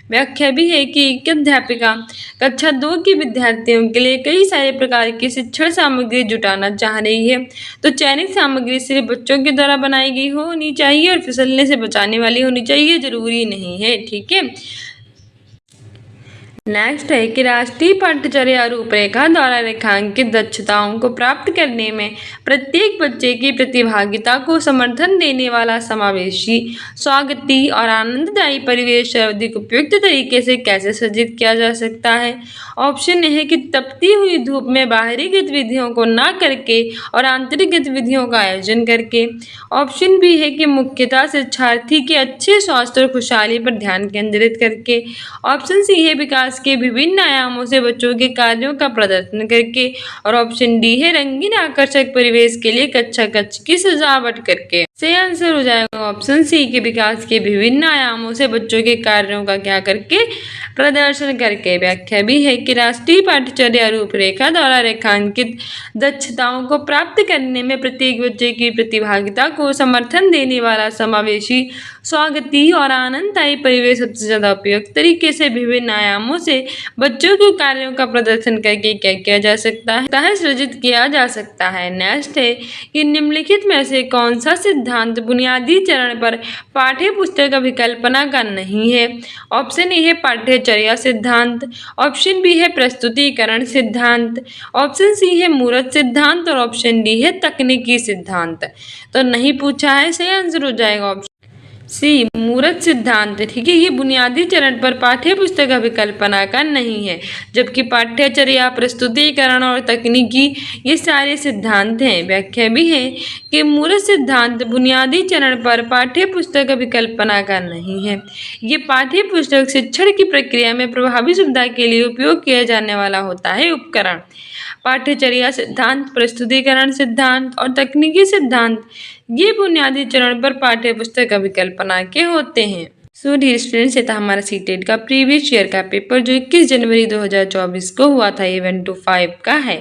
व्याख्या भी है कि एक अध्यापिका कक्षा 2 की विद्यार्थियों के लिए कई सारे प्रकार की शिक्षण सामग्री जुटाना चाह रही है। तो चयनित सामग्री सिर्फ बच्चों के द्वारा बनाई गई होनी चाहिए और फिसलने से बचाने वाली होनी चाहिए, जरूरी नहीं है, ठीक है। नेक्स्ट है कि राष्ट्रीय पाठ्यचर्या रूपरेखा द्वारा रेखांकित दक्षताओं को प्राप्त करने में प्रत्येक बच्चे की प्रतिभागिता को समर्थन देने वाला समावेशी, स्वागती और आनंददायी परिवेश अधिक उपयुक्त तरीके से कैसे सृजित किया जा सकता है। ऑप्शन है कि तपती हुई धूप में बाहरी गतिविधियों को न करके और आंतरिक गतिविधियों का आयोजन करके। ऑप्शन बी है कि मुख्यतः शिक्षार्थी के अच्छे स्वास्थ्य और खुशहाली पर ध्यान केंद्रित करके। ऑप्शन सी है विकास के विभिन्न आयामों से बच्चों के कार्यों का प्रदर्शन करके। और ऑप्शन डी है रंगीन आकर्षक परिवेश के लिए कक्षा कक्ष की सजावट करके। सही आंसर हो जाएगा ऑप्शन सी के विकास के विभिन्न आयामों से बच्चों के कार्यों का क्या करके, प्रदर्शन करके। व्याख्या भी है कि राष्ट्रीय पाठ्यचर्या रूपरेखा द्वारा रेखांकित दक्षताओं को प्राप्त करने में प्रत्येक बच्चे की प्रतिभागिता को समर्थन देने वाला समावेशी, स्वागती और आनंददायी परिवेश सबसे ज्यादा उपयुक्त तरीके से विभिन्न आयामों से बच्चों के कार्यों का प्रदर्शन करके क्या किया जा सकता है, सृजित किया जा सकता है। नेक्स्ट है कि निम्नलिखित में से कौन सा सिद्धांत बुनियादी चरण पर पाठ्य पुस्तक अभिकल्पना का नहीं है। ऑप्शन ए है पाठ्यचर्या सिद्धांत, ऑप्शन बी है प्रस्तुतिकरण सिद्धांत, ऑप्शन सी है मूर्त सिद्धांत और ऑप्शन डी है तकनीकी सिद्धांत। तो नहीं पूछा है, सही आंसर हो जाएगा ऑप्शन सी मूर्त सिद्धांत, ठीक है। ये बुनियादी चरण पर पाठ्य पुस्तक अभिकल्पना का नहीं है, जबकि पाठ्यचर्या, प्रस्तुतिकरण और तकनीकी ये सारे सिद्धांत हैं। व्याख्या भी है कि मूर्त सिद्धांत बुनियादी चरण पर पाठ्य पुस्तक अभिकल्पना का नहीं है। ये पाठ्य पुस्तक शिक्षण की प्रक्रिया में प्रभावी सुविधा के लिए उपयोग किया जाने वाला होता है उपकरण। पाठ्यचर्या सिद्धांत, प्रस्तुतिकरण सिद्धांत और तकनीकी सिद्धांत ये बुनियादी चरण पर पाठ्य पुस्तक अभिकल्पना के होते हैं। सो डियर स्टूडेंट्स, ये था हमारा सीटेट का प्रीवियस ईयर का पेपर जो 21 जनवरी 2024 को हुआ था। ये 1 to 5 का है।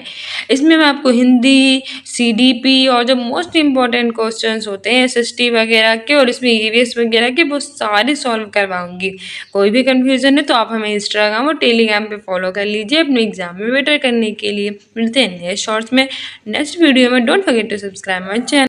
इसमें मैं आपको हिंदी, सीडीपी और जो मोस्ट इम्पॉर्टेंट क्वेश्चंस होते हैं एसएसटी वगैरह के और इसमें ईवीएस वगैरह के, वो सारे सॉल्व करवाऊंगी। कोई भी कंफ्यूजन है तो आप हमें इंस्टाग्राम और टेलीग्राम पे फॉलो कर लीजिए अपने एग्जाम में बेटर करने के लिए। मिलते हैं नेक्स्ट शॉर्ट्स में, नेक्स्ट वीडियो में। Don't forget to subscribe my channel.